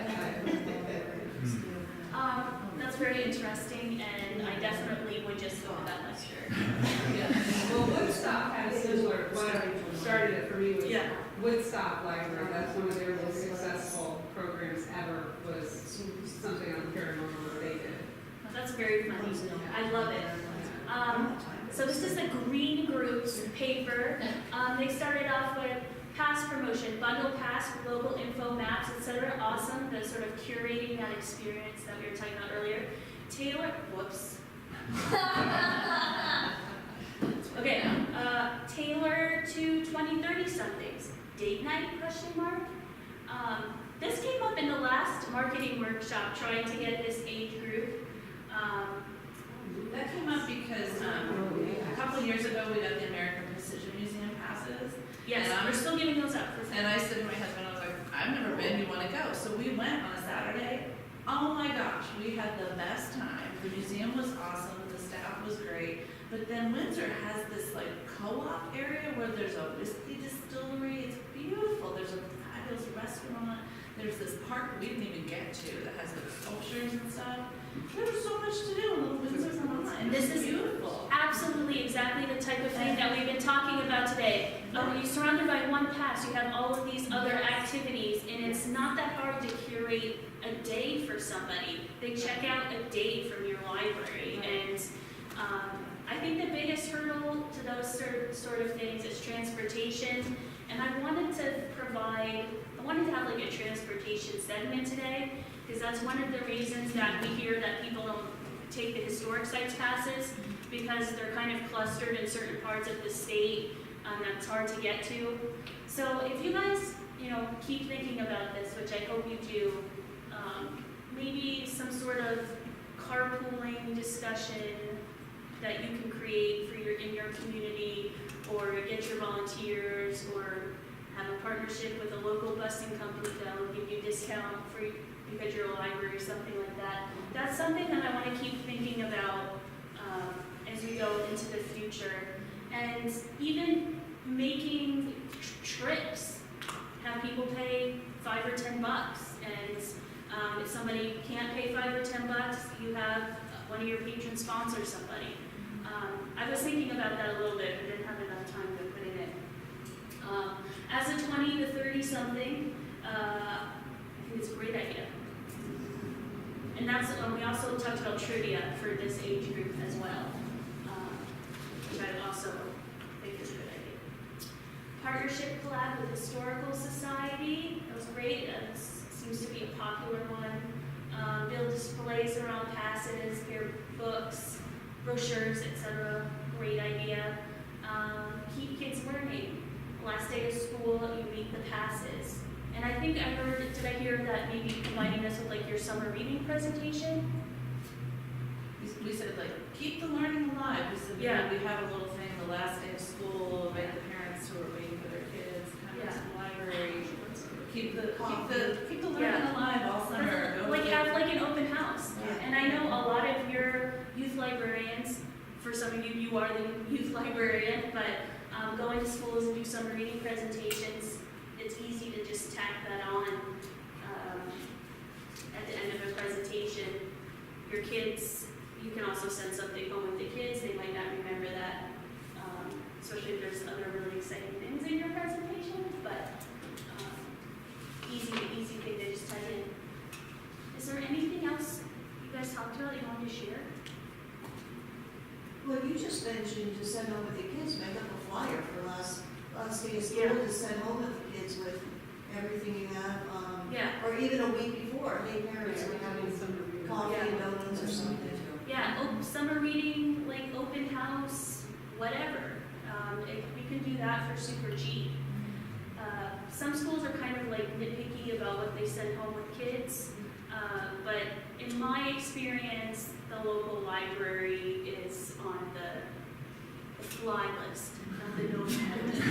That's very interesting, and I definitely would just go to that lecture. well, Woodstock had a similar, what started it for me was Yeah. Woodstock Library. That's one of their most successful programs ever, was something on paranormal that they did. That's very funny. I love it. So this is the Green Group's paper. They started off with pass promotion, bundle pass, local info, maps, etc. Awesome. The sort of curating that experience that we were talking about earlier. Taylor, whoops. Okay, Taylor to 20-30 somethings. Date night, question mark? This came up in the last marketing workshop, trying to get this age group. That came up because a couple of years ago, we got the American Precision Museum passes. Yes, And we're still giving those out for And I said to my husband, I was like, I've never been, you want to go? So we went on a Saturday. Oh my gosh, we had the best time. The museum was awesome, the staff was great. But then Windsor has this like co-op area where there's a whiskey distillery. It's beautiful. There's a fabulous restaurant. There's this park we didn't even get to that has like sculptures and stuff. There was so much to do in Little Windsor, Vermont. And This is beautiful. absolutely exactly the type of thing that we've been talking about today. You're surrounded by one pass, you have all of these other activities, and it's not that hard to curate a day for somebody. They check out a day from your library, and I think the biggest hurdle to those sort of things is transportation. And I wanted to have like a transportation segment today, because that's one of the reasons that we hear that people don't take the historic sites passes, because they're kind of clustered in certain parts of the state that's hard to get to. So if you guys, keep thinking about this, which I hope you do, maybe some sort of carpooling discussion that you can create in your community, or get your volunteers, or have a partnership with a local busing company that will give you a discount because you're a library or something like that. That's something that I want to keep thinking about as we go into the future. And even making trips, have people pay $5 or $10, and if somebody can't pay $5 or $10, you have one of your patrons sponsor somebody. I was thinking about that a little bit, but didn't have enough time to put it in. As a 20 to 30 something, I think it's a great idea. And that's, we also talked about trivia for this age group as well. Which I also think is a good idea. Partnership collab with Historical Society, that was great. That seems to be a popular one. Build displays around passes, pair books, brochures, etc. Great idea. Keep kids learning. Last day of school, you meet the passes. And I think did I hear that maybe combining this with like your summer reading presentation? We said keep the learning alive. We said, Yeah. we have a little thing, the last day of school, invite the parents who are waiting for their kids, come into the library. Keep the learning alive all summer. Have like an open house. Yeah. And I know a lot of your youth librarians for some of you, you are the youth librarian, but going to schools and do summer reading presentations, it's easy to just tack that on at the end of a presentation. Your kids, you can also send something home with the kids, they might not remember that, especially if there's other really exciting things in your presentation, but easy thing to just type in. Is there anything else you guys talked about that you want to share? Well, you just mentioned to send home with the kids, make up a flyer for last day of school Yeah. to send home with the kids with everything you have, Yeah. or even a week before, hey parents, we're having some reviews. coffee and donuts or something. Yeah, summer reading, like open house, whatever. We can do that for super cheap. Some schools are kind of like nitpicky about what they send home with kids, but in my experience, the local library is on the fly list, not the no-fly list.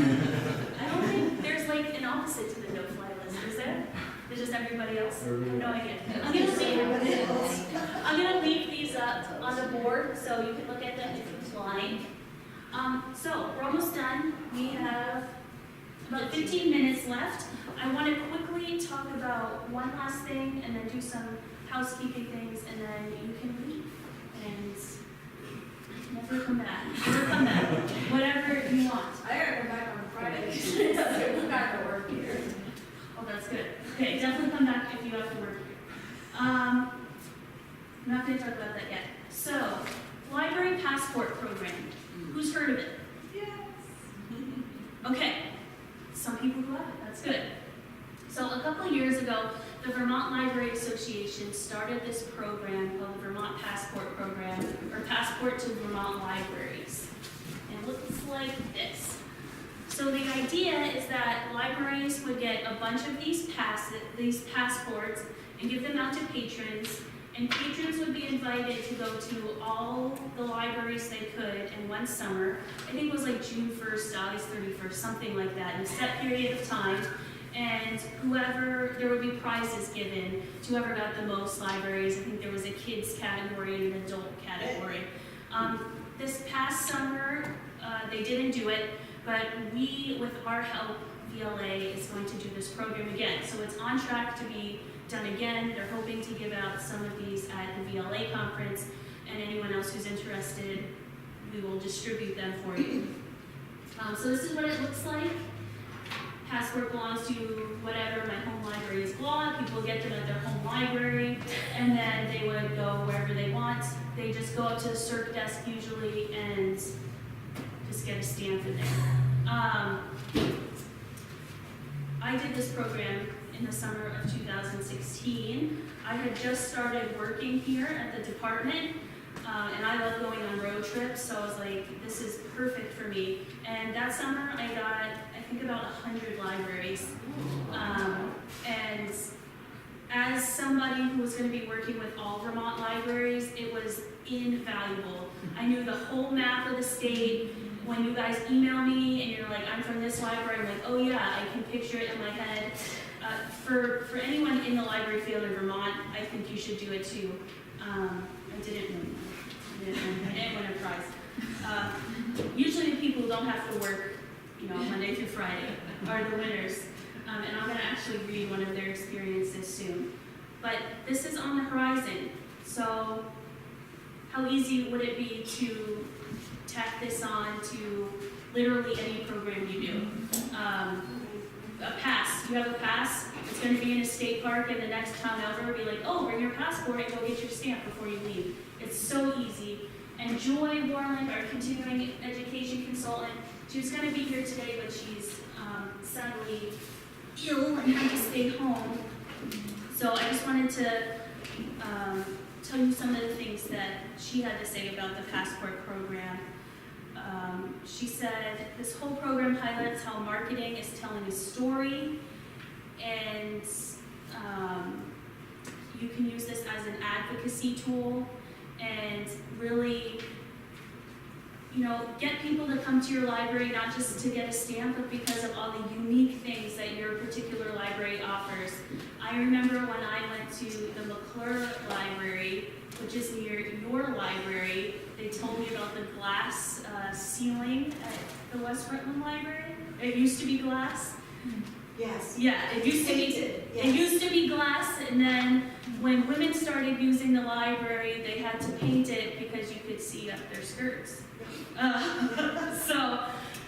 I don't think there's like an opposite to the no-fly list, is there? There's just everybody else? I have no idea. I'm gonna leave these up on the board so you can look at them if you'd like. So we're almost done. We have about 15 minutes left. I want to quickly talk about one last thing and then do some housekeeping things, and then you can leave and never come back. Never come back. Whatever you want. I gotta come back on Friday. I'm back to work here. Oh, that's good. Okay, definitely come back if you have to work here. I'm not going to talk about that yet. So, library passport program. Who's heard of it? Yes. Okay, some people who have it, that's good. So a couple of years ago, the Vermont Library Association started this program called the Vermont Passport Program, or Passport to Vermont Libraries. And it looks like this. So the idea is that libraries would get a bunch of these passports and give them out to patrons, and patrons would be invited to go to all the libraries they could in one summer. I think it was like June 1st to August 31st, something like that, in a set period of time. And there would be prizes given to whoever got the most libraries. I think there was a kids category and an adult category. This past summer, they didn't do it, but we, with our help, VLA is going to do this program again. So it's on track to be done again. They're hoping to give out some of these at the VLA conference, and anyone else who's interested, we will distribute them for you. So this is what it looks like. Passport belongs to whatever my home library's blog. People get them at their home library, and then they would go wherever they want. They just go up to the circ desk usually and just get a stamp in there. I did this program in the summer of 2016. I had just started working here at the department, and I love going on road trips, so I was like, this is perfect for me. And that summer I got, I think, about 100 libraries. And as somebody who was going to be working with all Vermont libraries, it was invaluable. I knew the whole map of the state. When you guys email me and you're like, I'm from this library, I'm like, oh yeah, I can picture it in my head. For anyone in the library field in Vermont, I think you should do it too. I didn't win a prize. Usually the people who don't have to work, Monday through Friday are the winners. And I'm going to actually read one of their experiences soon. But this is on the horizon. So how easy would it be to tack this on to literally any program you do? A pass. You have a pass. It's going to be in a state park, and the next town over will be like, oh, bring your passport and go get your stamp before you leave. It's so easy. And Joy Warland, our continuing education consultant, she was going to be here today, but she's suddenly ill and had to stay home. So I just wanted to tell you some of the things that she had to say about the passport program. She said, this whole program highlights how marketing is telling a story, and you can use this as an advocacy tool and really get people to come to your library, not just to get a stamp, but because of all the unique things that your particular library offers. I remember when I went to the McClure Library, which is near your library, they told me about the glass ceiling at the West Rutland Library. It used to be glass. Yes. Yeah, it used to be. Painted, It yes. used to be glass, and then when women started using the library, they had to paint it because you could see up their skirts. So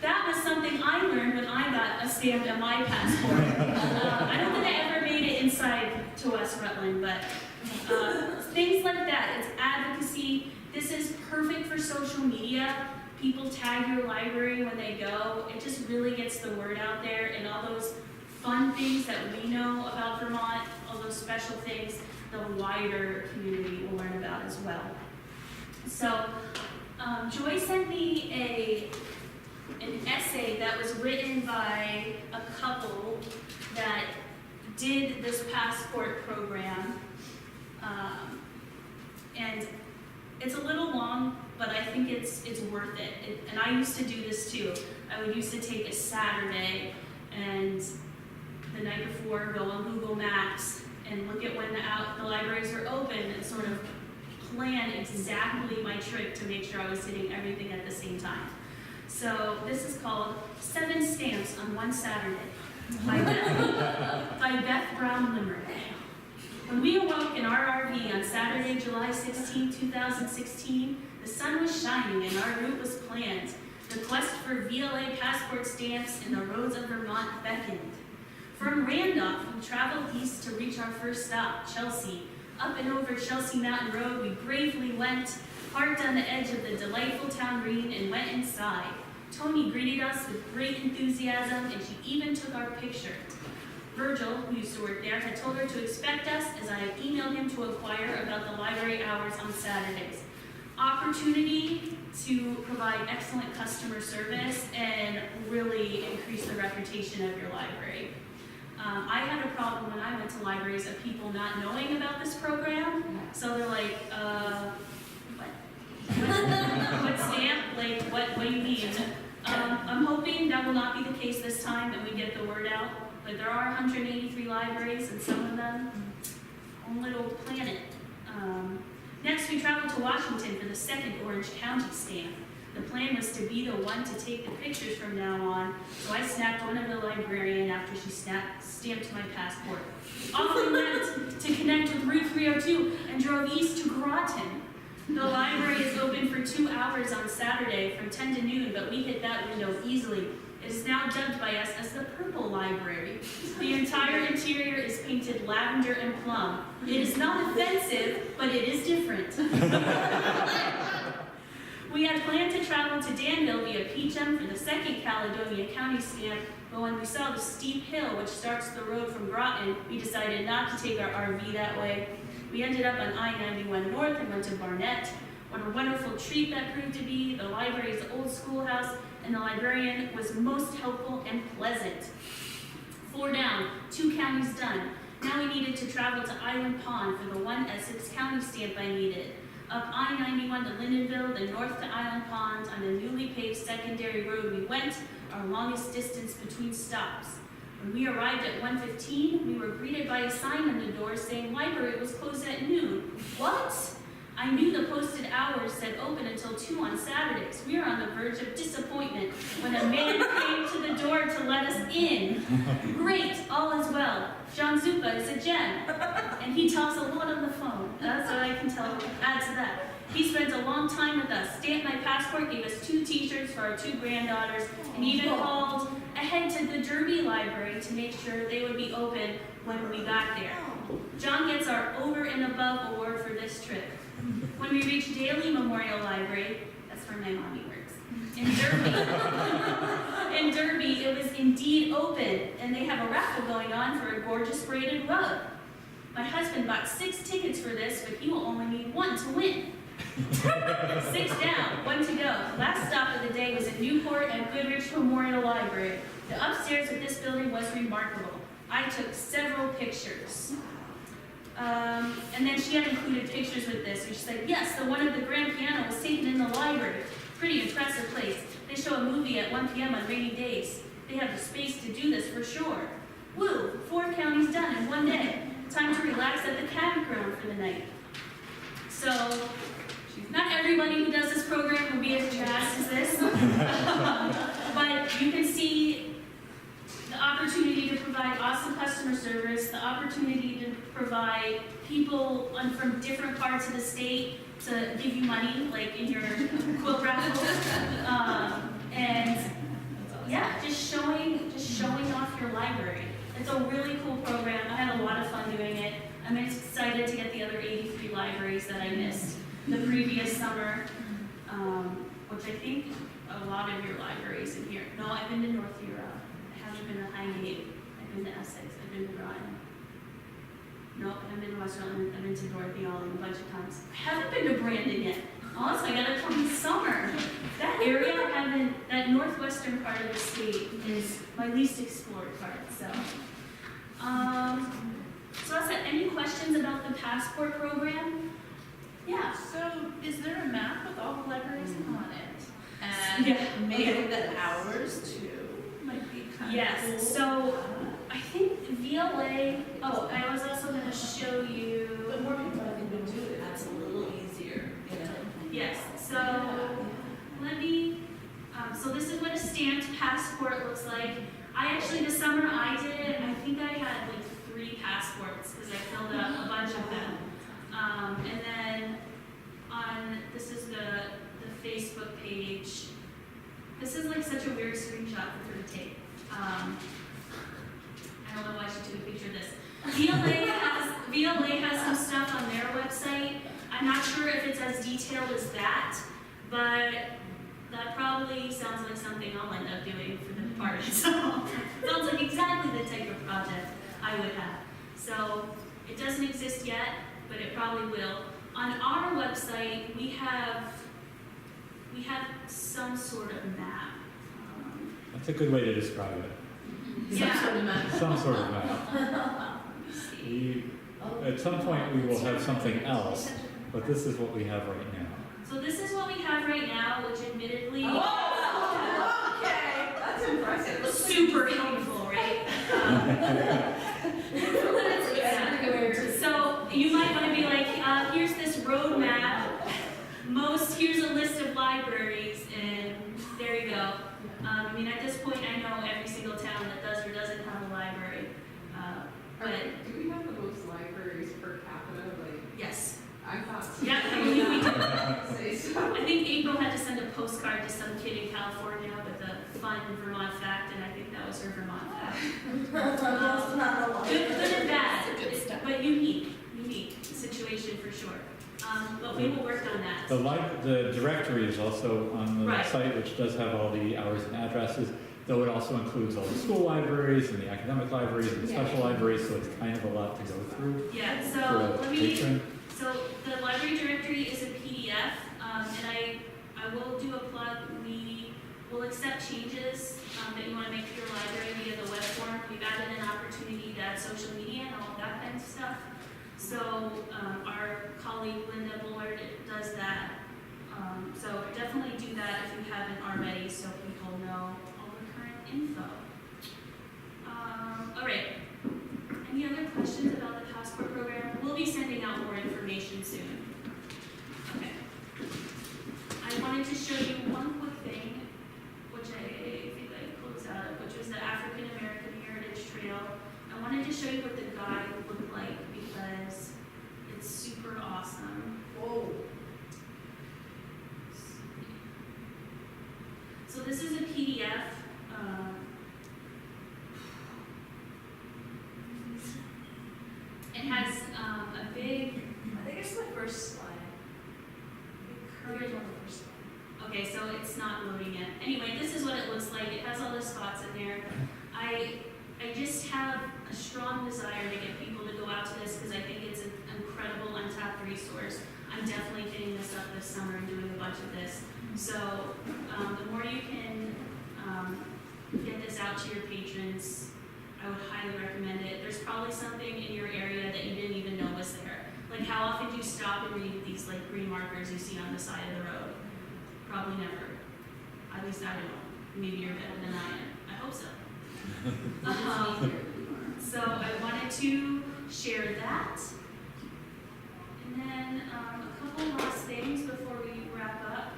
that was something I learned when I got a stamp on my passport. I don't think I ever made it inside to West Rutland, but things like that. It's advocacy. This is perfect for social media. People tag your library when they go. It just really gets the word out there, and all those fun things that we know about Vermont, all those special things, the wider community will learn about as well. So Joy sent me an essay that was written by a couple that did this passport program, and it's a little long, but I think it's worth it. And I used to do this too. I would used to take a Saturday and the night before go on Google Maps and look at when the libraries are open and sort of plan exactly my trip to make sure I was hitting everything at the same time. So this is called 7 Stamps on One Saturday by Beth Brown Limerick. When we awoke in our RV on Saturday, July 16, 2016, the sun was shining and our route was planned. The quest for VLA passport stamps in the roads of Vermont beckoned. From Randolph, we traveled east to reach our first stop, Chelsea. Up and over Chelsea Mountain Road, we bravely went, parked on the edge of the delightful town green, and went inside. Tony greeted us with great enthusiasm, and she even took our picture. Virgil, who used to work there, had told her to expect us as I had emailed him to inquire about the library hours on Saturdays. Opportunity to provide excellent customer service and really increase the reputation of your library. I had a problem when I went to libraries of people not knowing about this program, so they're like, what stamp? Like, what do you mean? I'm hoping that will not be the case this time and we get the word out, but there are 183 libraries and some of them, own little planet. Next, we traveled to Washington for the second Orange County stamp. The plan was to be the one to take the pictures from now on, so I snapped one of the librarian after she stamped my passport. Off we went to connect with Route 302 and drove east to Groton. The library is open for 2 hours on Saturday from 10 to noon, but we hit that window easily. It is now dubbed by us as the Purple Library. The entire interior is painted lavender and plum. It is not offensive, but it is different. We had planned to travel to Danville via Peachum for the second Caledonia County stamp, but when we saw the steep hill which starts the road from Groton, we decided not to take our RV that way. We ended up on I-91 North and went to Barnett. What a wonderful treat that proved to be. The library's old schoolhouse, and the librarian was most helpful and pleasant. 4 down, 2 counties done. Now we needed to travel to Island Pond for the one Essex County stamp I needed. Up I-91 to Lindenville, then north to Island Pond. On the newly paved secondary road we went, our longest distance between stops. When we arrived at 1:15, we were greeted by a sign on the door saying library was closed at noon. What? I knew the posted hours said open until 2 on Saturdays. We were on the verge of disappointment when a man came to the door to let us in. Great, all is well. John Zupa is a gem, and he talks a lot on the phone. That's what I can add to that. He spent a long time with us, stamped my passport, gave us 2 t-shirts for our 2 granddaughters, and even called ahead to the Derby Library to make sure they would be open when we got there. John gets our over and above award for this trip. When we reached Daly Memorial Library, that's where my mommy works, in Derby, it was indeed open, and they have a raffle going on for a gorgeous braided rug. My husband bought 6 tickets for this, but he will only need 1 to win. 6 down, 1 to go. Last stop of the day was at Newport and Goodrich Memorial Library. The upstairs of this building was remarkable. I took several pictures. And then she had included pictures with this, and she said, yes, the one of the grand piano was taken in the library. pretty impressive place. They show a movie at 1 p.m. on rainy days. They have the space to do this for sure. Woo, 4 counties done in 1 day. Time to relax at the campground for the night. So, not everybody who does this program will be as jazzed as this. But you can see the opportunity to provide awesome customer service, the opportunity to provide people from different parts of the state to give you money, like in your quilt raffle. And yeah, just showing off your library. It's a really cool program. I had a lot of fun doing it. I'm excited to get the other 83 libraries that I missed the previous summer, which I think a lot of your libraries in here. No, I've been to North Europe. I haven't been to Highgate. I've been to Essex. I've been to Bryan. No, I haven't been to West Rutland. I've been to Dorothy Alling a bunch of times. I haven't been to Brandon yet. Honestly, I gotta come in summer. That area, that northwestern part of the state is my least explored part, so. So that's it. Any questions about the passport program? Yeah. So is there a map with all the libraries on it? And Yeah. maybe the hours too might be kind of Yes, cool. so I think VLA, I was also gonna show you. But more people I think would do it, that's a little easier, you know? Yes, so let me, so this is what a stamped passport looks like. I actually, this summer I think I had like 3 passports because I filled out a bunch of them. And then this is the Facebook page. This is like such a weird screenshot for her to take. I don't know why she took a picture of this. VLA has some stuff on their website. I'm not sure if it's as detailed as that, but that probably sounds like something I'll end up doing for the party. So it sounds like exactly the type of project I would have. So it doesn't exist yet, but it probably will. On our website, we have some sort of map. That's a good way to describe it. Yeah. Some sort of map. At some point, we will have something else, but this is what we have right now. So this is what we have right now, which admittedly Okay, that's impressive. is super helpful, right? So you might want to be like, here's this roadmap. Here's a list of libraries, and there you go. I mean, at this point, I know every single town that does or doesn't have a library. But Do we have the most libraries per capita? Like, yes, I thought so. yeah, I believe we do. Say so. I think April had to send a postcard to some kid in California with a fun Vermont fact, and I think that was her Vermont fact. Good and bad, but unique situation for sure. But we will work on that. The directory is also on the Right. site, which does have all the hours and addresses, though it also includes all the school libraries and the academic libraries and the special libraries, so it's kind of a lot to go through Yeah, for so a let me, patron. so the library directory is a PDF, and I will do a plug. We will accept changes that you want to make to your library via the web form. We've added an opportunity to add social media and all that kind of stuff. So our colleague Linda Bullard does that. So definitely do that if you haven't already, so people know all the current info. All right. Any other questions about the passport program? We'll be sending out more information soon. Okay. I wanted to show you one quick thing, which I think I closed out of, which was the African American Heritage Trail. I wanted to show you what the guide looked like because it's super awesome. Whoa. So this is a PDF. It has a big. I think it's the first slide. Here's on the first slide. Okay, so it's not loading yet. Anyway, this is what it looks like. It has all the spots in there. I just have a strong desire to get people to go out to this because I think it's an incredible untapped resource. I'm definitely hitting this up this summer and doing a bunch of this. So the more you can get this out to your patrons, I would highly recommend it. There's probably something in your area that you didn't even know was there. Like how often do you stop and read these like green markers you see on the side of the road? Probably never. At least I don't. Maybe you're better than I am. I hope so. So I wanted to share that. And then a couple last things before we wrap up.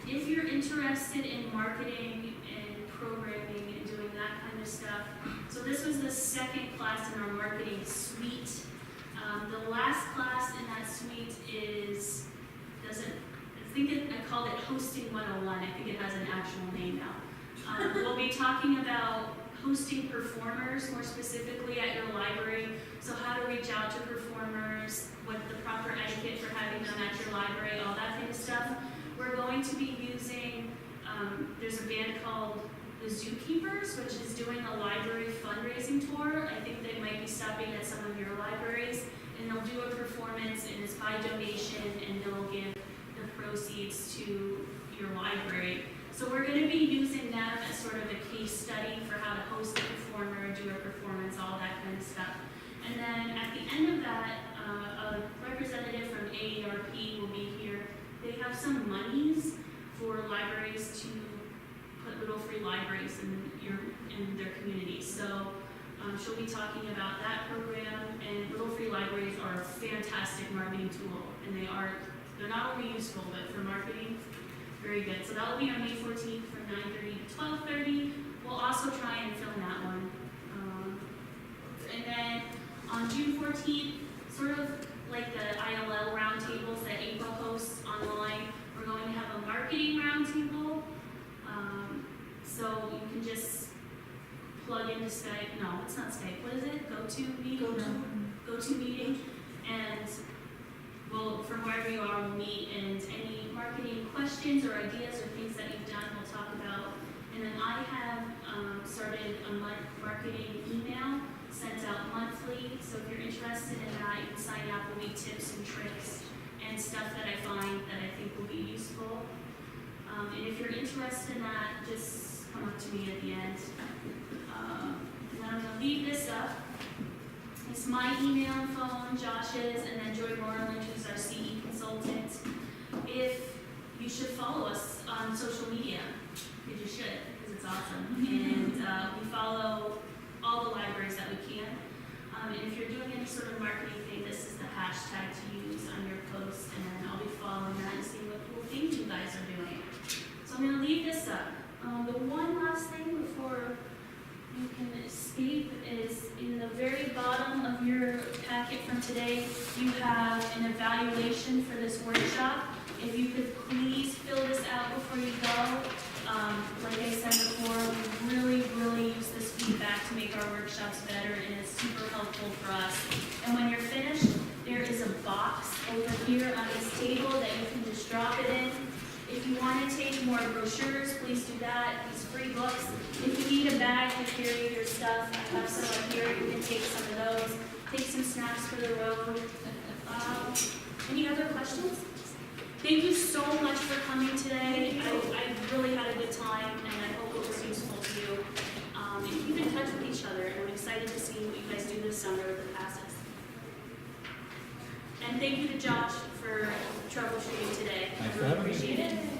If you're interested in marketing and programming and doing that kind of stuff, so this was the second class in our marketing suite. The last class in that suite I called it Hosting 101. I think it has an actual name now. We'll be talking about hosting performers, more specifically at your library. So how to reach out to performers, what the proper etiquette for having them at your library, all that kind of stuff. We're going to be using, there's a band called the Zookeepers, which is doing a library fundraising tour. I think they might be stopping at some of your libraries, and they'll do a performance, and it's by donation, and they'll give the proceeds to your library. So we're going to be using them as sort of a case study for how to host a performer, do a performance, all that kind of stuff. And then at the end of that, a representative from AARP will be here. They have some monies for libraries to put little free libraries in their communities. So she'll be talking about that program, and little free libraries are a fantastic marketing tool, and they're not only useful, but for marketing, very good. So that will be on May 14th from 9:30 to 12:30. We'll also try and film that one. And then on June 14th, sort of like the ILL roundtables that April hosts online, we're going to have a marketing roundtable. So you can just plug into Skype. No, it's not Skype. What is it? GoToMeeting. And we'll, from wherever you are, we'll meet, and any marketing questions or ideas or things that you've done, we'll talk about. And then I have started a marketing email sent out monthly. So if you're interested in that, you can sign up. Will be tips and tricks and stuff that I find that I think will be useful. And if you're interested in that, just come up to me at the end. And then I'm going to leave this up. It's my email and phone, Josh's, and then Joy Moreland, who's our CE consultant. If you should follow us on social media, because you should, because it's awesome. And we follow all the libraries that we can. And if you're doing any sort of marketing thing, this is the hashtag to use on your post, and I'll be following that and seeing what cool things you guys are doing. So I'm going to leave this up. The one last thing before you can escape is in the very bottom of your packet from today, you have an evaluation for this workshop. If you could please fill this out before you go. Like I said before, we really use this feedback to make our workshops better, and it's super helpful for us. And when you're finished, there is a box over here on this table that you can just drop it in. If you want to take more brochures, please do that. These free books. If you need a bag to carry your stuff, I have some up here. You can take some of those. Take some snacks for the road. Any other questions? Thank you so much for coming today. I really had a good time, and I hope it was useful to you. And keep in touch with each other, and I'm excited to see what you guys do this summer with the passes. And thank you to Josh for troubleshooting today. Thanks I for really having me. appreciate it.